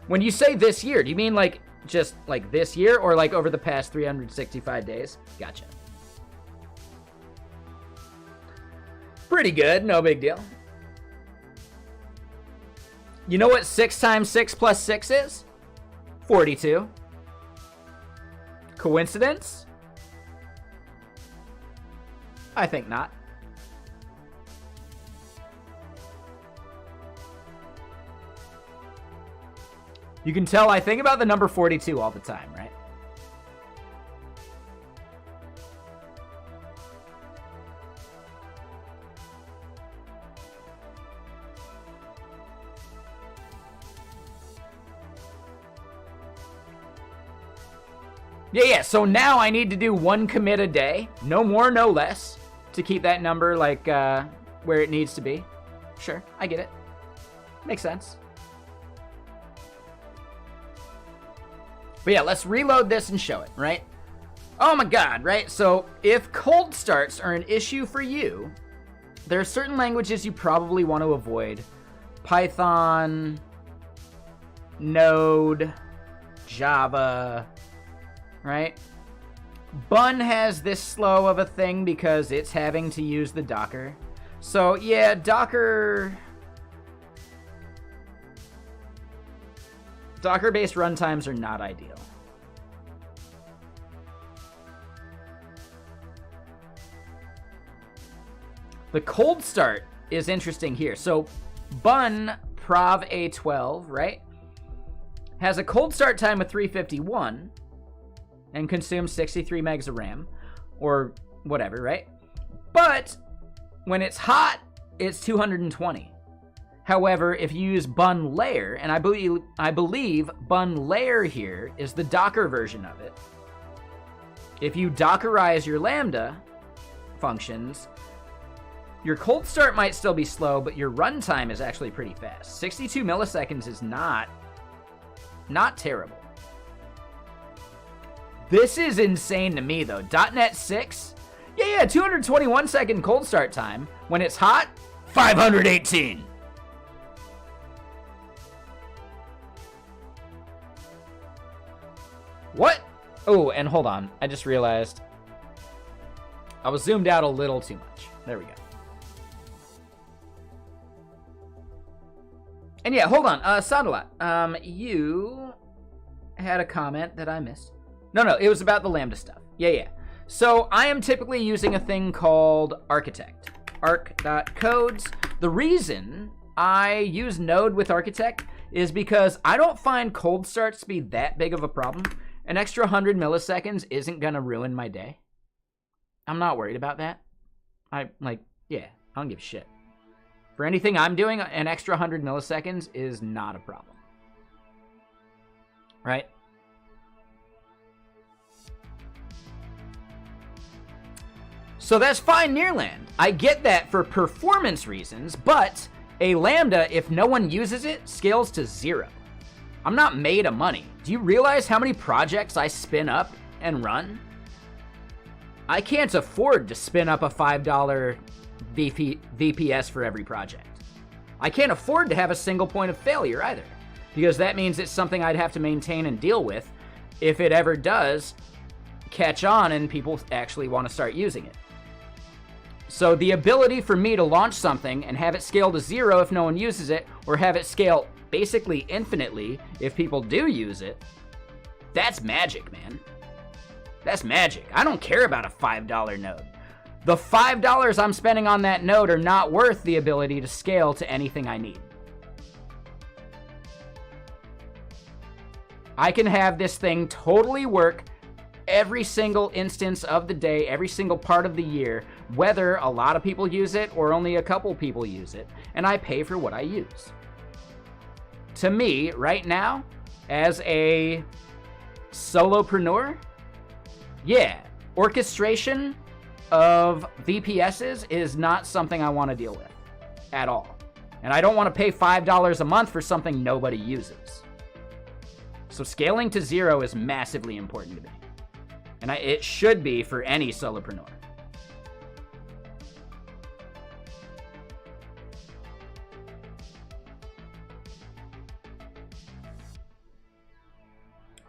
When you say this year, do you mean, like, just, like, this year, or, like, over the past 365 days? Gotcha. Pretty good. No big deal. You know what 6 times 6 plus 6 is? 42. Coincidence? I think not. You can tell I think about the number 42 all the time, right? Yeah, so now I need to do 1 commit a day. No more, no less. To keep that number, like, where it needs to be. Sure, I get it. Makes sense. But yeah, let's reload this and show it, right? Oh my god, right? So if cold starts are an issue for you, there are certain languages you probably want to avoid. Python, Node, Java, right? Bun has this slow of a thing because it's having to use the Docker. So yeah, Docker-based runtimes are not ideal. The cold start is interesting here. So Bun Prov A12, right, has a cold start time of 351 and consumes 63 megs of RAM or whatever, right? But when it's hot, it's 220. However, if you use Bun Layer, and I believe Bun Layer here is the Docker version of it. If you Dockerize your Lambda functions, your cold start might still be slow, but your runtime is actually pretty fast. 62 milliseconds is not terrible. This is insane to me, though. .NET 6, yeah, 221 second cold start time. When it's hot, 518. What? Oh, and hold on. I just realized I was zoomed out a little too much. There we go. And yeah, hold on. Sandalat, you had a comment that I missed. No, it was about the Lambda stuff. Yeah. So I am typically using a thing called Architect. Arc.codes. The reason I use Node with Architect is because I don't find cold starts to be that big of a problem. An extra 100 milliseconds isn't going to ruin my day. I'm not worried about that. I don't give a shit. For anything I'm doing, an extra 100 milliseconds is not a problem. Right? So that's fine, Nearland. I get that for performance reasons, but a Lambda, if no one uses it, scales to 0. I'm not made of money. Do you realize how many projects I spin up and run? I can't afford to spin up a $5 VPS for every project. I can't afford to have a single point of failure either, because that means it's something I'd have to maintain and deal with if it ever does catch on and people actually want to start using it. So the ability for me to launch something and have it scale to 0 if no one uses it, or have it scale basically infinitely if people do use it, that's magic, man. That's magic. I don't care about a $5 node. The $5 I'm spending on that node are not worth the ability to scale to anything I need. I can have this thing totally work every single instance of the day, every single part of the year, whether a lot of people use it or only a couple people use it, and I pay for what I use. To me, right now, as a solopreneur, yeah, orchestration of VPSs is not something I want to deal with at all. And I don't want to pay $5 a month for something nobody uses. So scaling to 0 is massively important to me. And it should be for any solopreneur.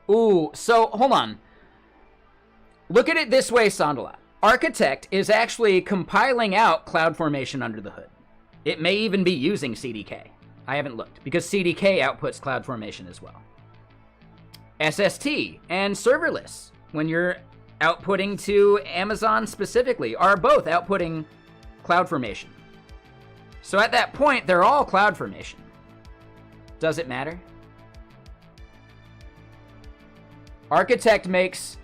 Ooh, so hold on. Look at it this way, Sandalat. Architect is actually compiling out CloudFormation under the hood. It may even be using CDK. I haven't looked, because CDK outputs CloudFormation as well. SST and serverless, when you're outputting to Amazon specifically, are both outputting CloudFormation. So at that point, they're all CloudFormation. Does it matter? Architect makes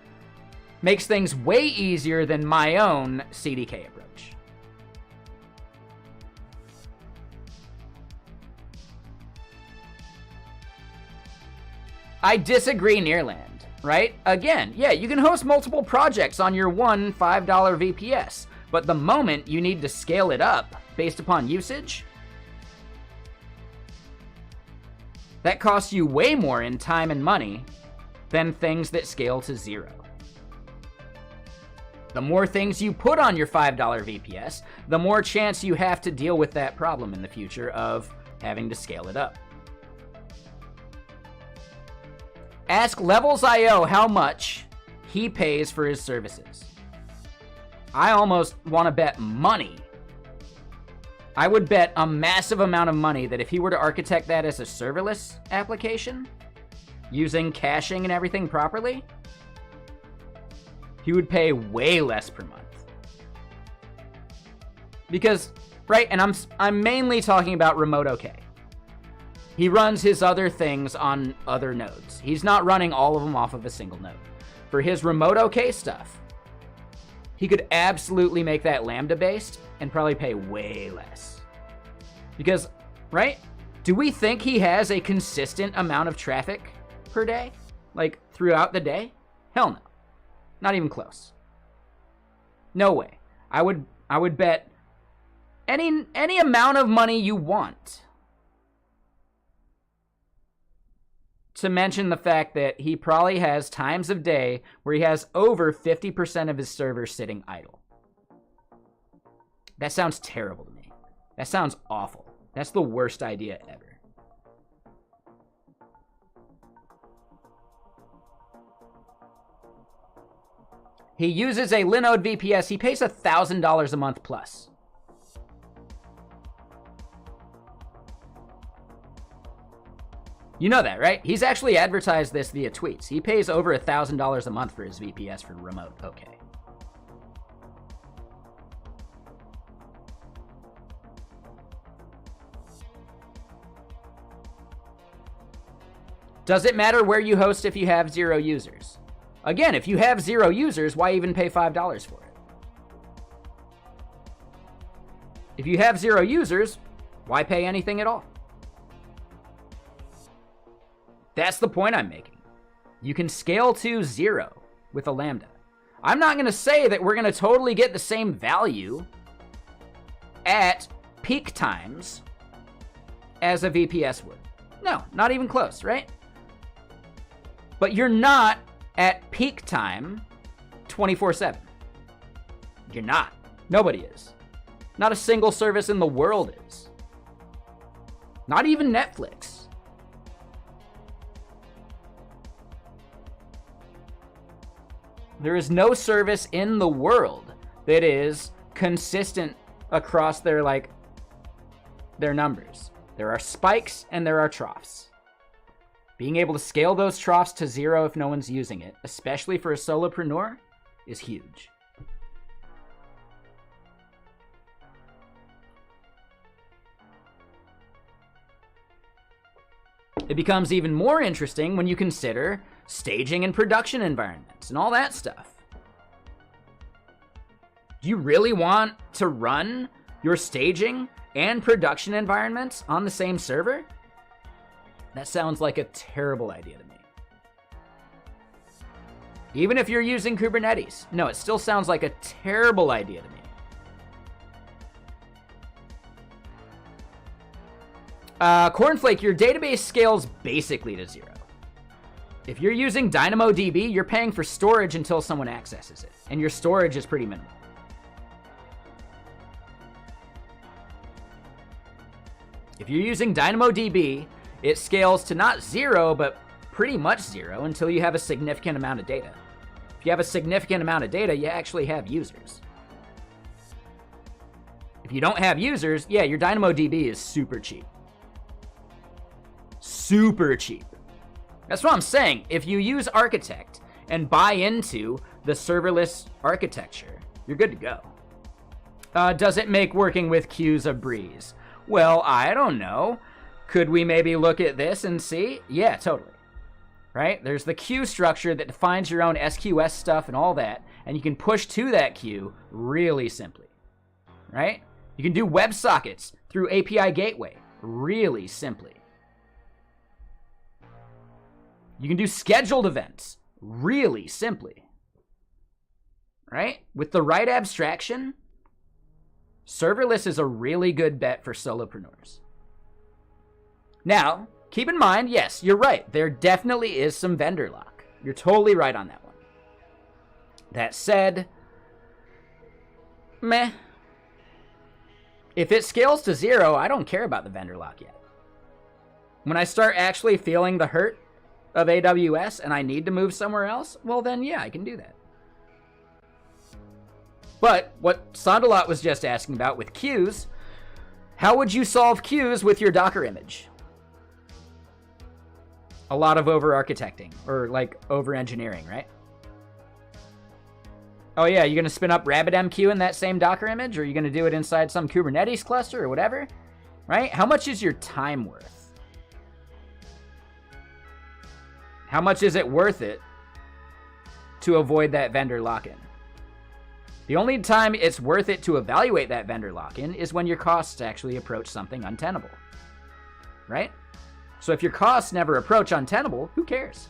things way easier than my own CDK approach. I disagree, Nearland, right? Again, yeah, you can host multiple projects on your one $5 VPS, but the moment you need to scale it up based upon usage, that costs you way more in time and money than things that scale to 0. The more things you put on your $5 VPS, the more chance you have to deal with that problem in the future of having to scale it up. Ask Levels.io how much he pays for his services. I almost want to bet money I would bet a massive amount of money that if he were to architect that as a serverless application, using caching and everything properly, he would pay way less per month. Because, right, and I'm mainly talking about remote OK. He runs his other things on other nodes. He's not running all of them off of a single node. For his remote OK stuff, he could absolutely make that Lambda-based and probably pay way less. Because, right, do we think he has a consistent amount of traffic per day? Like, throughout the day? Hell no. Not even close. No way. I would bet any amount of money you want to mention the fact that he probably has times of day where he has over 50% of his servers sitting idle. That sounds terrible to me. That sounds awful. That's the worst idea ever. He uses a Linode VPS. He pays $1,000 a month plus. You know that, right? He's actually advertised this via tweets. He pays over $1,000 a month for his VPS for remote OK. Does it matter where you host if you have 0 users? Again, if you have 0 users, why even pay $5 for it? If you have 0 users, why pay anything at all? That's the point I'm making. You can scale to 0 with a Lambda. I'm not going to say that we're going to totally get the same value at peak times as a VPS would. No, not even close, right? But you're not at peak time 24/7. You're not. Nobody is. Not a single service in the world is. Not even Netflix. There is no service in the world that is consistent across their numbers. There are spikes and there are troughs. Being able to scale those troughs to 0 if no one's using it, especially for a solopreneur, is huge. It becomes even more interesting when you consider staging and production environments and all that stuff. Do you really want to run your staging and production environments on the same server? That sounds like a terrible idea to me. Even if you're using Kubernetes. No, it still sounds like a terrible idea to me. Cornflake, your database scales basically to 0. If you're using DynamoDB, you're paying for storage until someone accesses it. And your storage is pretty minimal. If you're using DynamoDB, it scales to not 0, but pretty much 0 until you have a significant amount of data. If you have a significant amount of data, you actually have users. If you don't have users, yeah, your DynamoDB is super cheap. Super cheap. That's what I'm saying. If you use Architect and buy into the serverless architecture, you're good to go. Does it make working with queues a breeze? Well, I don't know. Could we maybe look at this and see? Yeah, totally. Right? There's the queue structure that defines your own SQS stuff and all that, and you can push to that queue really simply. Right? You can do WebSockets through API Gateway really simply. You can do scheduled events really simply. Right? With the right abstraction, serverless is a really good bet for solopreneurs. Now, keep in mind, yes, you're right. There definitely is some vendor lock. You're totally right on that one. That said, meh. If it scales to 0, I don't care about the vendor lock yet. When I start actually feeling the hurt of AWS and I need to move somewhere else, well then, yeah, I can do that. But what Sondalot was just asking about with queues, How would you solve queues with your Docker image? A lot of over-architecting, or like over-engineering, right? Oh yeah, you're gonna spin up RabbitMQ in that same Docker image, or are you gonna do it inside some Kubernetes cluster or whatever, right? How much is your time worth? How much is it worth it to avoid that vendor lock-in? The only time it's worth it to evaluate that vendor lock-in is when your costs actually approach something untenable, right? So if your costs never approach untenable, who cares?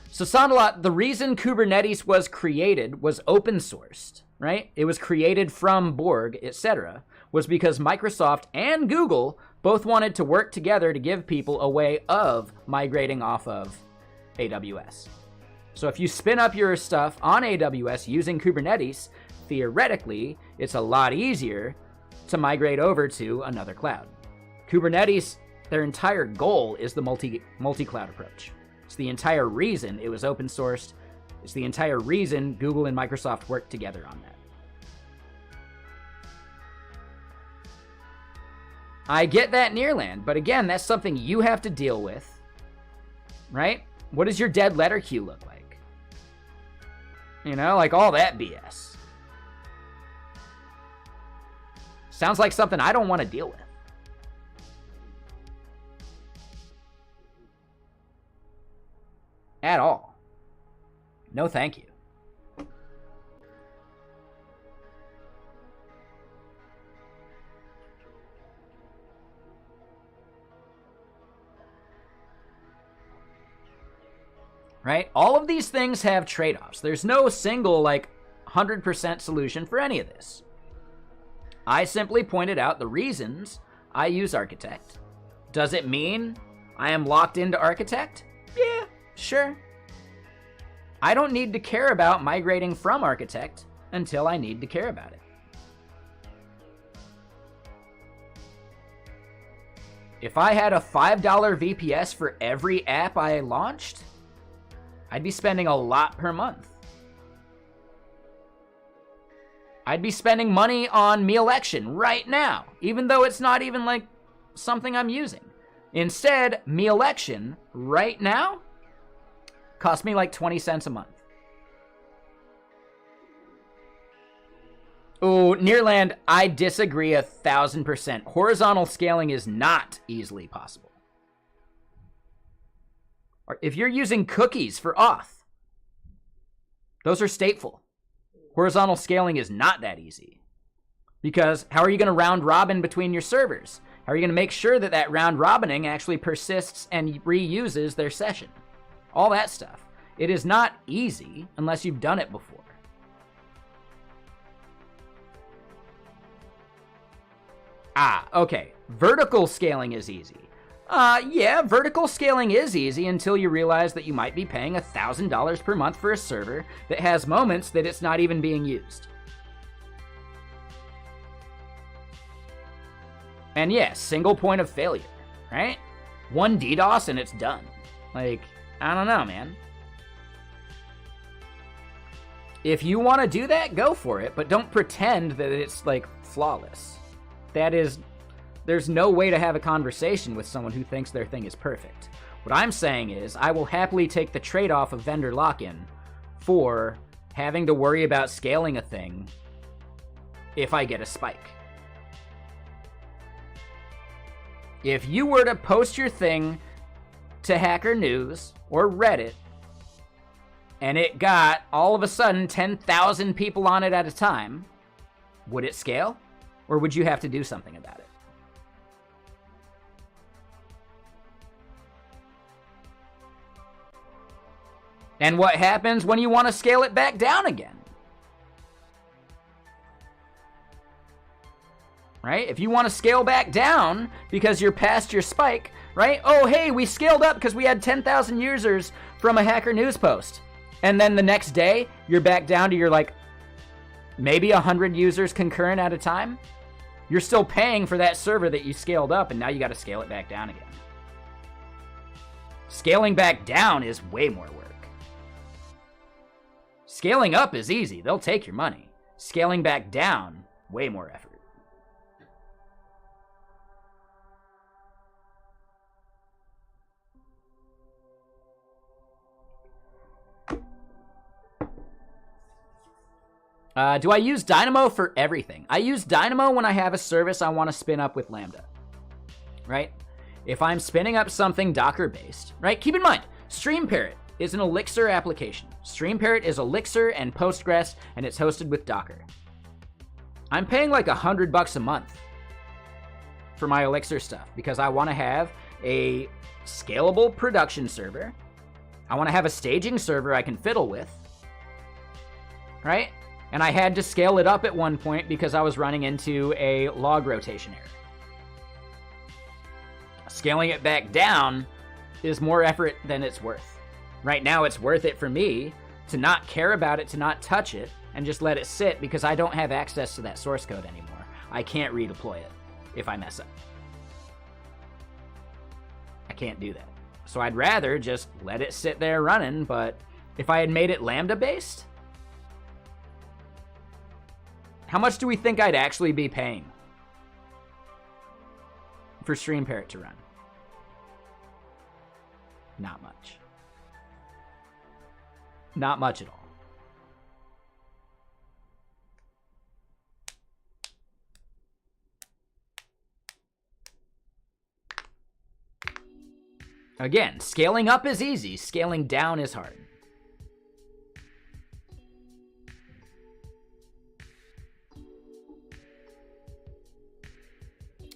So Sandalat, the reason Kubernetes was created was open sourced, right? It was created from Borg, etc., was because Microsoft and Google both wanted to work together to give people a way of migrating off of AWS. So if you spin up your stuff on AWS using Kubernetes, theoretically, it's a lot easier to migrate over to another cloud. Kubernetes, their entire goal is the multi-cloud approach. It's the entire reason it was open sourced. It's the entire reason Google and Microsoft worked together on that. I get that, Nearland, but again, that's something you have to deal with, right? What does your dead letter queue look like? You know, like all that BS. Sounds like something I don't want to deal with. At all. No, thank you. Right? All of these things have trade-offs. There's no single, 100% solution for any of this. I simply pointed out the reasons I use Architect. Does it mean I am locked into Architect? Yeah, sure. I don't need to care about migrating from Architect until I need to care about it. If I had a $5 VPS for every app I launched, I'd be spending a lot per month. I'd be spending money on me election right now, even though it's not even something I'm using. Instead, me election right now costs me 20 cents a month. Oh, Nearland, I disagree 1,000%. Horizontal scaling is not easily possible. If you're using cookies for auth, those are stateful. Horizontal scaling is not that easy. Because how are you going to round robin between your servers? How are you going to make sure that that round robining actually persists and reuses their session? All that stuff. It is not easy unless you've done it before. Ah, okay. Vertical scaling is easy. Yeah, vertical scaling is easy until you realize that you might be paying $1,000 per month for a server that has moments that it's not even being used. And yes, single point of failure, right? One DDoS and it's done. I don't know, man. If you want to do that, go for it, but don't pretend that it's, flawless. There's no way to have a conversation with someone who thinks their thing is perfect. What I'm saying is, I will happily take the trade-off of vendor lock-in for having to worry about scaling a thing if I get a spike. If you were to post your thing to Hacker News or Reddit, and it got, all of a sudden, 10,000 people on it at a time, would it scale? Or would you have to do something about it? And what happens when you want to scale it back down again? Right? If you want to scale back down because you're past your spike, right? Oh, hey, we scaled up because we had 10,000 users from a Hacker News post. And then the next day, you're back down to your, maybe 100 users concurrent at a time. You're still paying for that server that you scaled up, and now you got to scale it back down again. Scaling back down is way more work. Scaling up is easy. They'll take your money. Scaling back down, way more effort. Do I use Dynamo for everything? I use Dynamo when I have a service I want to spin up with Lambda, right? If I'm spinning up something Docker-based, right? Keep in mind, StreamParrot is an Elixir application. StreamParrot is Elixir and Postgres, and it's hosted with Docker. I'm paying like $100 a month for my Elixir stuff because I want to have a scalable production server. I want to have a staging server I can fiddle with, right? And I had to scale it up at one point because I was running into a log rotation error. Scaling it back down is more effort than it's worth. Right now, it's worth it for me to not care about it, to not touch it, and just let it sit because I don't have access to that source code anymore. I can't redeploy it if I mess up. I can't do that. So I'd rather just let it sit there running, but if I had made it Lambda-based, how much do we think I'd actually be paying for StreamParrot to run? Not much. Not much at all. Again, scaling up is easy, scaling down is hard.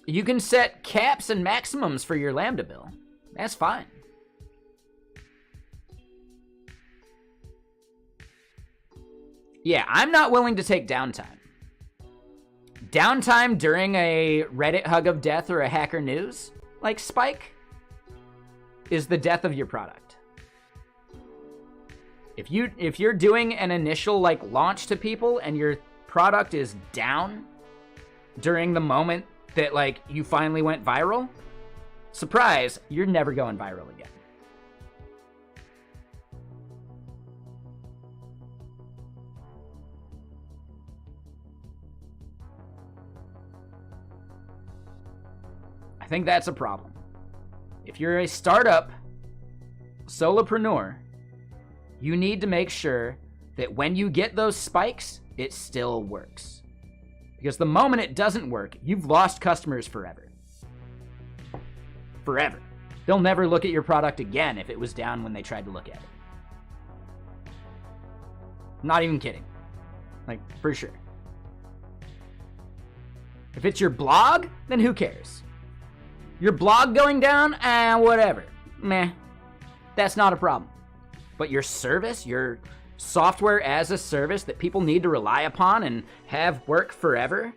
You can set caps and maximums for your Lambda bill. That's fine. Yeah, I'm not willing to take downtime. Downtime during a Reddit hug of death or a Hacker News, like spike, is the death of your product. If you're doing an initial like launch to people and your product is down during the moment that like you finally went viral, surprise, you're never going viral again. I think that's a problem. If you're a startup solopreneur, you need to make sure that when you get those spikes, it still works. Because the moment it doesn't work, you've lost customers forever. Forever. They'll never look at your product again if it was down when they tried to look at it. I'm not even kidding. Like, for sure. If it's your blog, then who cares? Your blog going down? Whatever. Meh. That's not a problem. But your service, your software as a service that people need to rely upon and have work forever,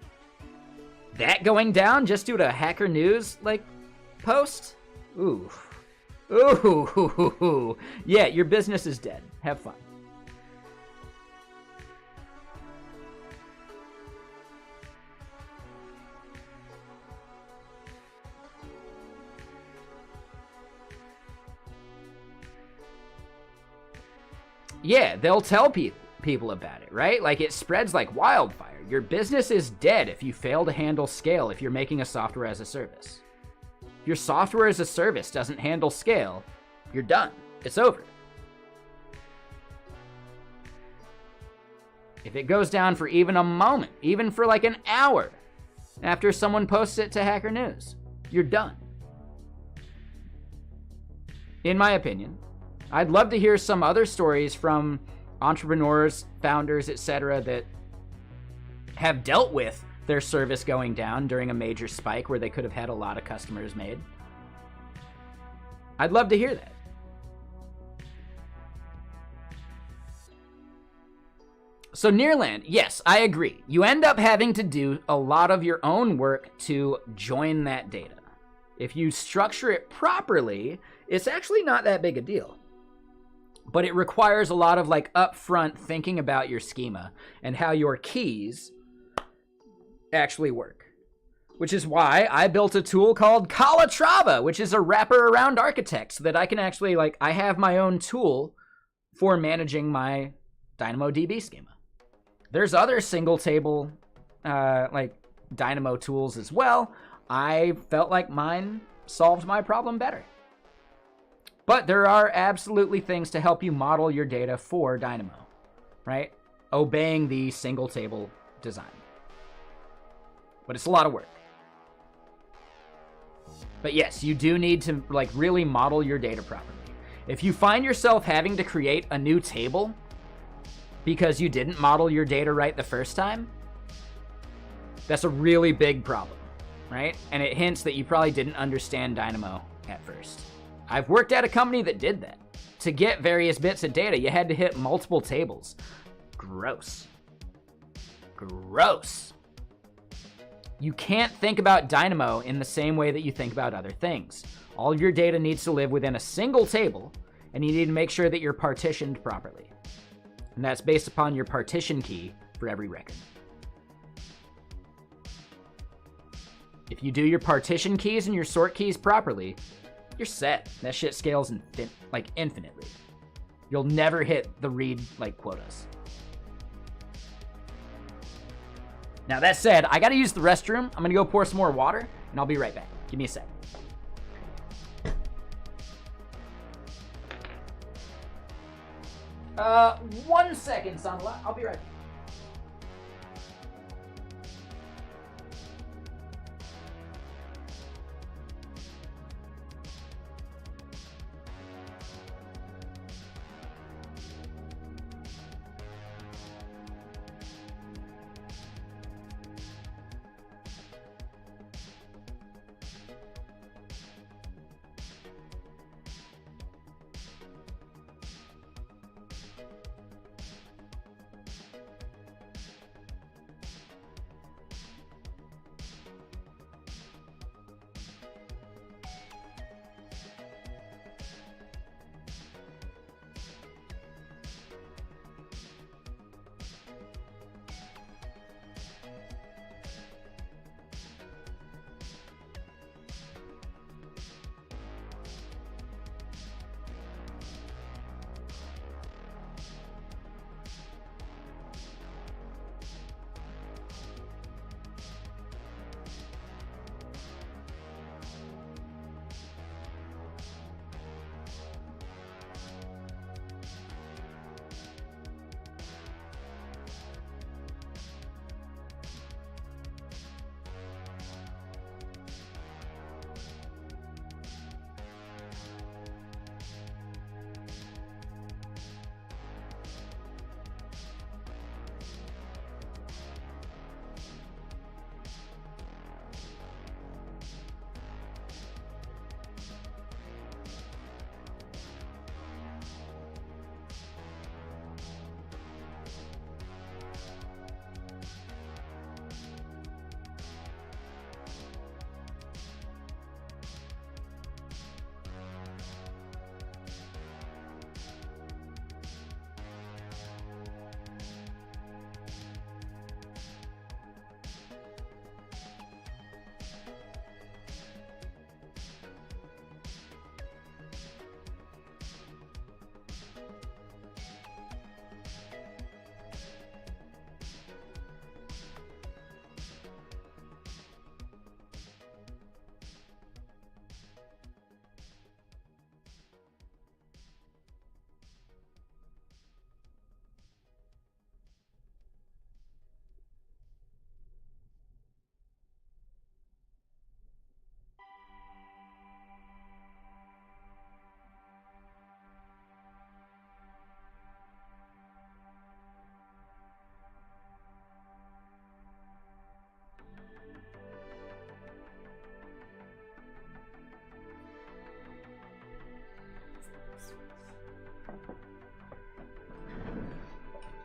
that going down just due to a Hacker News, like, post? Ooh. Ooh. Yeah, your business is dead. Have fun. Yeah, they'll tell people about it, right? Like, it spreads like wildfire. Your business is dead if you fail to handle scale if you're making a software as a service. If your software as a service doesn't handle scale, you're done. It's over. If it goes down for even a moment, even for like an hour after someone posts it to Hacker News, you're done. In my opinion. I'd love to hear some other stories from entrepreneurs, founders, etc. that have dealt with their service going down during a major spike where they could have had a lot of customers made. I'd love to hear that. So Nearland, yes, I agree. You end up having to do a lot of your own work to join that data. If you structure it properly, it's actually not that big a deal. But it requires a lot of like upfront thinking about your schema and how your keys actually work. Which is why I built a tool called Calatrava, which is a wrapper around architects that I can actually like, I have my own tool for managing my DynamoDB schema. There's other single table like Dynamo tools as well. I felt like mine solved my problem better. But there are absolutely things to help you model your data for Dynamo, right? Obeying the single table design. But it's a lot of work. But yes, you do need to like really model your data properly. If you find yourself having to create a new table because you didn't model your data right the first time, that's a really big problem, right? And it hints that you probably didn't understand Dynamo at first. I've worked at a company that did that. To get various bits of data, you had to hit multiple tables. Gross. Gross. You can't think about Dynamo in the same way that you think about other things. All of your data needs to live within a single table, and you need to make sure that you're partitioned properly. And that's based upon your partition key for every record. If you do your partition keys and your sort keys properly, you're set. That shit scales like infinitely. You'll never hit the read like quotas. Now that said, I gotta use the restroom. I'm gonna go pour some more water, and I'll be right back. Give me a sec. 1 second, Sanla. I'll be right back.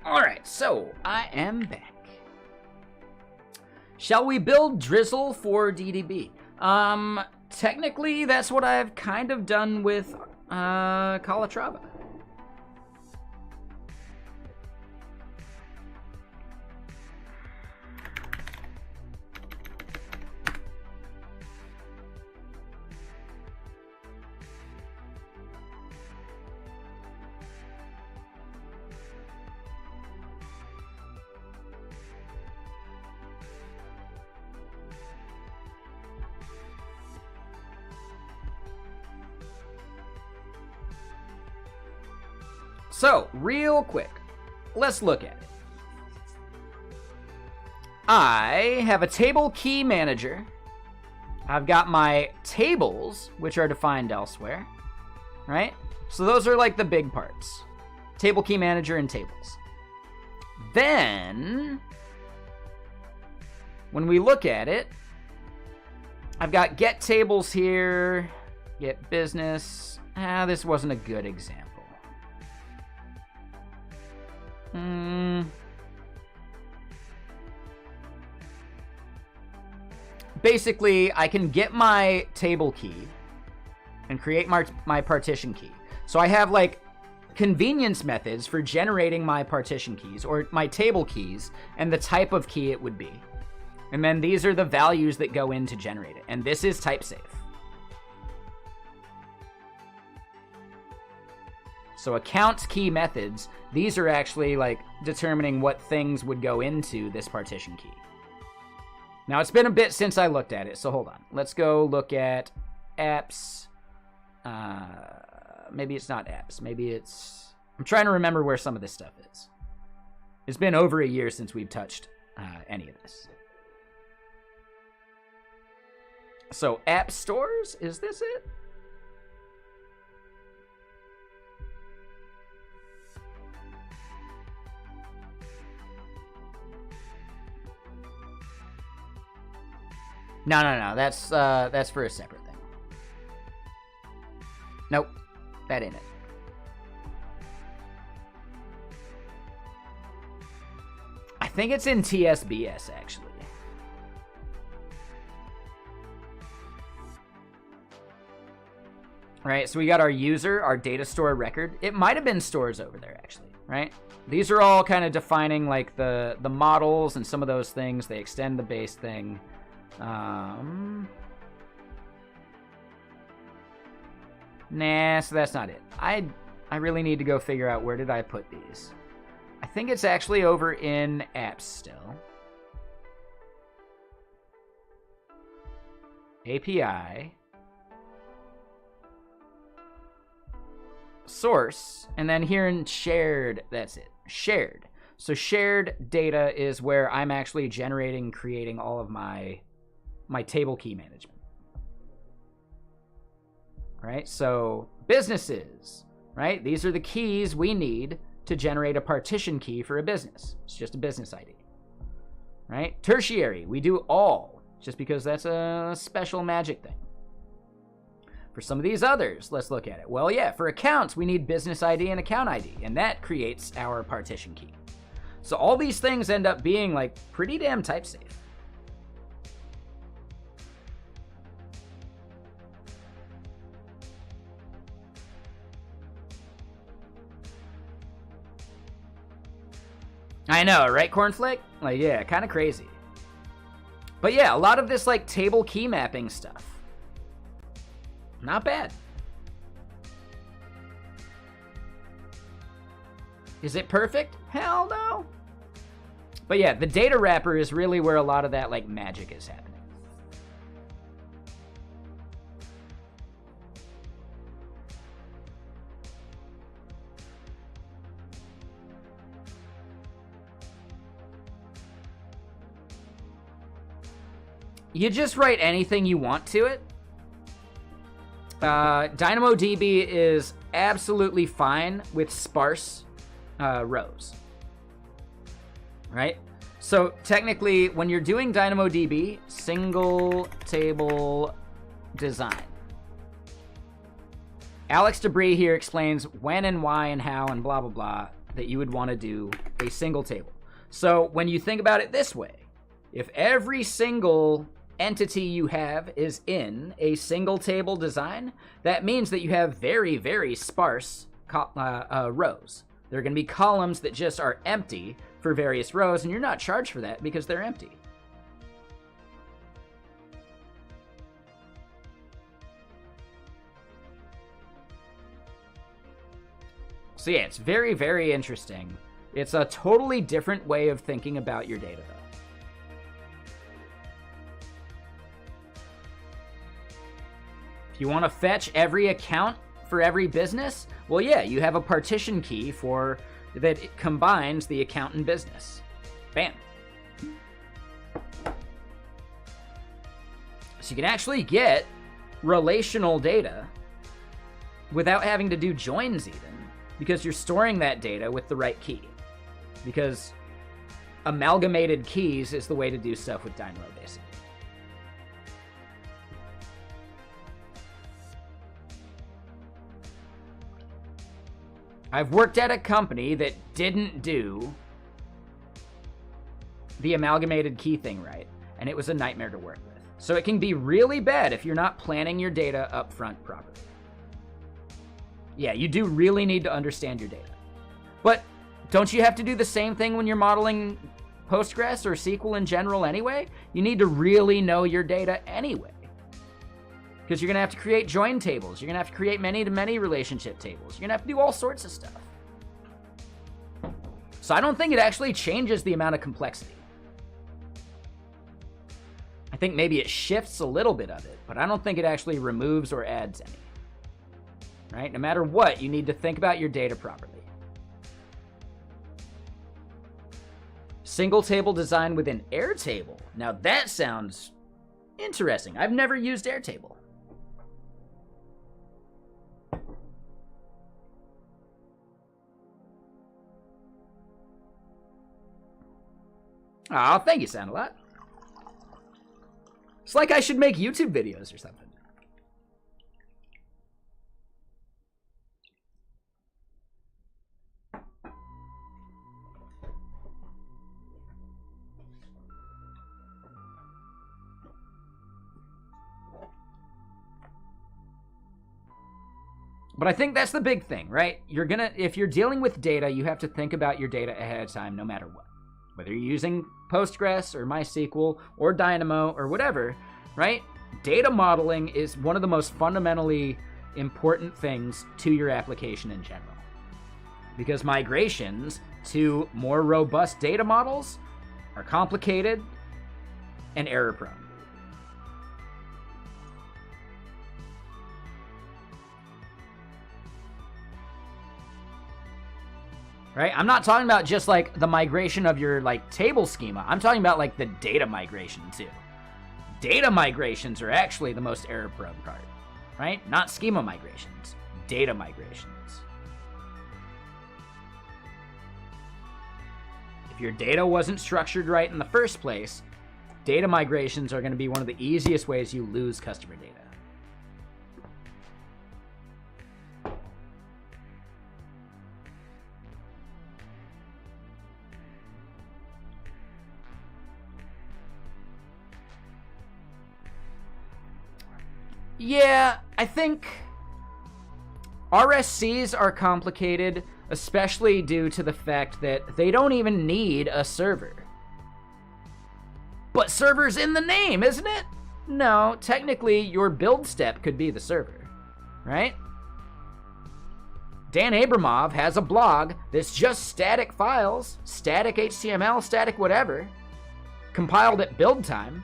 Alright, so I am back. Shall we build Drizzle for DDB? Technically, that's what I've kind of done with Calatrava. So, real quick, let's look at it. I have a table key manager. I've got my tables, which are defined elsewhere, right? So those are like the big parts. Table key manager and tables. Then, when we look at it, I've got get tables here, get business. This wasn't a good example. Basically, I can get my table key and create my partition key. So I have like convenience methods for generating my partition keys or my table keys and the type of key it would be. And then these are the values that go in to generate it. And this is type safe. So account key methods, these are actually like determining what things would go into this partition key. Now, it's been a bit since I looked at it, so hold on. Let's go look at apps. Maybe it's not apps. Maybe it's... I'm trying to remember where some of this stuff is. It's been over a year since we've touched any of this. So, app stores? Is this it? No. That's for a separate thing. Nope. That ain't it. I think it's in TSBS, actually. Right, so we got our user, our data store record. It might have been stores over there, actually, right? These are all kind of defining, like, the models and some of those things. They extend the base thing. Nah, so that's not it. I really need to go figure out where did I put these. I think it's actually over in apps still. API. Source. And then here in shared, that's it. Shared. So shared data is where I'm actually generating, creating all of my table key management. Right? So businesses, right? These are the keys we need to generate a partition key for a business. It's just a business ID. Right? Tertiary, we do all, just because that's a special magic thing. For some of these others, let's look at it. Well, yeah, for accounts, we need business ID and account ID, and that creates our partition key. So all these things end up being like pretty damn type safe. I know, right, Cornflake? Like, yeah, kind of crazy. But yeah, a lot of this, like, table key mapping stuff. Not bad. Is it perfect? Hell no. But yeah, the data wrapper is really where a lot of that, like, magic is happening. You just write anything you want to it. DynamoDB is absolutely fine with sparse rows. Right? So technically, when you're doing DynamoDB, single table design. Alex Debris here explains when and why and how and blah, blah, blah that you would want to do a single table. So when you think about it this way, if every single entity you have is in a single table design, that means that you have very, very sparse rows. There are going to be columns that just are empty for various rows, and you're not charged for that because they're empty. So yeah, it's very, very interesting. It's a totally different way of thinking about your data, though. If you want to fetch every account for every business? Well, yeah, you have a partition key for that it combines the account and business. Bam. So you can actually get relational data without having to do joins even, because you're storing that data with the right key. Because amalgamated keys is the way to do stuff with Dynamo, basically. I've worked at a company that didn't do the amalgamated key thing right, and it was a nightmare to work with. So it can be really bad if you're not planning your data up front properly. Yeah, you do really need to understand your data. But don't you have to do the same thing when you're modeling Postgres or SQL in general anyway? You need to really know your data anyway. Because you're going to have to create join tables. You're going to have to create many-to-many relationship tables. You're going to have to do all sorts of stuff. So I don't think it actually changes the amount of complexity. I think maybe it shifts a little bit of it, but I don't think it actually removes or adds any. Right? No matter what, you need to think about your data properly. Single table design within Airtable. Now that sounds interesting. I've never used Airtable. Oh, thank you, Sound-A-Lot. It's like I should make YouTube videos or something. But I think that's the big thing, right? If you're dealing with data, you have to think about your data ahead of time no matter what. Whether you're using Postgres or MySQL or Dynamo or whatever, right? Data modeling is one of the most fundamentally important things to your application in general. Because migrations to more robust data models are complicated and error-prone. Right? I'm not talking about just like the migration of your like table schema. I'm talking about like the data migration too. Data migrations are actually the most error-prone part, right? Not schema migrations, data migrations. If your data wasn't structured right in the first place, data migrations are going to be one of the easiest ways you lose customer data. Yeah, I think RSCs are complicated, especially due to the fact that they don't even need a server. But server's in the name, isn't it? No, technically your build step could be the server, right? Dan Abramov has a blog that's just static files, static HTML, static whatever, compiled at build time,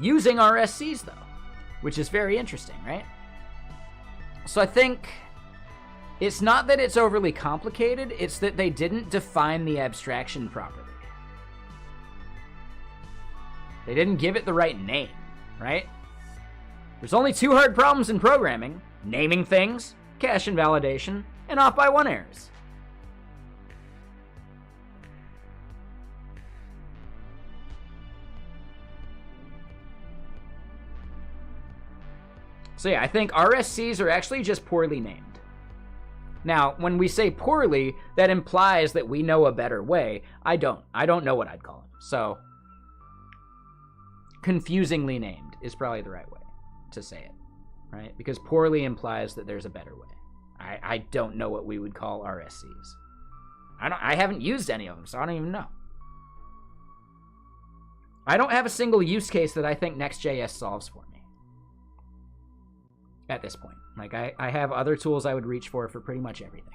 using RSCs though. Which is very interesting, right? So I think it's not that it's overly complicated, it's that they didn't define the abstraction properly. They didn't give it the right name, right? There's only two hard problems in programming: naming things, cache invalidation, and off by one errors. So yeah, I think RSCs are actually just poorly named. Now, when we say poorly, that implies that we know a better way. I don't know what I'd call them. So, confusingly named is probably the right way to say it, right? Because poorly implies that there's a better way. I don't know what we would call RSCs. I haven't used any of them, so I don't even know. I don't have a single use case that I think Next.js solves for me. At this point. Like, I have other tools I would reach for pretty much everything.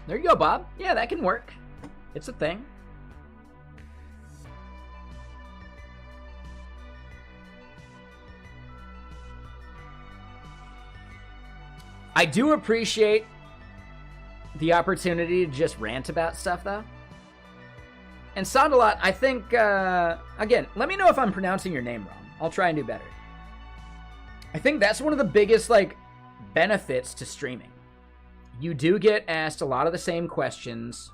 There you go, Bob. Yeah, that can work. It's a thing. I do appreciate the opportunity to just rant about stuff, though. And Sondalot, I think, again, let me know if I'm pronouncing your name wrong. I'll try and do better. I think that's one of the biggest, like, benefits to streaming. You do get asked a lot of the same questions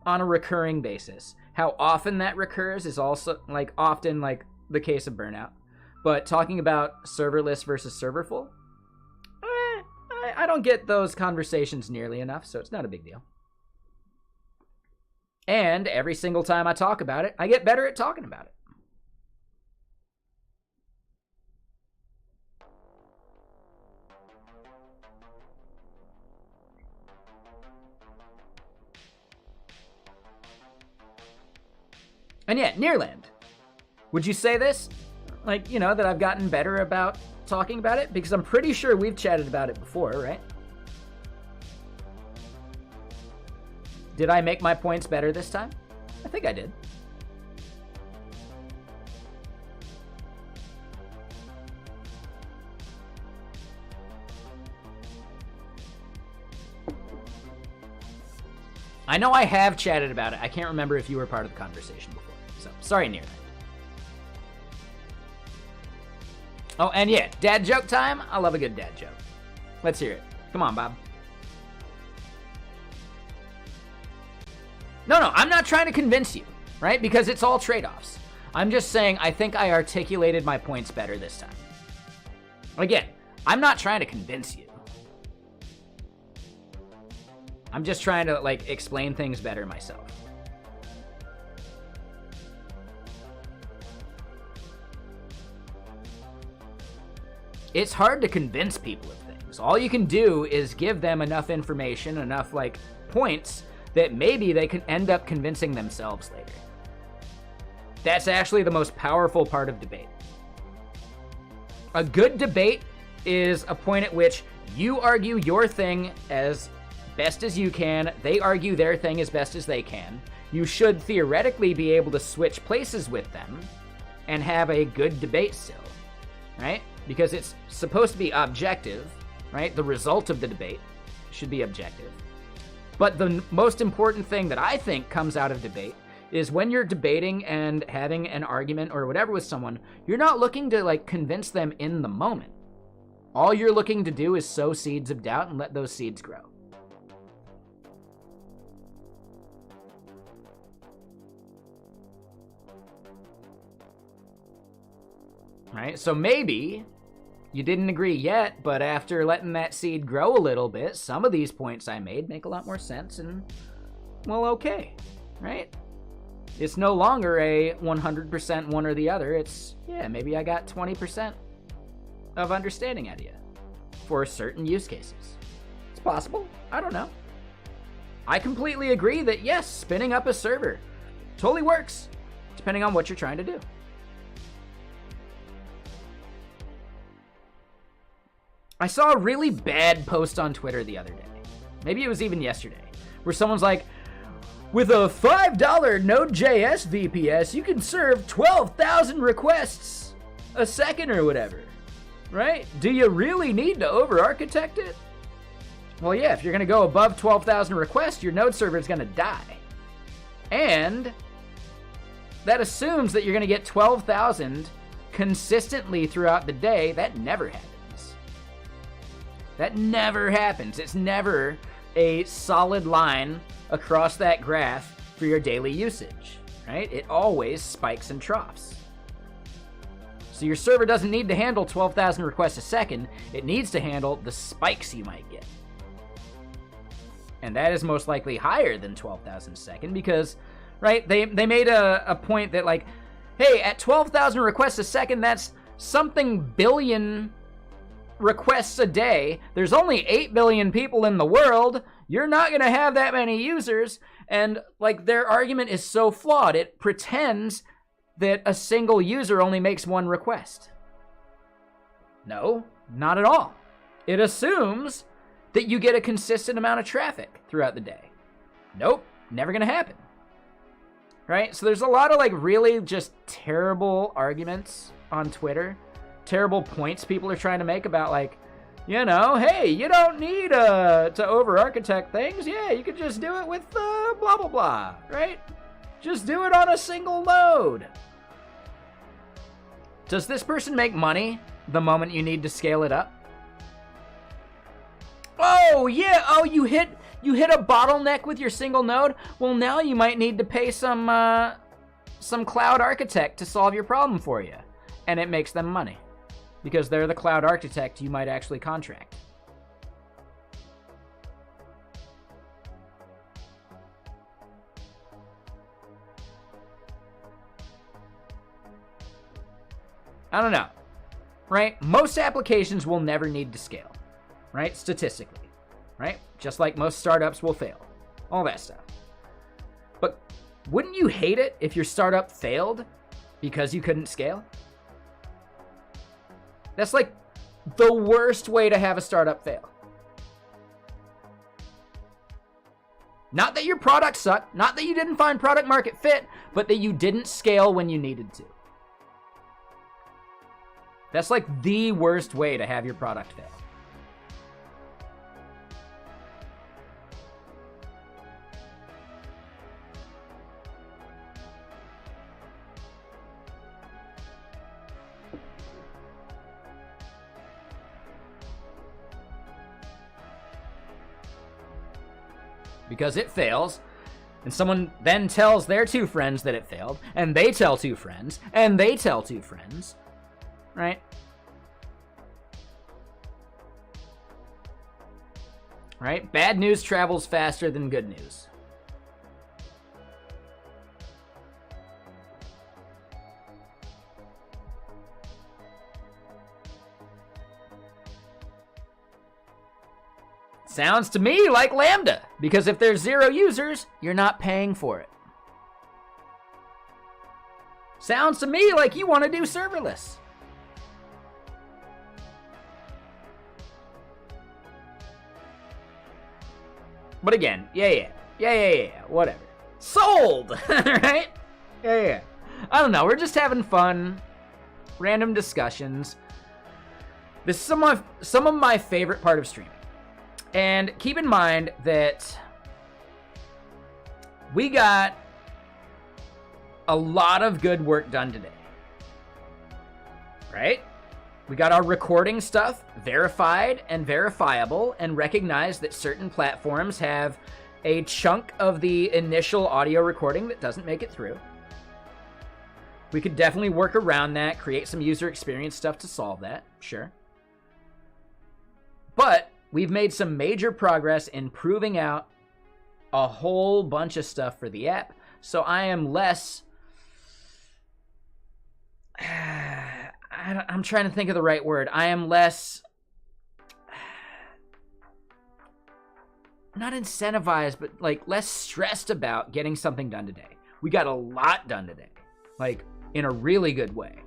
on a recurring basis. How often that recurs is also, like, often, like, the case of burnout. But talking about serverless versus serverful, I don't get those conversations nearly enough, so it's not a big deal. And every single time I talk about it, I get better at talking about it. And yeah, Nearland. Would you say this? Like, you know, that I've gotten better about talking about it? Because I'm pretty sure we've chatted about it before, right? Did I make my points better this time? I think I did. I know I have chatted about it. I can't remember if you were part of the conversation before. So, sorry, Nearland. Oh, and yeah, dad joke time. I love a good dad joke. Let's hear it. Come on, Bob. No, I'm not trying to convince you, right? Because it's all trade-offs. I'm just saying I think I articulated my points better this time. Again, I'm not trying to convince you. I'm just trying to, like, explain things better myself. It's hard to convince people of things. All you can do is give them enough information, enough, like, points that maybe they can end up convincing themselves later. That's actually the most powerful part of debate. A good debate is a point at which you argue your thing as best as you can, they argue their thing as best as they can. You should theoretically be able to switch places with them and have a good debate still, right? Because it's supposed to be objective, right? The result of the debate should be objective. But the most important thing that I think comes out of debate is when you're debating and having an argument or whatever with someone, you're not looking to, like, convince them in the moment. All you're looking to do is sow seeds of doubt and let those seeds grow. Right? So maybe you didn't agree yet, but after letting that seed grow a little bit, some of these points I made make a lot more sense and, well, okay, right? It's no longer a 100% one or the other. It's, yeah, maybe I got 20% of understanding out of you for certain use cases. It's possible. I don't know. I completely agree that, yes, spinning up a server totally works, depending on what you're trying to do. I saw a really bad post on Twitter the other day. Maybe it was even yesterday, where someone's like, with a $5 Node.js VPS, you can serve 12,000 requests a second or whatever, right? Do you really need to over-architect it? Well, yeah, if you're going to go above 12,000 requests, your Node server is going to die. And that assumes that you're going to get 12,000 consistently throughout the day. That never happens. That never happens. It's never a solid line across that graph for your daily usage, right? It always spikes and troughs. So your server doesn't need to handle 12,000 requests a second. It needs to handle the spikes you might get. And that is most likely higher than 12,000 a second because, right, they made a point that, like, hey, at 12,000 requests a second, that's something billion requests a day. There's only 8 billion people in the world. You're not going to have that many users. And, like, their argument is so flawed. It pretends that a single user only makes one request. No, not at all. It assumes that you get a consistent amount of traffic throughout the day. Nope, never gonna happen. Right? So there's a lot of like really just terrible arguments on Twitter, terrible points people are trying to make about like, you know, hey, you don't need to over-architect things. Yeah, you could just do it with blah, blah, blah, right? Just do it on a single node. Does this person make money the moment you need to scale it up? Oh, yeah. Oh, you hit a bottleneck with your single node? Well, now you might need to pay some cloud architect to solve your problem for you. And it makes them money. Because they're the cloud architect you might actually contract. I don't know, right? Most applications will never need to scale, right? Statistically, right? Just like most startups will fail, all that stuff. But wouldn't you hate it if your startup failed because you couldn't scale? That's like the worst way to have a startup fail. Not that your product sucked, not that you didn't find product market fit, but that you didn't scale when you needed to. That's like the worst way to have your product fail. Because it fails, and someone then tells their two friends that it failed, and they tell two friends, and they tell two friends, right? Right? Bad news travels faster than good news. Sounds to me like Lambda, because if there's 0 users, you're not paying for it. Sounds to me like you want to do serverless. But again, yeah, whatever. Sold, right? Yeah. I don't know, we're just having fun, random discussions. This is some of my favorite part of streaming. And keep in mind that we got a lot of good work done today, right? We got our recording stuff verified and verifiable and recognized that certain platforms have a chunk of the initial audio recording that doesn't make it through. We could definitely work around that, create some user experience stuff to solve that, sure. But we've made some major progress in proving out a whole bunch of stuff for the app. So I am less... I'm trying to think of the right word. I am less... not incentivized, but like less stressed about getting something done today. We got a lot done today. Like in a really good way.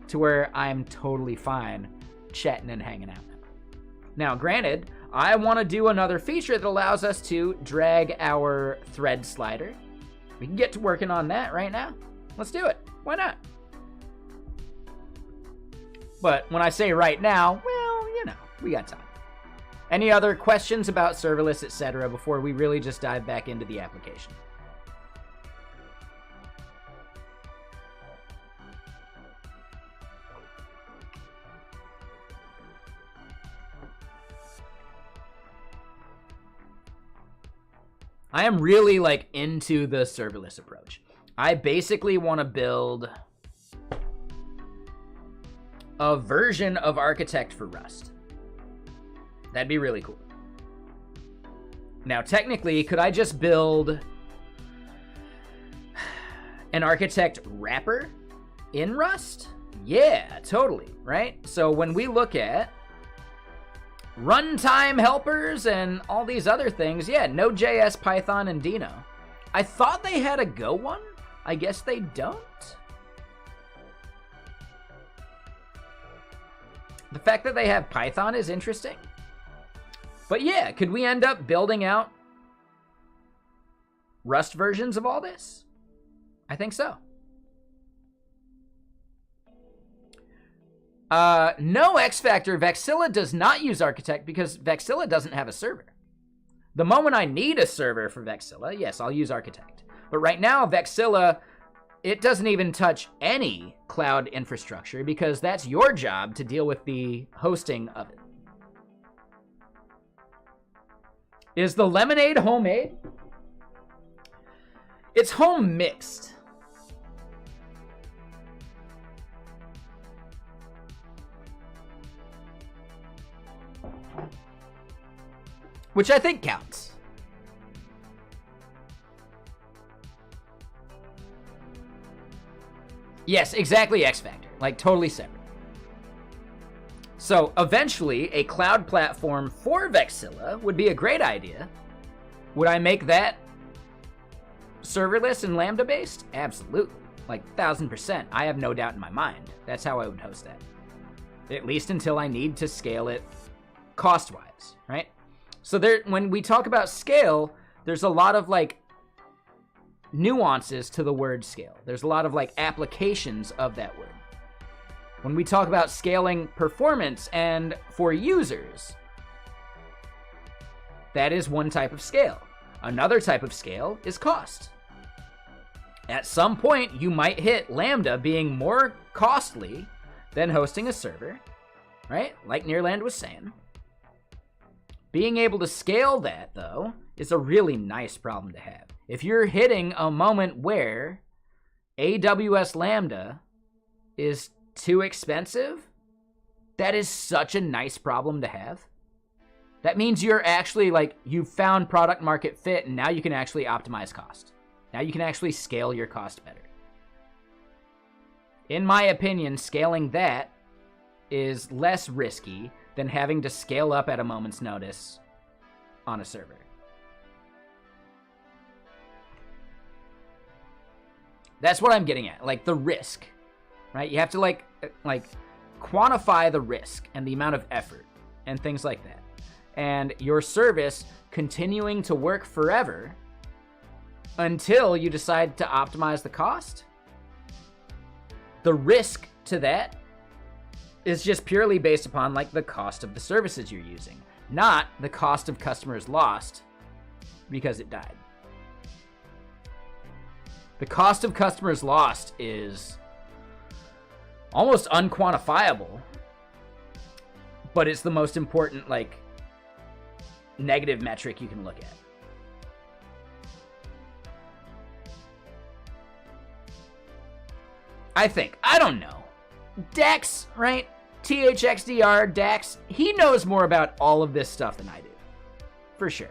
To where I'm totally fine chatting and hanging out. Now, granted, I want to do another feature that allows us to drag our thread slider. We can get to working on that right now. Let's do it. Why not? But when I say right now, well, you know, we got time. Any other questions about serverless, etc., before we really just dive back into the application? I am really like into the serverless approach. I basically want to build a version of Architect for Rust. That'd be really cool. Now, technically, could I just build an Architect wrapper in Rust? Yeah, totally, right? So when we look at runtime helpers and all these other things, yeah, Node.js, Python, and Dino. I thought they had a Go one. I guess they don't. The fact that they have Python is interesting. But yeah, could we end up building out Rust versions of all this? I think so. No, X Factor. Vexilla does not use Architect because Vexilla doesn't have a server. The moment I need a server for Vexilla, yes, I'll use Architect. But right now, Vexilla, it doesn't even touch any cloud infrastructure because that's your job to deal with the hosting of it. Is the lemonade homemade? It's home mixed. Which I think counts. Yes, exactly, X Factor. Like, totally separate. So, eventually, a cloud platform for Vexilla would be a great idea. Would I make that serverless and Lambda-based? Absolutely. Like, 1,000%. I have no doubt in my mind. That's how I would host that. At least until I need to scale it cost-wise, right? So there, when we talk about scale, there's a lot of, like, nuances to the word scale. There's a lot of, like, applications of that word. When we talk about scaling performance and for users, that is one type of scale. Another type of scale is cost. At some point, you might hit Lambda being more costly than hosting a server, right? Like Nearland was saying. Being able to scale that, though, is a really nice problem to have. If you're hitting a moment where AWS Lambda is too expensive, that is such a nice problem to have. That means you're actually, like, you've found product market fit, and now you can actually optimize cost. Now you can actually scale your cost better. In my opinion, scaling that is less risky than having to scale up at a moment's notice on a server. That's what I'm getting at, like the risk, right? You have to like quantify the risk and the amount of effort and things like that. And your service continuing to work forever until you decide to optimize the cost. The risk to that is just purely based upon like the cost of the services you're using, not the cost of customers lost because it died. The cost of customers lost is almost unquantifiable, but it's the most important like negative metric you can look at. I don't know. Dax, right? THXDR, Dax, he knows more about all of this stuff than I do. For sure.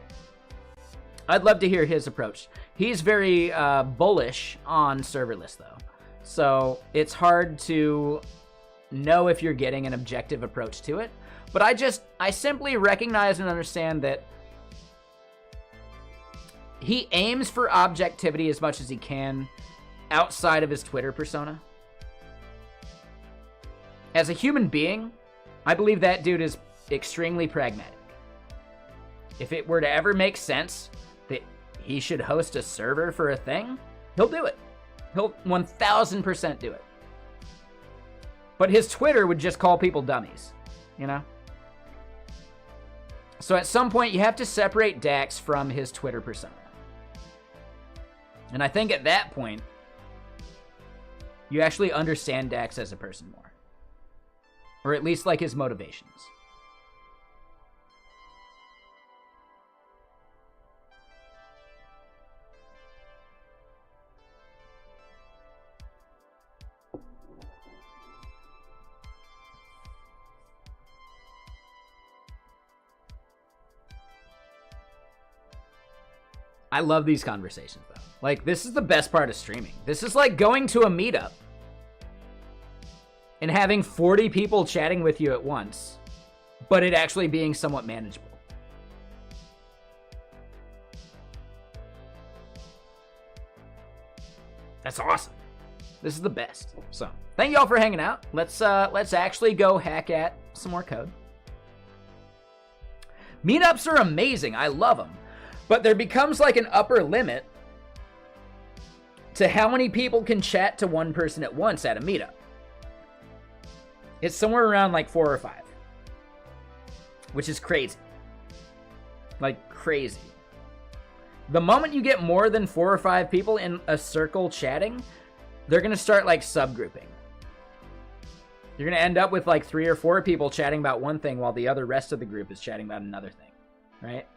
I'd love to hear his approach. He's very bullish on serverless, though. So it's hard to know if you're getting an objective approach to it. But I simply recognize and understand that he aims for objectivity as much as he can outside of his Twitter persona. As a human being, I believe that dude is extremely pragmatic. If it were to ever make sense that he should host a server for a thing, he'll do it. He'll 1000% do it. But his Twitter would just call people dummies, you know? So at some point, you have to separate Dax from his Twitter persona. And I think at that point, you actually understand Dax as a person more. Or at least like his motivations. I love these conversations, though. Like, this is the best part of streaming. This is like going to a meetup and having 40 people chatting with you at once, but it actually being somewhat manageable. That's awesome. This is the best. So, thank y'all for hanging out. Let's actually go hack at some more code. Meetups are amazing. I love them. But there becomes like an upper limit to how many people can chat to one person at once at a meetup. It's somewhere around like 4 or 5, which is crazy. Like crazy. The moment you get more than 4 or 5 people in a circle chatting, they're going to start like subgrouping. You're going to end up with like 3 or 4 people chatting about one thing while the rest of the group is chatting about another thing, right?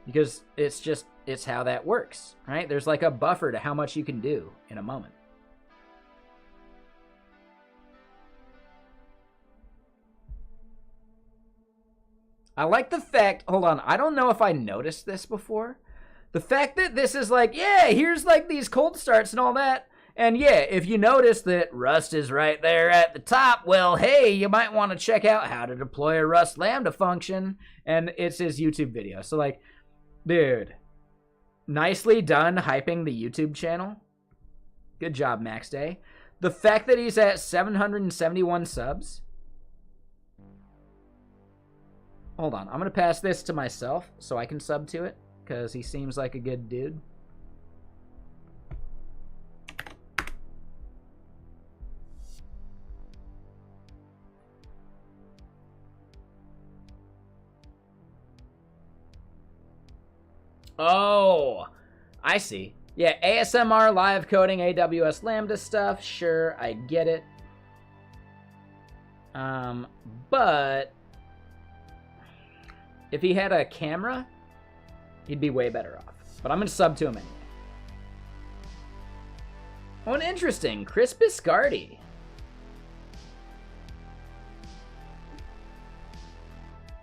Because it's how that works, right? There's like a buffer to how much you can do in a moment. I like the fact, hold on, I don't know if I noticed this before. The fact that this is like, yeah, here's like these cold starts and all that. And yeah, if you notice that Rust is right there at the top, well, hey, you might want to check out how to deploy a Rust Lambda function. And it's his YouTube video. So like, dude, nicely done hyping the YouTube channel. Good job, Max Day. The fact that he's at 771 subs. Hold on, I'm going to pass this to myself so I can sub to it, because he seems like a good dude. Oh, I see. Yeah, ASMR live coding, AWS Lambda stuff. Sure, I get it. But if he had a camera, he'd be way better off. But I'm going to sub to him anyway. Oh, and interesting. Chris Biscardi.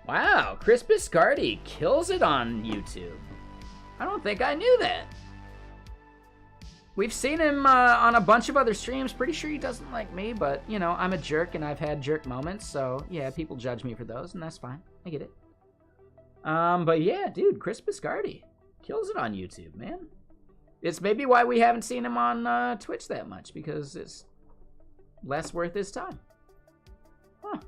Wow, Chris Biscardi kills it on YouTube. I don't think I knew that. We've seen him on a bunch of other streams. Pretty sure he doesn't like me, but, you know, I'm a jerk and I've had jerk moments. So, yeah, people judge me for those, and that's fine. I get it. But yeah, dude, Chris Biscardi kills it on YouTube, man. It's maybe why we haven't seen him on Twitch that much, because it's less worth his time. Huh.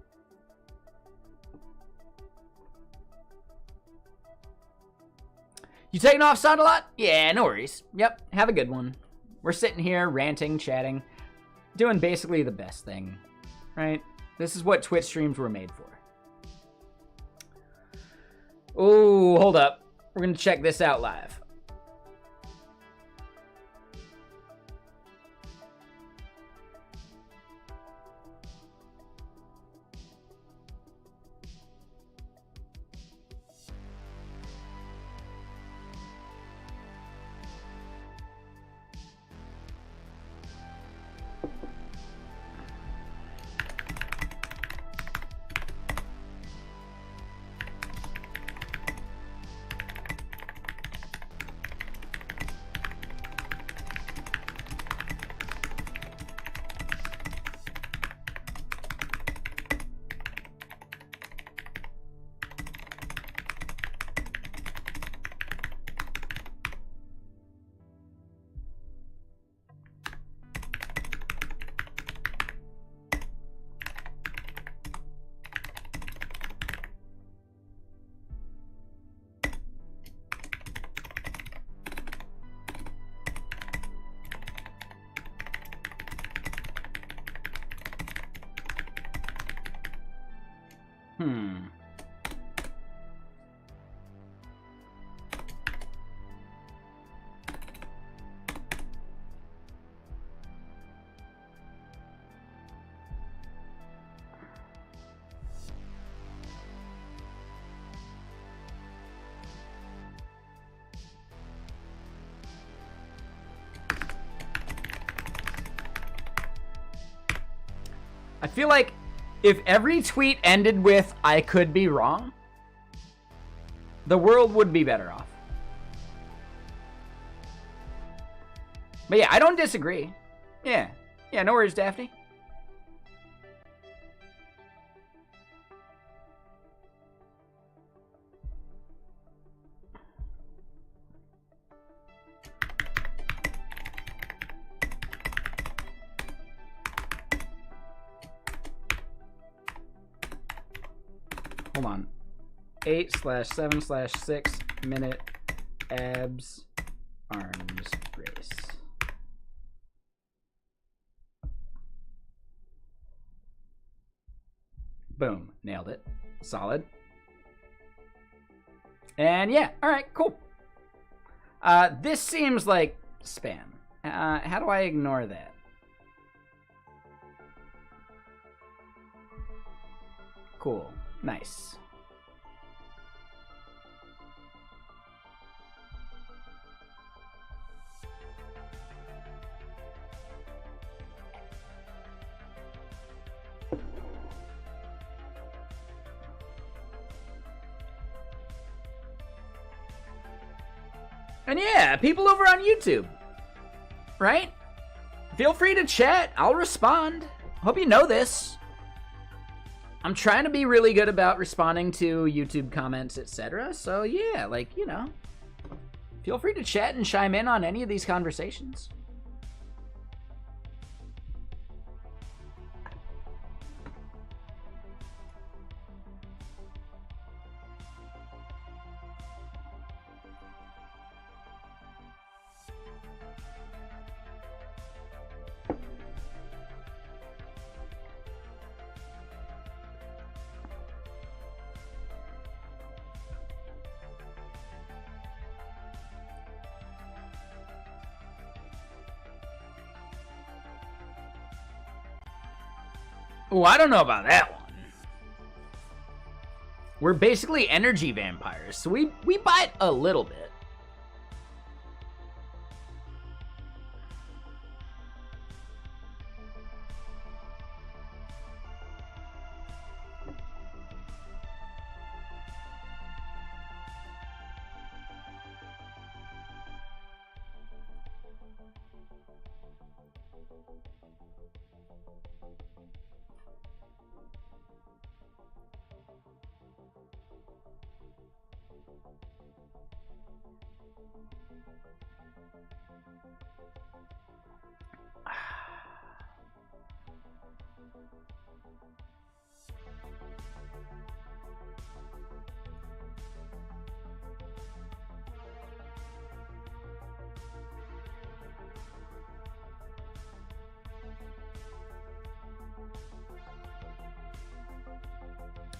You taking off sound a lot? Yeah, no worries. Yep, have a good one. We're sitting here ranting, chatting, doing basically the best thing, right? This is what Twitch streams were made for. Oh, hold up. We're going to check this out live. I feel like if every tweet ended with, I could be wrong, the world would be better off. But yeah, I don't disagree. Yeah. Yeah, no worries, Daphne. Hold on. 8/7/6 minute abs arms race. Boom. Nailed it. Solid. And yeah, all right, cool. This seems like spam. How do I ignore that? Cool. Nice. And yeah, people over on YouTube, right? Feel free to chat. I'll respond. Hope you know this. I'm trying to be really good about responding to YouTube comments, etc. So yeah, like, you know, feel free to chat and chime in on any of these conversations. Oh, I don't know about that one. We're basically energy vampires, so we bite a little bit.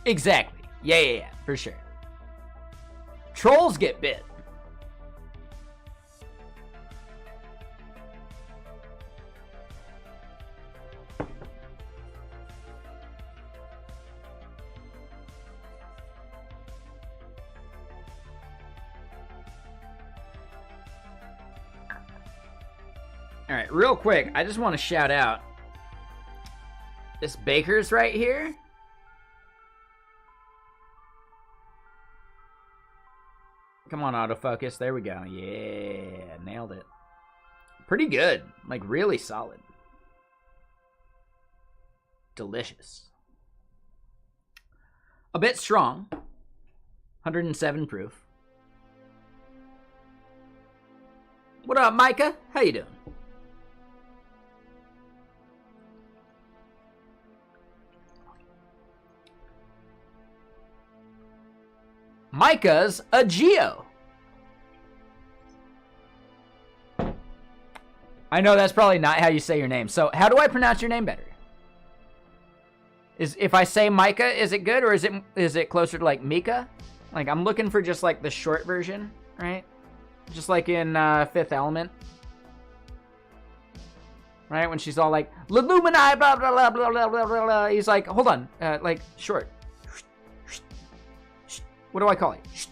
Exactly. Yeah, for sure. Trolls get bit. All right, real quick, I just want to shout out this Baker's right here. Come on, autofocus. There we go. Yeah, nailed it. Pretty good. Like, really solid. Delicious. A bit strong. 107 proof. What up, Micah? How you doing? Micah's a Geo. I know that's probably not how you say your name. So how do I pronounce your name better? If I say Micah, is it good, or is it closer to like Mika? Like, I'm looking for just like the short version, right? Just like in Fifth Element. Right? When she's all like, Lumini, blah, blah, blah, blah, blah, blah, blah. He's like, hold on, like, short. What do I call it?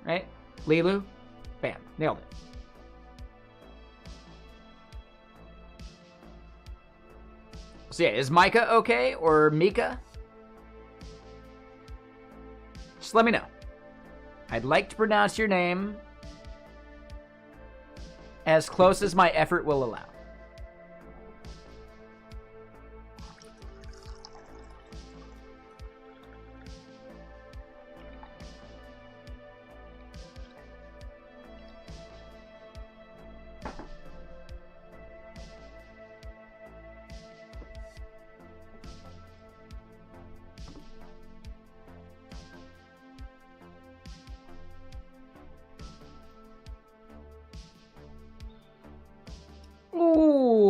Right? Lilu? Bam. Nailed it. So yeah, is Micah okay, or Mika? Just let me know. I'd like to pronounce your name as close as my effort will allow.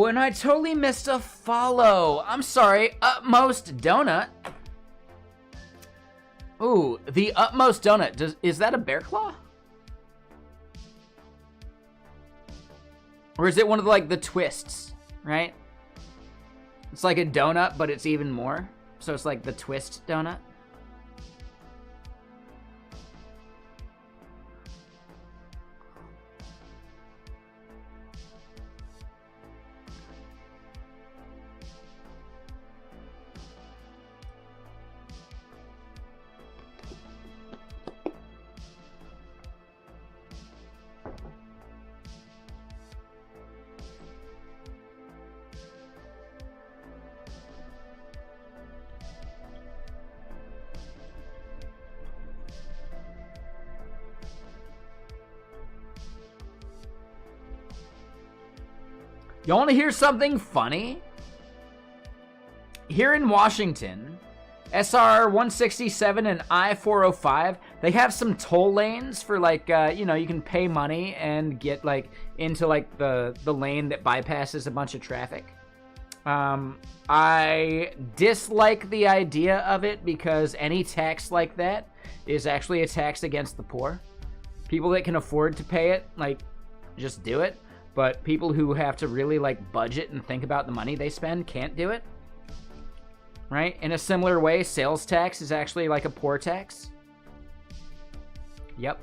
Oh, and I totally missed a follow. I'm sorry. Utmost Donut. Ooh, the Utmost Donut. Is that a bear claw? Or is it one of the twists, right? It's like a donut, but it's even more. So it's like the twist donut. Y'all want to hear something funny? Here in Washington, SR 167 and I-405, they have some toll lanes for you can pay money and get into the lane that bypasses a bunch of traffic. I dislike the idea of it because any tax like that is actually a tax against the poor. People that can afford to pay it, just do it. But people who have to really budget and think about the money they spend can't do it. Right? In a similar way, sales tax is actually a poor tax. Yep.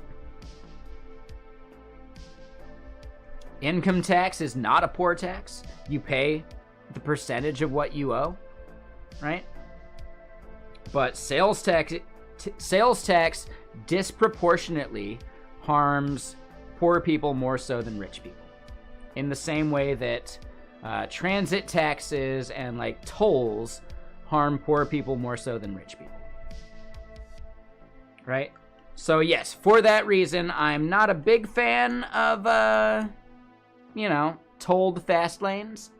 Income tax is not a poor tax. You pay the percentage of what you owe, right? But sales tax disproportionately harms poor people more so than rich people. In the same way that transit taxes and tolls harm poor people more so than rich people. Right? So yes, for that reason, I'm not a big fan of, tolled fast lanes.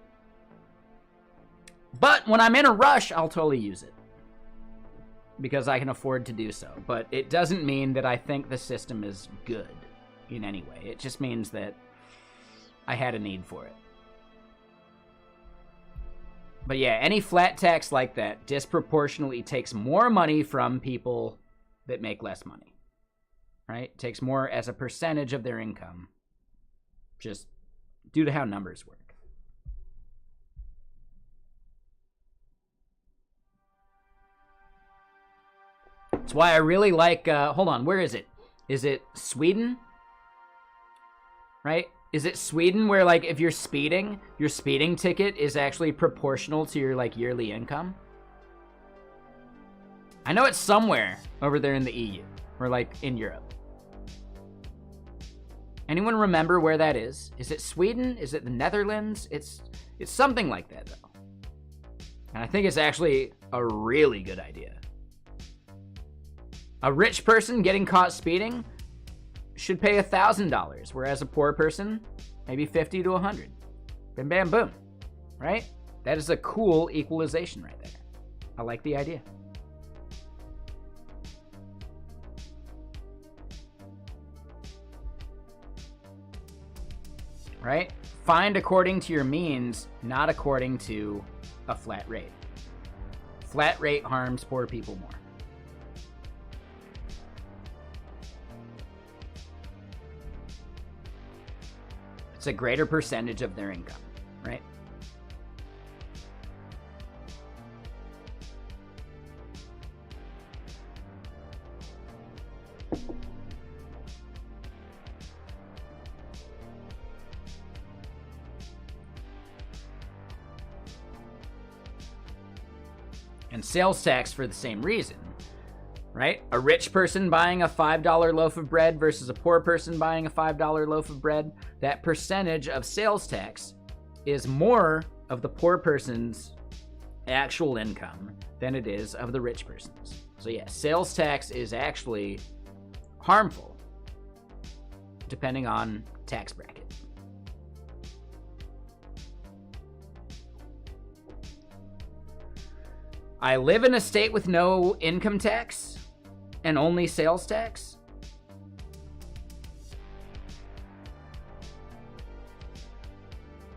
But when I'm in a rush, I'll totally use it. Because I can afford to do so. But it doesn't mean that I think the system is good in any way. It just means that I had a need for it. But yeah, any flat tax like that disproportionately takes more money from people that make less money. Right? Takes more as a percentage of their income. Just due to how numbers work. That's why I really like, hold on, where is it? Is it Sweden? Right? Is it Sweden where, if you're speeding, your speeding ticket is actually proportional to your, yearly income? I know it's somewhere over there in the EU, or, in Europe. Anyone remember where that is? Is it Sweden? Is it the Netherlands? It's something like that, though. And I think it's actually a really good idea. A rich person getting caught speeding should pay $1,000, whereas a poor person, maybe 50 to 100. Bam, bam, boom. Right? That is a cool equalization right there. I like the idea. Right? Fined according to your means, not according to a flat rate. Flat rate harms poor people more. It's a greater percentage of their income, right? And sales tax for the same reason, right? A rich person buying a $5 loaf of bread versus a poor person buying a $5 loaf of bread, that percentage of sales tax is more of the poor person's actual income than it is of the rich person's. So yeah, sales tax is actually harmful depending on tax bracket. I live in a state with no income tax and only sales tax.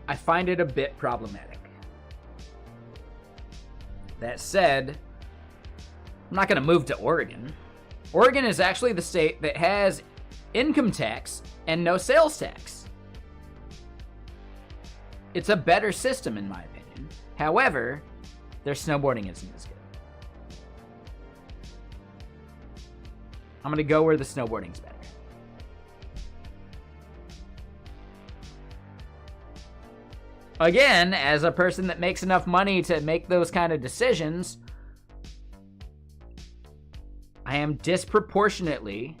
I find it a bit problematic. That said, I'm not going to move to Oregon. Oregon is actually the state that has income tax and no sales tax. It's a better system, in my opinion. However, their snowboarding isn't as good. I'm going to go where the snowboarding's better. Again, as a person that makes enough money to make those kind of decisions, I am disproportionately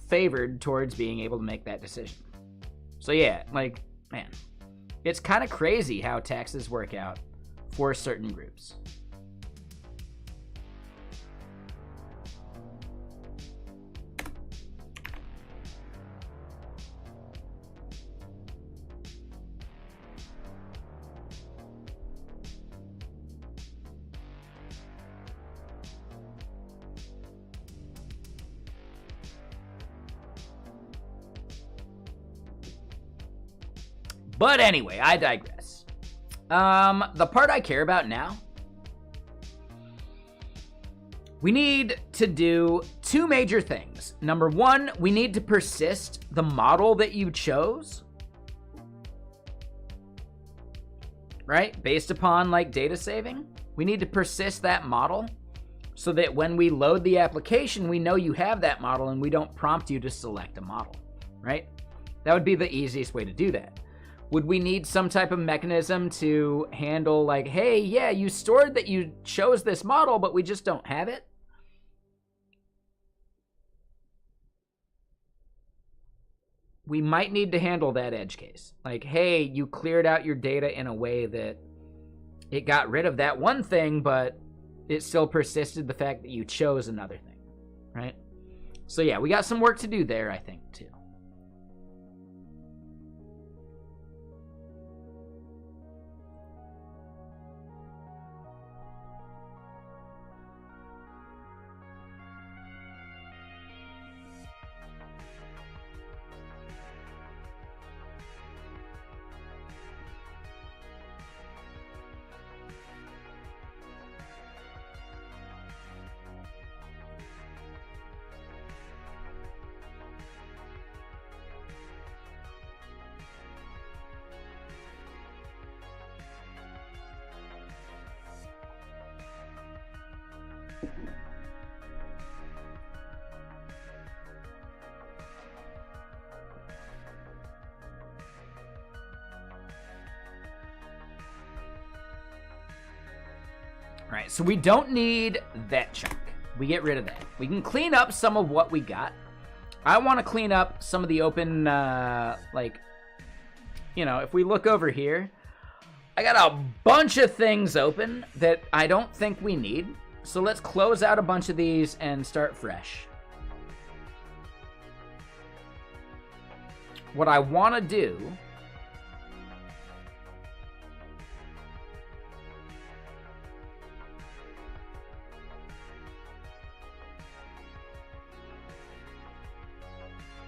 favored towards being able to make that decision. So yeah, like, man, it's kind of crazy how taxes work out for certain groups. But anyway, I digress. The part I care about now, we need to do two major things. Number one, we need to persist the model that you chose, right? Based upon like data saving. We need to persist that model so that when we load the application, we know you have that model and we don't prompt you to select a model, right? That would be the easiest way to do that. Would we need some type of mechanism to handle like, hey, yeah, you stored that you chose this model, but we just don't have it? We might need to handle that edge case. Like, hey, you cleared out your data in a way that it got rid of that one thing, but it still persisted the fact that you chose another thing, right? So yeah, we got some work to do there, I think, too. All right, so we don't need that chunk. We get rid of that. We can clean up some of what we got. I want to clean up some of the open, like, you know, if we look over here, I got a bunch of things open that I don't think we need. So let's close out a bunch of these and start fresh. What I want to do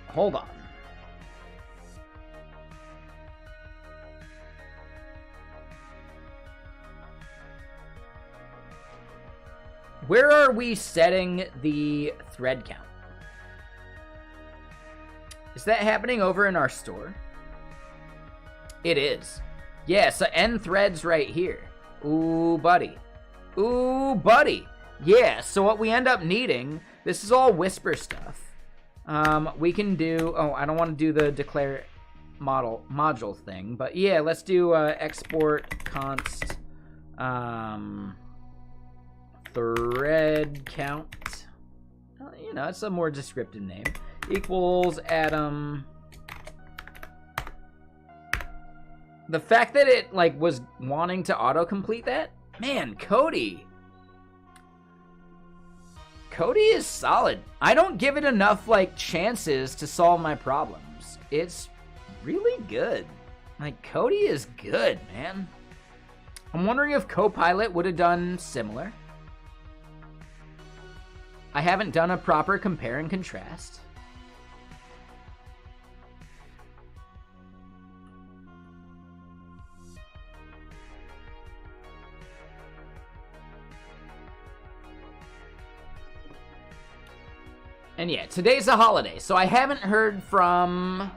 hold on. Where are we setting the thread count? Is that happening over in our store? It is. Yeah, so end threads right here. Ooh, buddy. Ooh, buddy. Yeah, so what we end up needing, this is all Whisper stuff. We can do, oh, I don't want to do the declare module thing, but yeah, let's do export const thread count. You know, it's a more descriptive name. Equals Atom. The fact that it like was wanting to autocomplete that, man, Cody is solid. I don't give it enough like chances to solve my problems. It's really good. Like, Cody is good, man. I'm wondering if Copilot would have done similar. I haven't done a proper compare and contrast. And yeah, today's a holiday, so I haven't heard from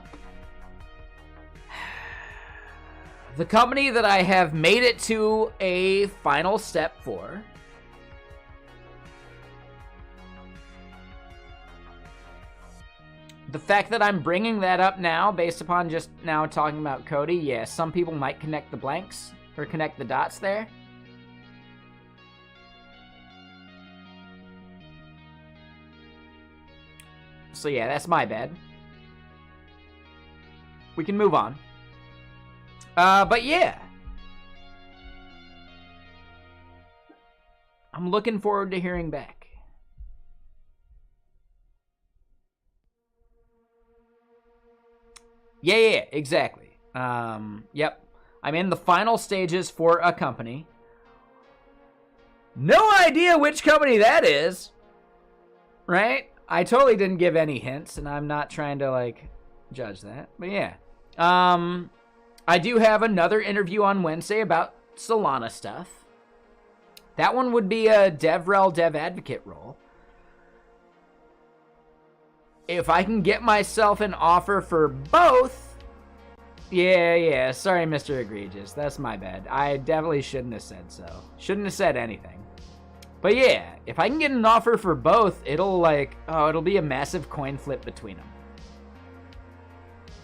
the company that I have made it to a final step for. The fact that I'm bringing that up now, based upon just now talking about Cody, yeah, some people might connect the blanks or connect the dots there. So yeah, that's my bad. We can move on. But yeah. I'm looking forward to hearing back. Yeah, exactly. Yep. I'm in the final stages for a company. No idea which company that is. Right? I totally didn't give any hints, and I'm not trying to, like, judge that. But yeah. I do have another interview on Wednesday about Solana stuff. That one would be a DevRel Dev Advocate role. If I can get myself an offer for both... Yeah, sorry, Mr. Egregious. That's my bad. I definitely shouldn't have said so. Shouldn't have said anything. But yeah, if I can get an offer for both, it'll like... Oh, it'll be a massive coin flip between them.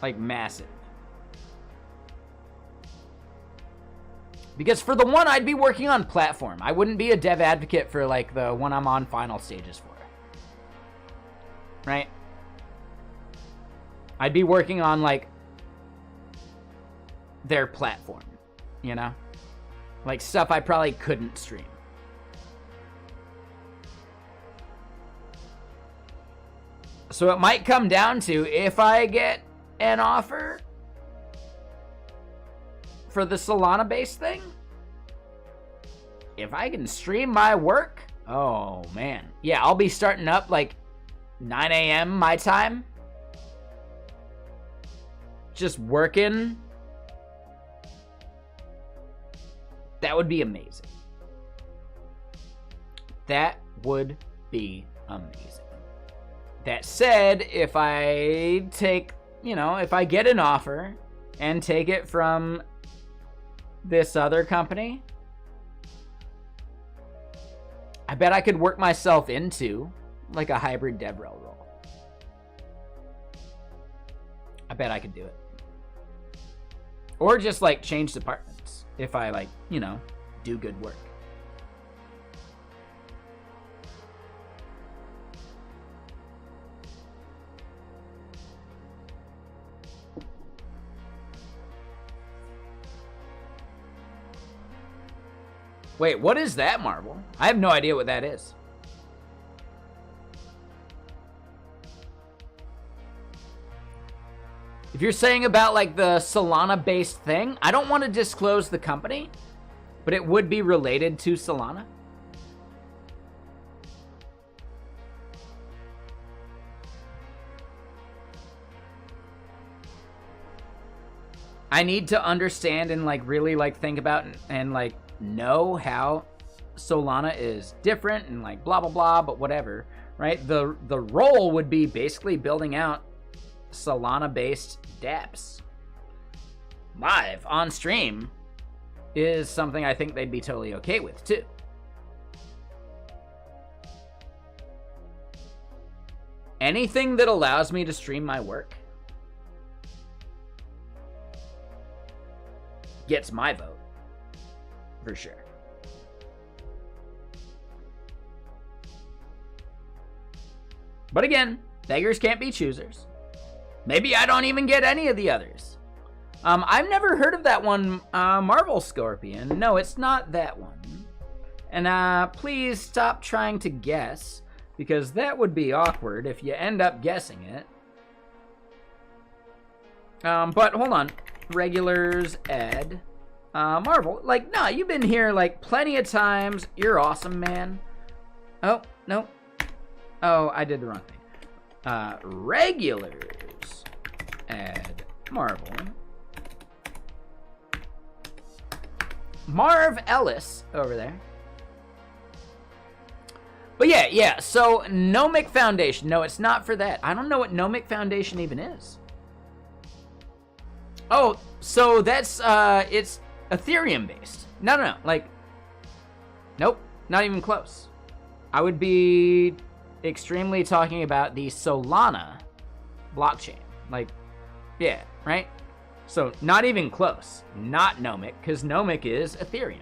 Like, massive. Because for the one, I'd be working on platform. I wouldn't be a dev advocate for, like, the one I'm on final stages for. Right? I'd be working on, like, their platform. You know? Like, stuff I probably couldn't stream. So it might come down to, if I get an offer for the Solana-based thing, if I can stream my work, oh, man. Yeah, I'll be starting up, like, 9 a.m. my time. Just working. That would be amazing. That would be amazing. That said, if I take, you know, if I get an offer and take it from this other company, I bet I could work myself into like a hybrid DevRel role. I bet I could do it. Or just like change departments if I like, you know, do good work. Wait, what is that, Marvel? I have no idea what that is. If you're saying about like the Solana-based thing, I don't want to disclose the company, but it would be related to Solana. I need to understand and like really like think about and like know how Solana is different and like blah blah blah, but whatever, right? The role would be basically building out Solana based dApps live on stream is something I think they'd be totally okay with too. Anything that allows me to stream my work gets my vote. For sure. But again, beggars can't be choosers. Maybe I don't even get any of the others. I've never heard of that one, Marvel Scorpion. No, it's not that one. And please stop trying to guess, because that would be awkward if you end up guessing it. But hold on. Regulars, Ed. Marvel, like, nah, you've been here, like, plenty of times. You're awesome, man. Oh, no. Oh, I did the wrong thing. Regulars. Add Marvel. Marv Ellis over there. But yeah. So Gnomic Foundation. No, it's not for that. I don't know what Gnomic Foundation even is. Oh, so that's it's Ethereum based. No. Like, nope, not even close. I would be extremely talking about the Solana blockchain. Like, yeah, right? So not even close. Not Gnomic, because Gnomic is Ethereum.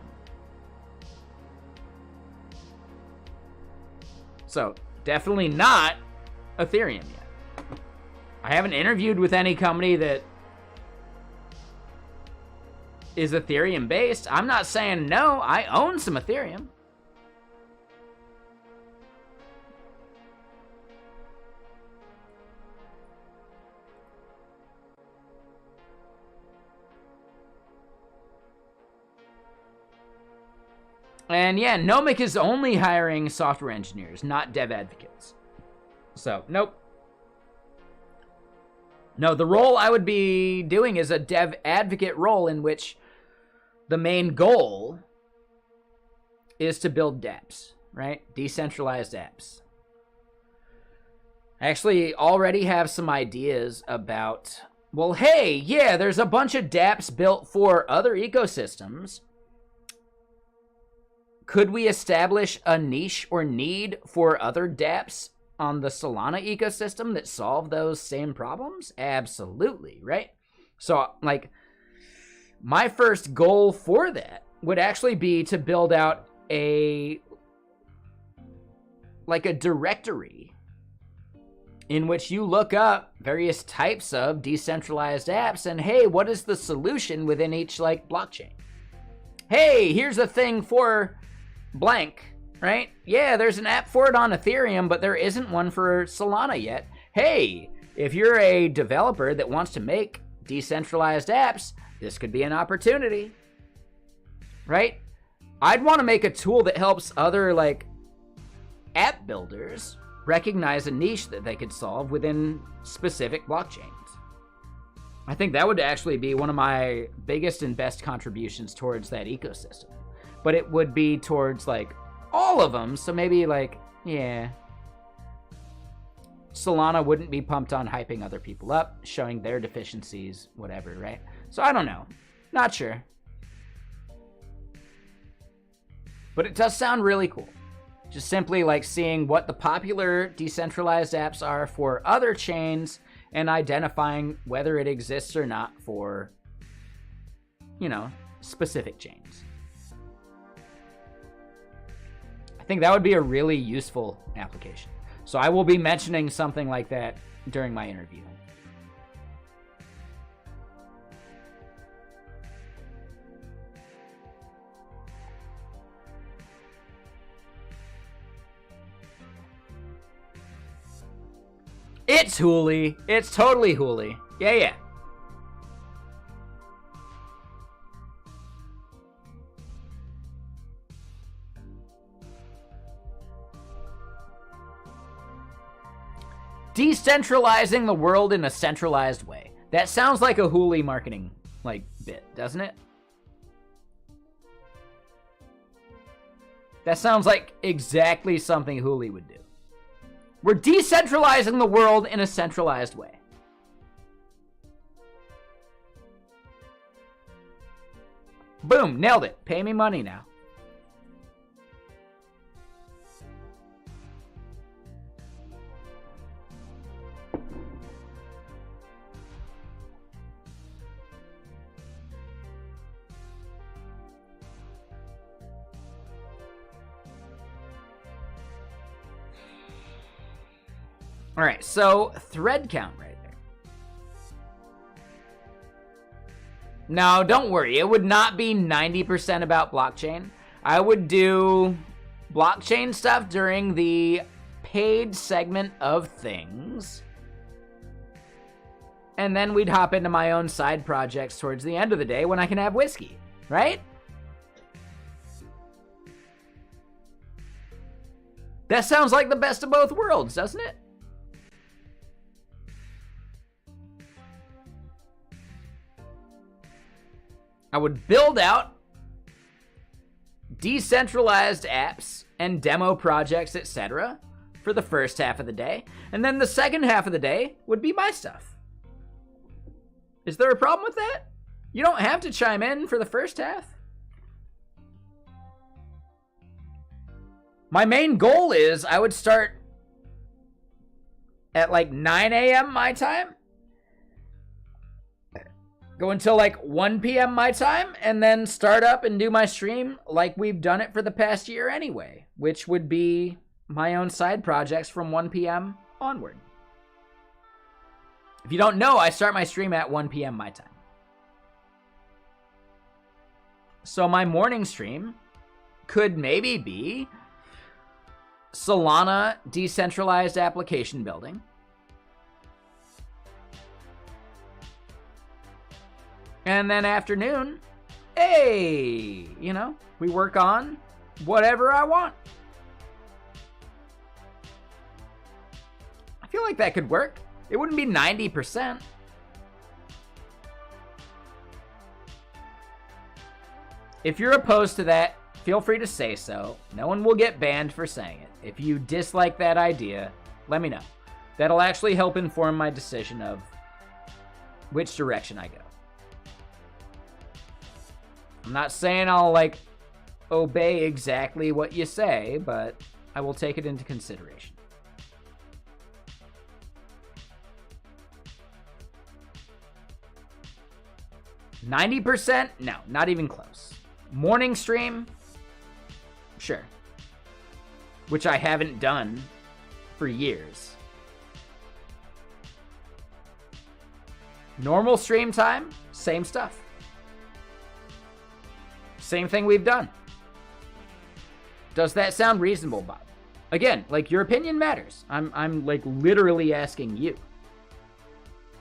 So definitely not Ethereum yet. I haven't interviewed with any company that is Ethereum based. I'm not saying no. I own some Ethereum. And yeah, Gnomic is only hiring software engineers, not dev advocates. So, nope. No, the role I would be doing is a dev advocate role in which the main goal is to build dApps, right? Decentralized apps. I actually already have some ideas about, well, hey, yeah, there's a bunch of dApps built for other ecosystems. Could we establish a niche or need for other dApps on the Solana ecosystem that solve those same problems? Absolutely, right? So, like, my first goal for that would actually be to build out a directory in which you look up various types of decentralized apps and, hey, what is the solution within each, like, blockchain? Hey, here's a thing for blank, right? Yeah, there's an app for it on Ethereum, but there isn't one for Solana yet. Hey, if you're a developer that wants to make decentralized apps, this could be an opportunity, right? I'd want to make a tool that helps other, like, app builders recognize a niche that they could solve within specific blockchains. I think that would actually be one of my biggest and best contributions towards that ecosystem. But it would be towards, like, all of them. So maybe, like, yeah, Solana wouldn't be pumped on hyping other people up, showing their deficiencies, whatever, right? So I don't know. Not sure. But it does sound really cool. Just simply, like, seeing what the popular decentralized apps are for other chains and identifying whether it exists or not for, you know, specific chains. I think that would be a really useful application. So I will be mentioning something like that during my interview. It's Hooli. It's totally Hooli. Yeah. Decentralizing the world in a centralized way. That sounds like a Hooli marketing, like, bit, doesn't it? That sounds like exactly something Hooli would do. We're decentralizing the world in a centralized way. Boom, nailed it. Pay me money now. All right, so thread count right there. Now, don't worry. It would not be 90% about blockchain. I would do blockchain stuff during the paid segment of things. And then we'd hop into my own side projects towards the end of the day when I can have whiskey, right? That sounds like the best of both worlds, doesn't it? I would build out decentralized apps and demo projects, etc., for the first half of the day. And then the second half of the day would be my stuff. Is there a problem with that? You don't have to chime in for the first half. My main goal is I would start at like 9 a.m. my time, go until like 1 p.m. my time, and then start up and do my stream like we've done it for the past year anyway, which would be my own side projects from 1 p.m. onward. If you don't know, I start my stream at 1 p.m. my time. So my morning stream could maybe be Solana decentralized application building. And then afternoon, hey, you know, we work on whatever I want. I feel like that could work. It wouldn't be 90%. If you're opposed to that, feel free to say so. No one will get banned for saying it. If you dislike that idea, let me know. That'll actually help inform my decision of which direction I go. I'm not saying I'll, like, obey exactly what you say, but I will take it into consideration. %? No, not even close. Morning stream? Sure. Which I haven't done for years. Normal stream time? Same stuff. Same thing we've done. Does that sound reasonable, Bob? Again, like, your opinion matters. I'm like literally asking you.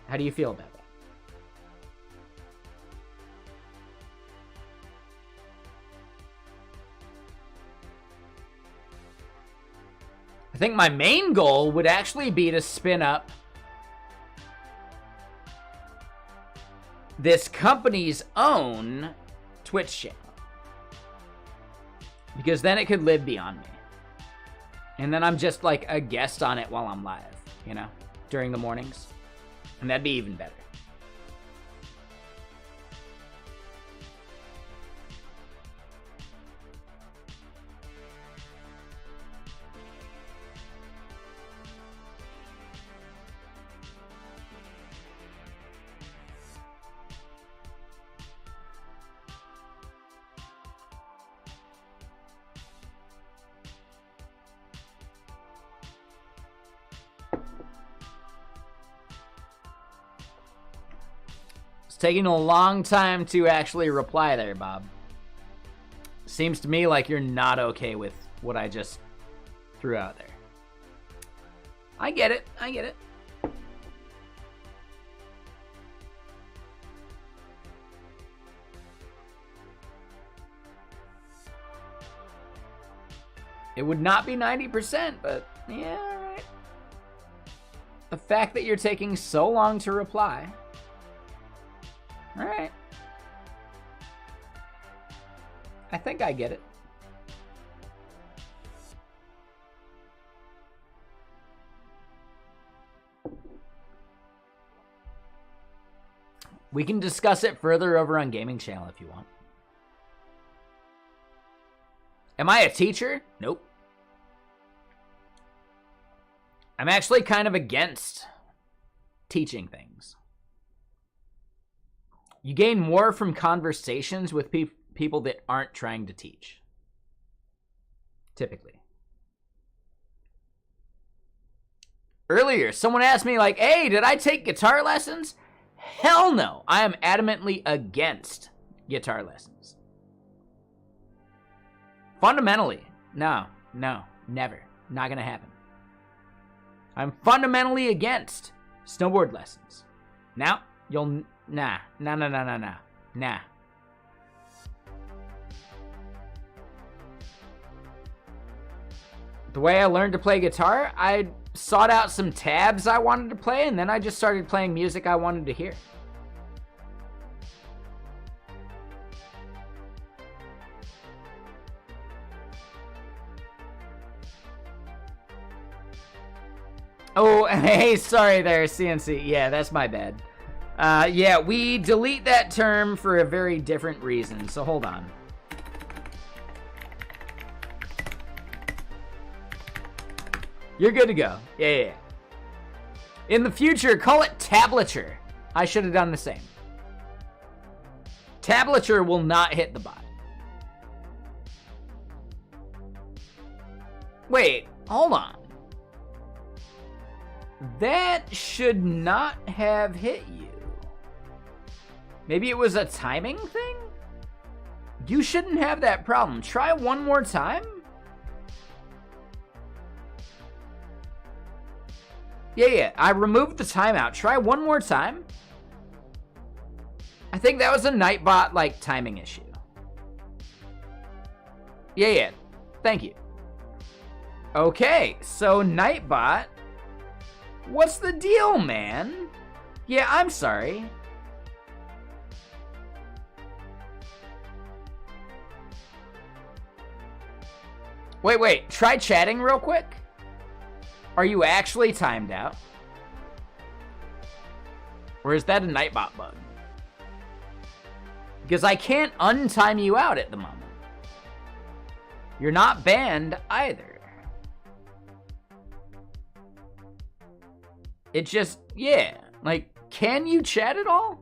How do you feel about that? I think my main goal would actually be to spin up this company's own Twitch channel. Because then it could live beyond me. And then I'm just like a guest on it while I'm live, you know, during the mornings. And that'd be even better. Taking a long time to actually reply there, Bob. Seems to me like you're not okay with what I just threw out there. I get it. I get it. It would not be 90%, but yeah, all right. The fact that you're taking so long to reply. All right. I think I get it. We can discuss it further over on Gaming Channel if you want. Am I a teacher? Nope. I'm actually kind of against teaching things. You gain more from conversations with people that aren't trying to teach. Typically. Earlier, someone asked me like, hey, did I take guitar lessons? Hell no. I am adamantly against guitar lessons. Fundamentally, no, never. Not gonna happen. I'm fundamentally against snowboard lessons. Now, you'll... Nah. The way I learned to play guitar, I sought out some tabs I wanted to play, and then I just started playing music I wanted to hear. Oh, hey, sorry there, CNC. Yeah, that's my bad. Yeah, we delete that term for a very different reason, so hold on. You're good to go. Yeah. In the future, call it tablature. I should have done the same. Tablature will not hit the bot. Wait, hold on. That should not have hit you. Maybe it was a timing thing? You shouldn't have that problem. Try one more time. Yeah, I removed the timeout. Try one more time. I think that was a Nightbot, like, timing issue. Yeah. Thank you. Okay, so Nightbot, what's the deal, man? Yeah, I'm sorry. Wait, try chatting real quick. Are you actually timed out? Or is that a Nightbot bug? Because I can't untime you out at the moment. You're not banned either. It just, yeah. Like, can you chat at all?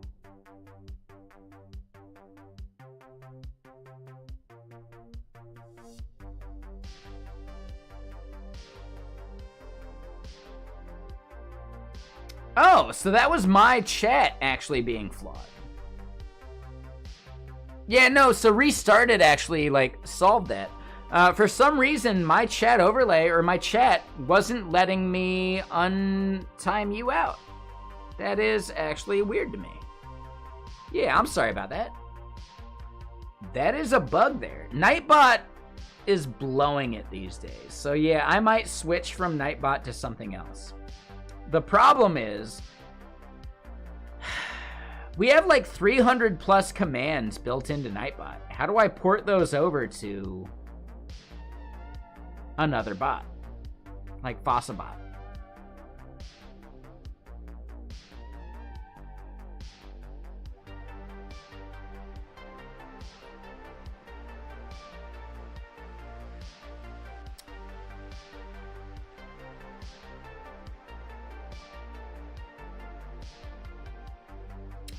Oh, so that was my chat actually being flawed. Yeah, no, so restarted actually, like, solved that. For some reason, my chat overlay, or my chat, wasn't letting me untime you out. That is actually weird to me. Yeah, I'm sorry about that. That is a bug there. Nightbot is blowing it these days. So yeah, I might switch from Nightbot to something else. The problem is, we have like 300 plus commands built into Nightbot. How do I port those over to another bot, like FossaBot?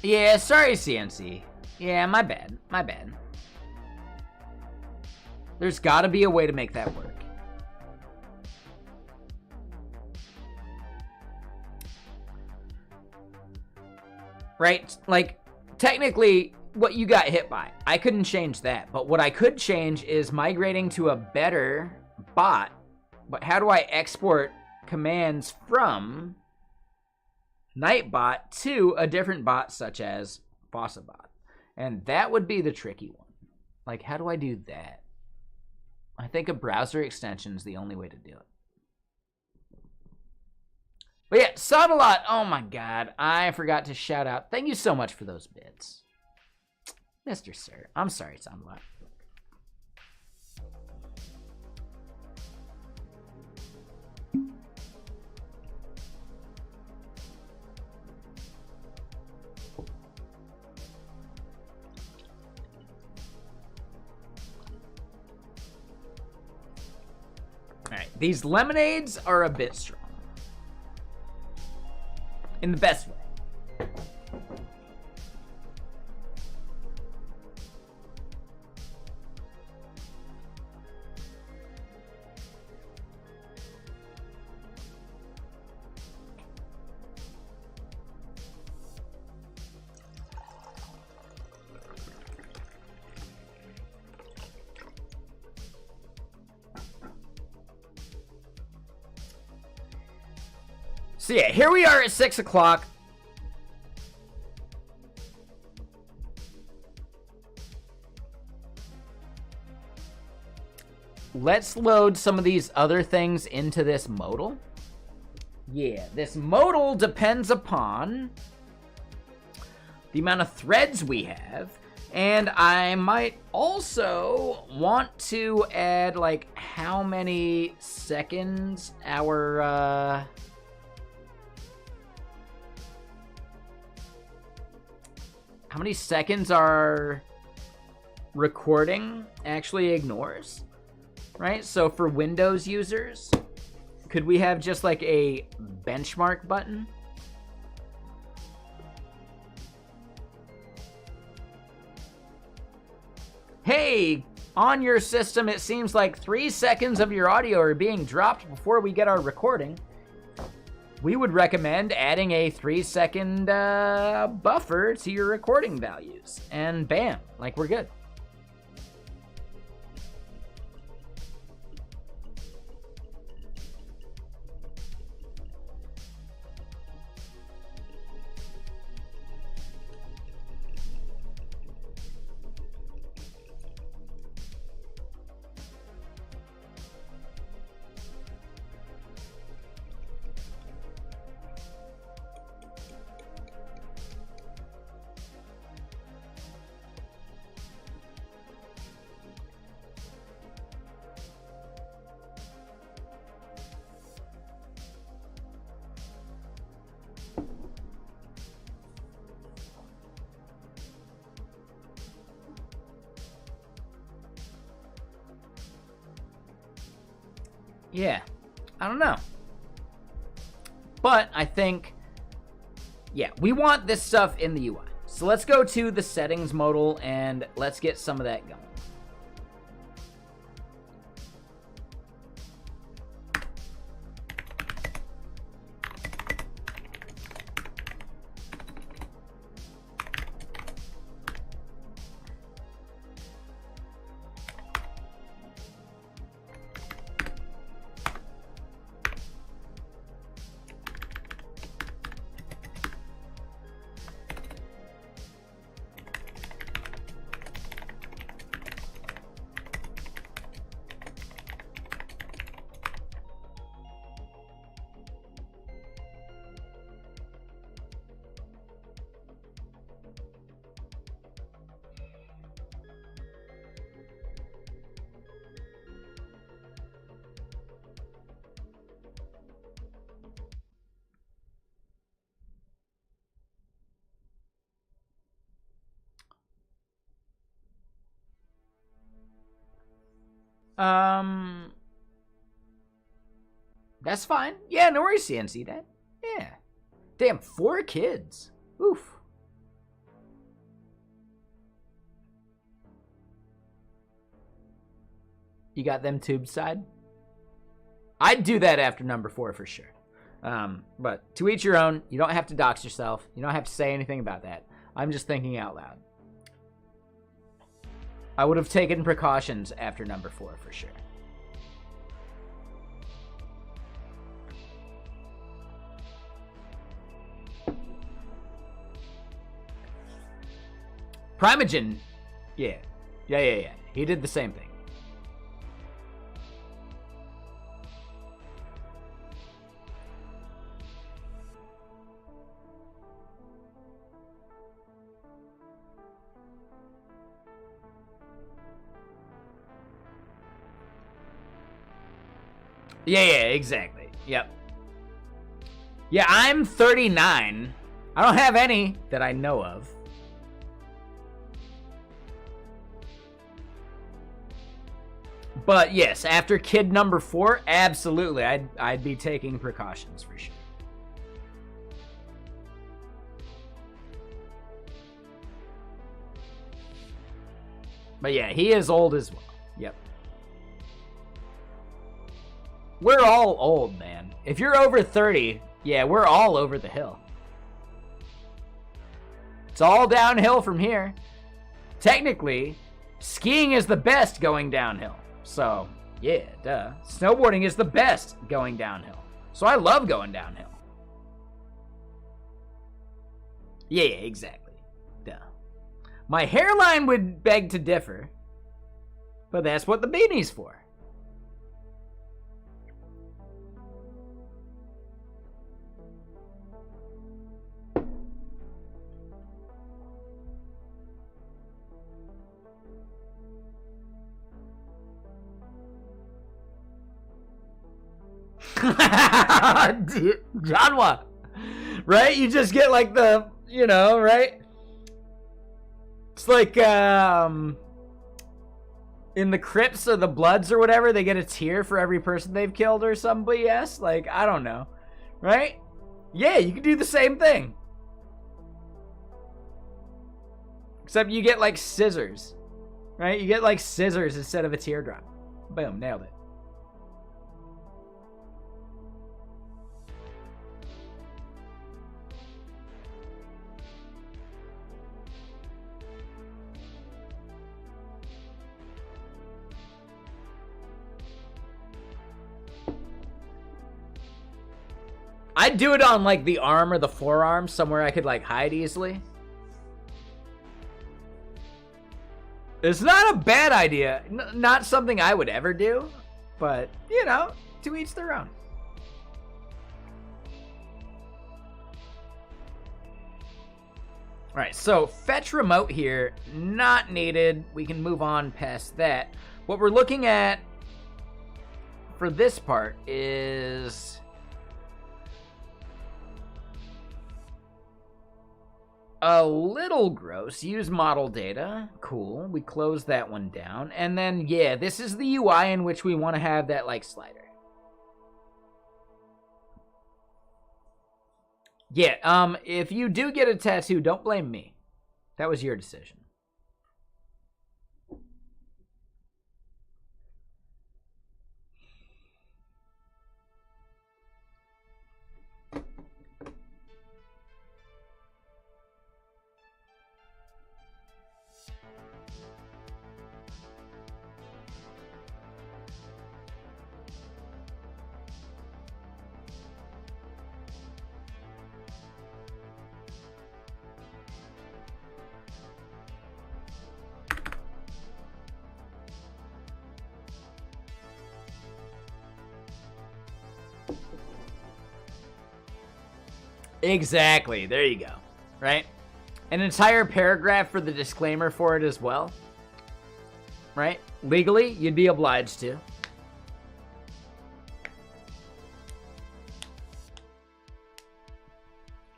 Yeah, sorry, CNC. Yeah, my bad. There's gotta be a way to make that work. Right? Like, technically, what you got hit by, I couldn't change that. But what I could change is migrating to a better bot. But how do I export commands from Nightbot to a different bot such as FossaBot? And that would be the tricky one. Like, how do I do that? I think a browser extension is the only way to do it. But yeah, Saudelot, oh my god, I forgot to shout out. Thank you so much for those bits. Mr. Sir, I'm sorry, Saudelot. Alright, these lemonades are a bit strong. In the best way. So yeah, here we are at 6 o'clock. Let's load some of these other things into this modal. Yeah, this modal depends upon the amount of threads we have. And I might also want to add, like, how many seconds our how many seconds our recording actually ignores, right? So for Windows users, could we have just like a benchmark button? Hey, on your system, it seems like 3 seconds of your audio are being dropped before we get our recording. We would recommend adding a 3-second buffer to your recording values. And bam, like we're good. Yeah, I don't know. But I think, yeah, we want this stuff in the UI. So let's go to the settings modal and let's get some of that going. That's fine. Yeah, no worries, CNC Dad. Yeah. Damn, 4 kids. Oof. You got them tubes side? I'd do that after number 4 for sure. But to each your own. You don't have to dox yourself. You don't have to say anything about that. I'm just thinking out loud. I would have taken precautions after number 4 for sure. Primogen, yeah. He did the same thing. Yeah, exactly. Yep. Yeah, I'm 39. I don't have any that I know of. But yes, after kid number 4, absolutely, I'd be taking precautions for sure. But yeah, he is old as well. Yep. We're all old, man. If you're over 30, yeah, we're all over the hill. It's all downhill from here. Technically, skiing is the best going downhill. So, yeah, duh. Snowboarding is the best going downhill. So I love going downhill. Yeah, exactly. Duh. My hairline would beg to differ. But that's what the beanie's for. Janwa, right? You just get like the, right? It's like, in the Crips or the Bloods or whatever, they get a tier for every person they've killed or some BS. Like, I don't know. Right? Yeah, you can do the same thing. Except you get, like, scissors. Right? You get, like, scissors instead of a teardrop. Boom, nailed it. I'd do it on, like, the arm or the forearm, somewhere I could, like, hide easily. It's not a bad idea. Not something I would ever do, but, you know, to each their own. All right, so fetch remote here, not needed. We can move on past that. What we're looking at for this part is... a little gross. Use model data. Cool. We close that one down. And then, yeah, this is the UI in which we want to have that, like, slider. Yeah, if you do get a tattoo, don't blame me. That was your decision. Exactly. There you go. Right? An entire paragraph for the disclaimer for it as well. Right? Legally, you'd be obliged to.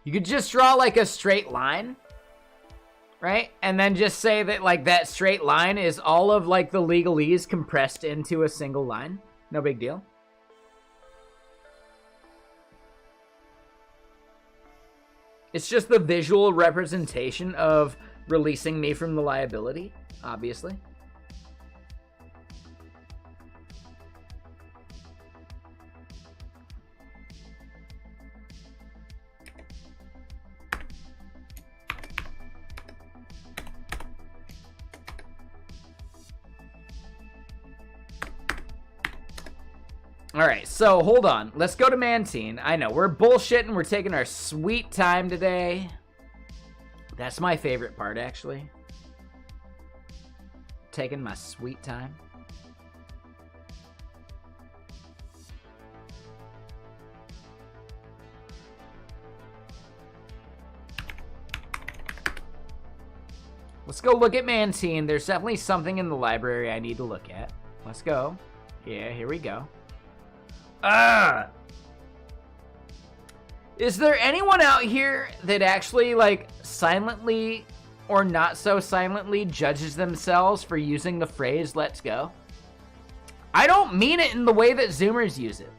You could just draw like a straight line. Right? And then just say that like that straight line is all of like the legalese compressed into a single line. No big deal. It's just the visual representation of releasing me from the liability, obviously. All right, so hold on. Let's go to Mantine. I know, we're bullshitting. We're taking our sweet time today. That's my favorite part, actually. Taking my sweet time. Let's go look at Mantine. There's definitely something in the library I need to look at. Let's go. Yeah, here we go. Is there anyone out here that actually, like, silently or not so silently judges themselves for using the phrase, let's go? I don't mean it in the way that Zoomers use it.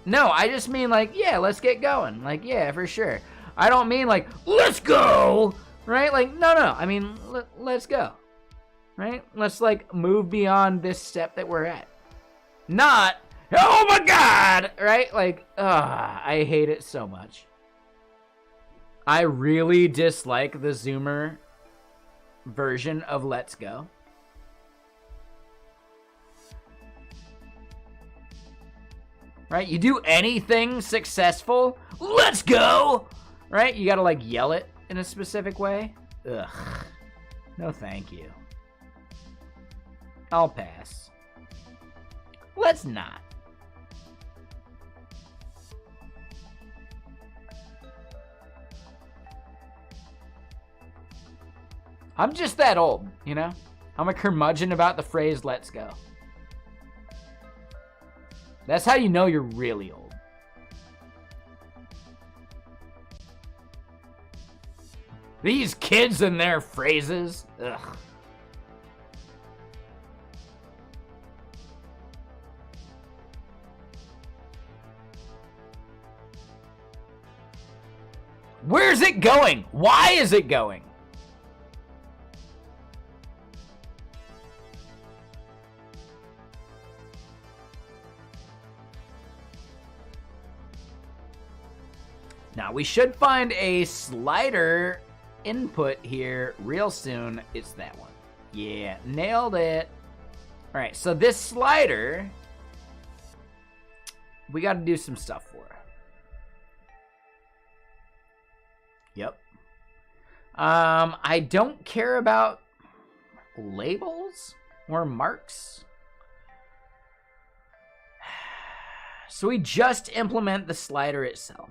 No, I just mean, like, yeah, let's get going. Like, yeah, for sure. I don't mean, like, let's go, right? Like, no. I mean, let's go, right? Let's, like, move beyond this step that we're at. Not... oh my God! Right? Like, I hate it so much. I really dislike the Zoomer version of Let's Go. Right? You do anything successful, let's go! Right? You gotta, like, yell it in a specific way. Ugh. No thank you. I'll pass. Let's not. I'm just that old, you know? I'm a curmudgeon about the phrase, let's go. That's how you know you're really old. These kids and their phrases. Ugh. Where's it going? Why is it going? Now, we should find a slider input here real soon. It's that one. Yeah, nailed it. All right, so this slider, we got to do some stuff for. Yep. I don't care about labels or marks. So we just implement the slider itself.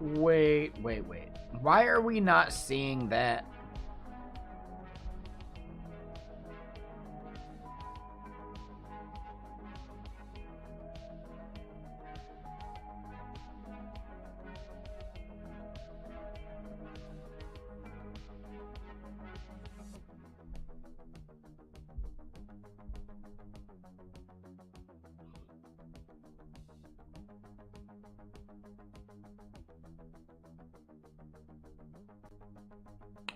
Wait. Why are we not seeing that?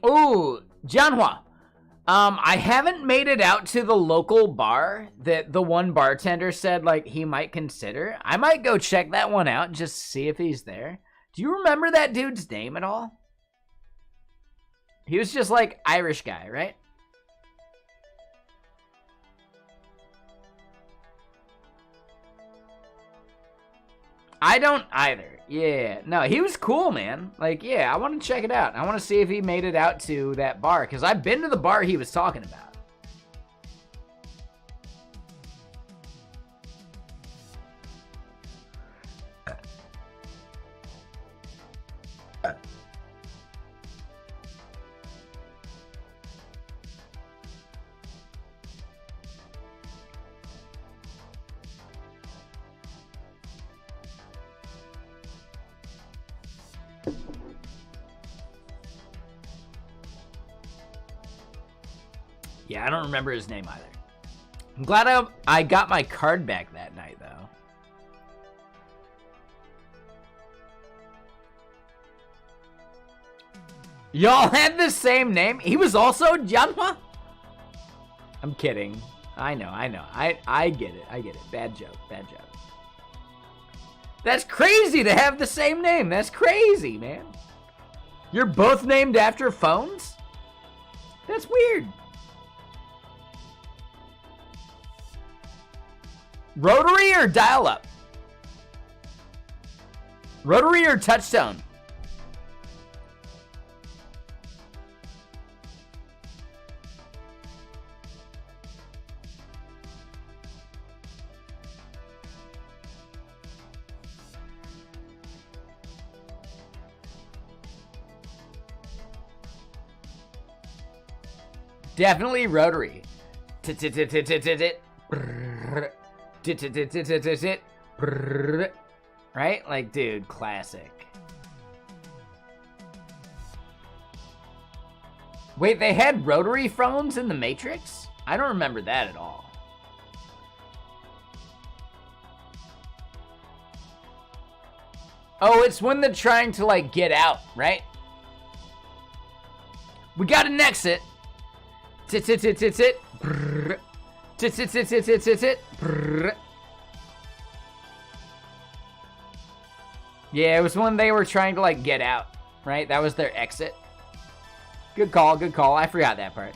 Ooh, Jianhua. I haven't made it out to the local bar that the one bartender said, like, he might consider. I might go check that one out and just see if he's there. Do you remember that dude's name at all? He was just, like, Irish guy, right? I don't either. Yeah. No, he was cool, man. Like, yeah, I want to check it out. I want to see if he made it out to that bar, because I've been to the bar he was talking about. Yeah, I don't remember his name either. I'm glad I got my card back that night, though. Y'all had the same name? He was also Janhwa? I'm kidding. I know. I get it. Bad joke. That's crazy to have the same name. That's crazy, man. You're both named after phones? That's weird. Rotary or dial-up? Rotary or touchtone? Definitely rotary. Right? Like, dude, classic. Wait, they had rotary phones in the Matrix? I don't remember that at all. Oh, it's when they're trying to, like, get out, right? We got an exit. Tit. Yeah, it was when they were trying to, like, get out, right? That was their exit. Good call. I forgot that part.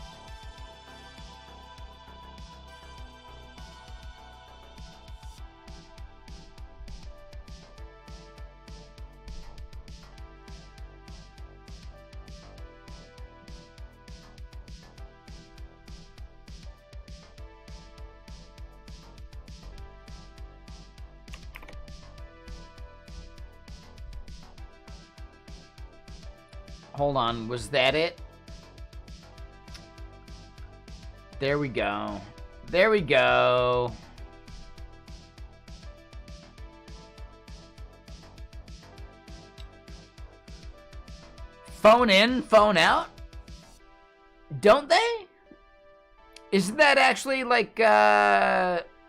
Hold on, was that it? There we go. Phone in, phone out? Don't they? Isn't that actually, like,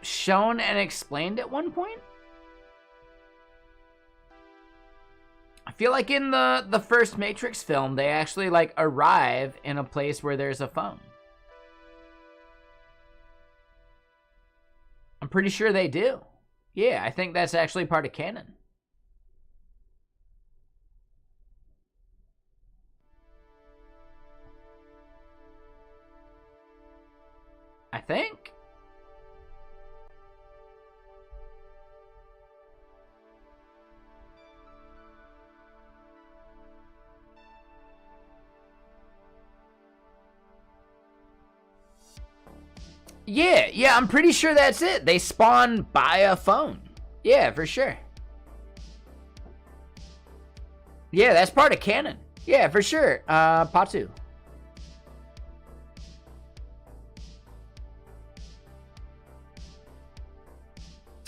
shown and explained at one point? I feel like in the first Matrix film, they actually, like, arrive in a place where there's a phone. I'm pretty sure they do. Yeah, I think that's actually part of canon. I think. Yeah, I'm pretty sure that's it. They spawn by a phone. Yeah, for sure. Yeah, that's part of canon. Yeah, for sure. Patu.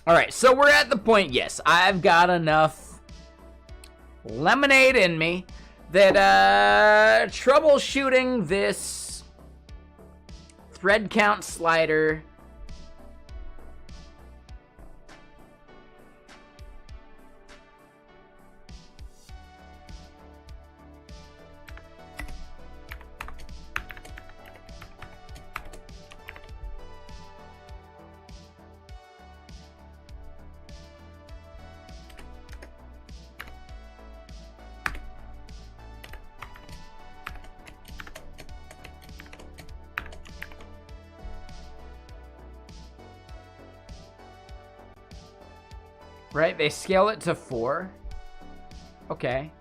Alright, so we're at the point, yes, I've got enough lemonade in me that troubleshooting this thread count slider Right? They scale it to 4. Okay.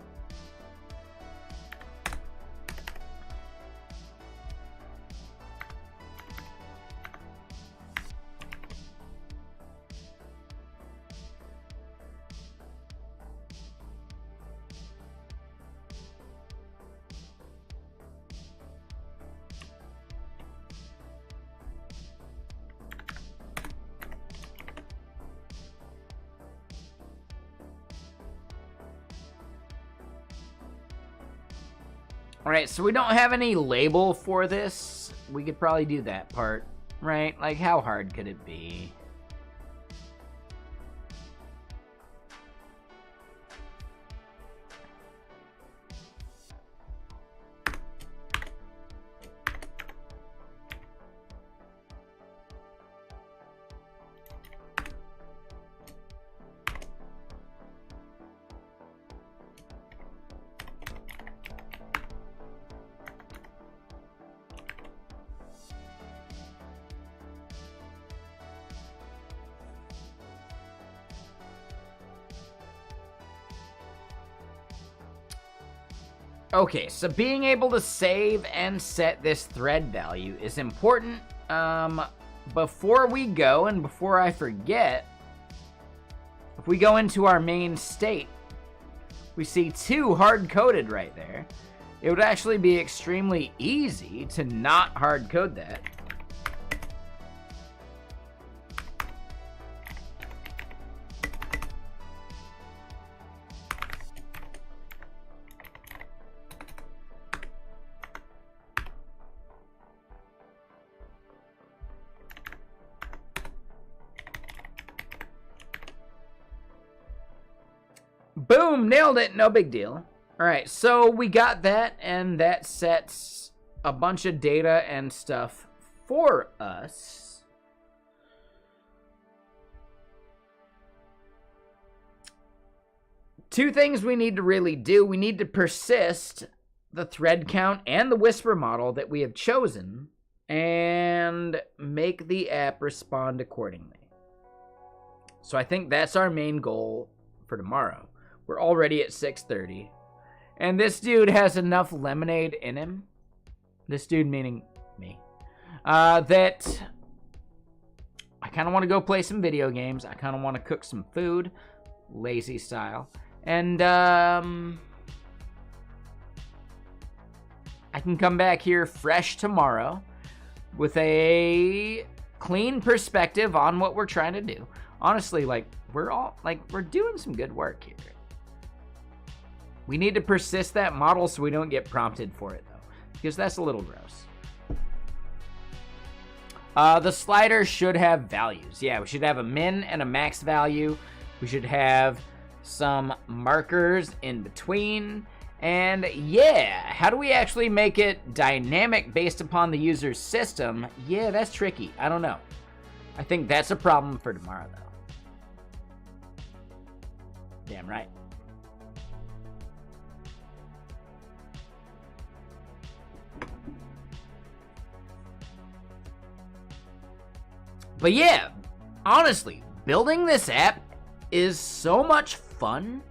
Alright, so we don't have any label for this. We could probably do that part, right? Like, how hard could it be? Okay, so being able to save and set this thread value is important. Before we go, and before I forget, if we go into our main state, we see 2 hard-coded right there. It would actually be extremely easy to not hard-code that. Boom, nailed it, no big deal. All right, so we got that, and that sets a bunch of data and stuff for us. Two things we need to really do. We need to persist the thread count and the whisper model that we have chosen and make the app respond accordingly. So I think that's our main goal for tomorrow. We're already at 6:30. And this dude has enough lemonade in him. This dude meaning me. That I kind of want to go play some video games. I kind of want to cook some food. Lazy style. And I can come back here fresh tomorrow with a clean perspective on what we're trying to do. Honestly, like, we're doing some good work here. We need to persist that model so we don't get prompted for it, though, because that's a little gross. The slider should have values. Yeah, we should have a min and a max value. We should have some markers in between. And yeah, how do we actually make it dynamic based upon the user's system? Yeah, that's tricky. I don't know. I think that's a problem for tomorrow, though. Damn right. But yeah, honestly, building this app is so much fun.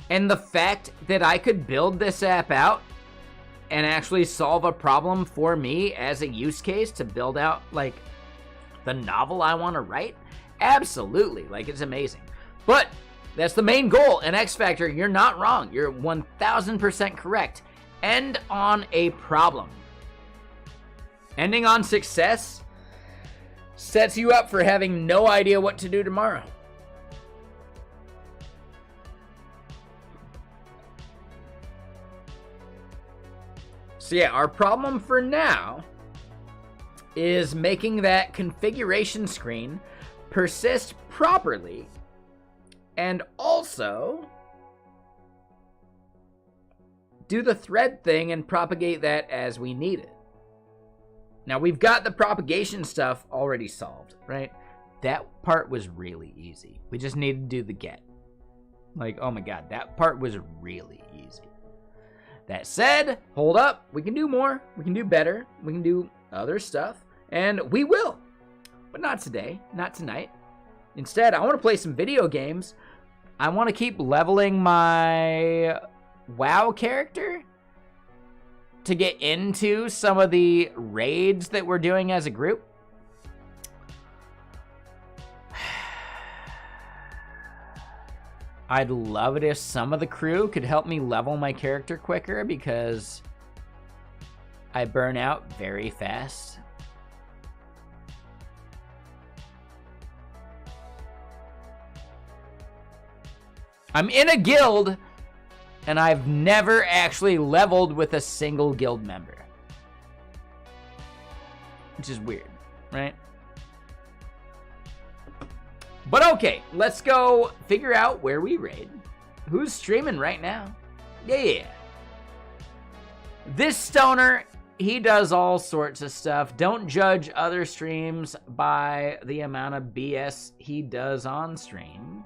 And the fact that I could build this app out and actually solve a problem for me as a use case to build out, like, the novel I want to write, absolutely, like, it's amazing. But that's the main goal. And X Factor, you're not wrong. You're 1000% correct. End on a problem. Ending on success sets you up for having no idea what to do tomorrow. So yeah, our problem for now is making that configuration screen persist properly and also do the thread thing and propagate that as we need it. Now, we've got the propagation stuff already solved, right? That part was really easy. We just needed to do the get. Like, oh my god, that part was really easy. That said, hold up. We can do more. We can do better. We can do other stuff. And we will. But not today. Not tonight. Instead, I want to play some video games. I want to keep leveling my WoW character to get into some of the raids that we're doing as a group. I'd love it if some of the crew could help me level my character quicker because I burn out very fast. I'm in a guild, and I've never actually leveled with a single guild member. Which is weird, right? But okay, let's go figure out where we raid. Who's streaming right now? Yeah. This stoner, he does all sorts of stuff. Don't judge other streams by the amount of BS he does on stream.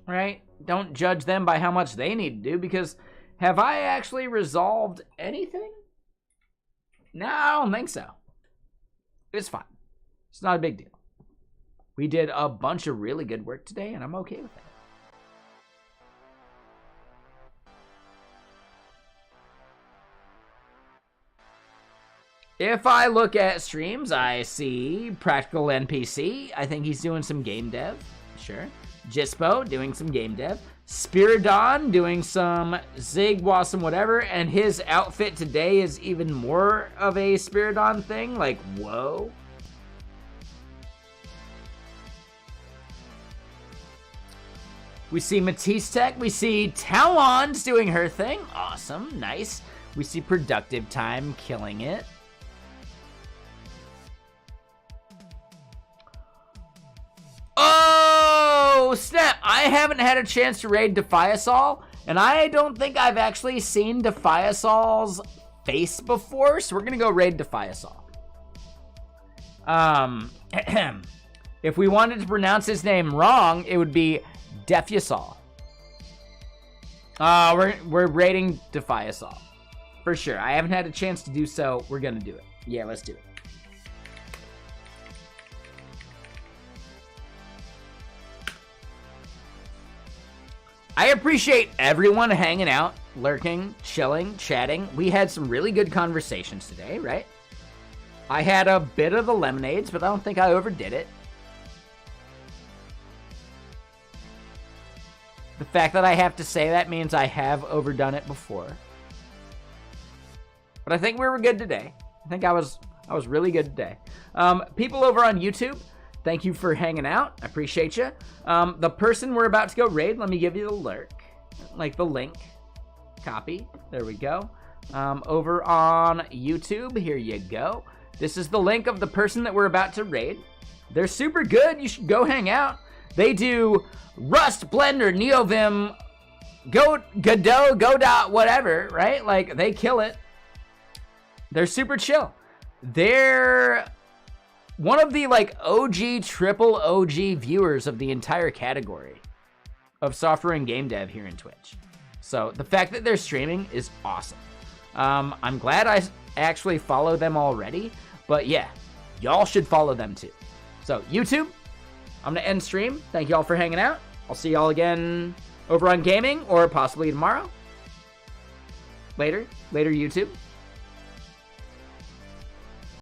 Right? Don't judge them by how much they need to do, because have I actually resolved anything? No, I don't think so. It's fine. It's not a big deal. We did a bunch of really good work today, and I'm okay with that. If I look at streams, I see Practical NPC. I think he's doing some game dev. Sure. Jispo doing some game dev. Spiridon doing some Zig, WASM, whatever. And his outfit today is even more of a Spiridon thing. Like, whoa. We see Matisse Tech. We see Talon's doing her thing. Awesome. Nice. We see Productive Time killing it. Oh, snap. I haven't had a chance to raid Defiasol, and I don't think I've actually seen Defiasol's face before, so we're going to go raid Defiasol. If we wanted to pronounce his name wrong, it would be Defiasol. We're raiding Defiasol. For sure. I haven't had a chance to do so. We're going to do it. Yeah, let's do it. I appreciate everyone hanging out, lurking, chilling, chatting. We had some really good conversations today, right? I had a bit of the lemonades, but I don't think I overdid it. The fact that I have to say that means I have overdone it before. But I think we were good today. I think I was really good today. People over on YouTube, thank you for hanging out. I appreciate you. The person we're about to go raid, let me give you the lurk. Like the link. Copy. There we go. Over on YouTube, here you go. This is the link of the person that we're about to raid. They're super good. You should go hang out. They do Rust, Blender, NeoVim, Godot, Godot, whatever, right? Like, they kill it. They're super chill. They're one of the, like, OG, triple OG viewers of the entire category of software and game dev here in Twitch. So the fact that they're streaming is awesome. I'm glad I actually follow them already, but yeah, y'all should follow them too. So YouTube, I'm gonna end stream. Thank y'all for hanging out. I'll see y'all again over on gaming or possibly tomorrow. Later YouTube.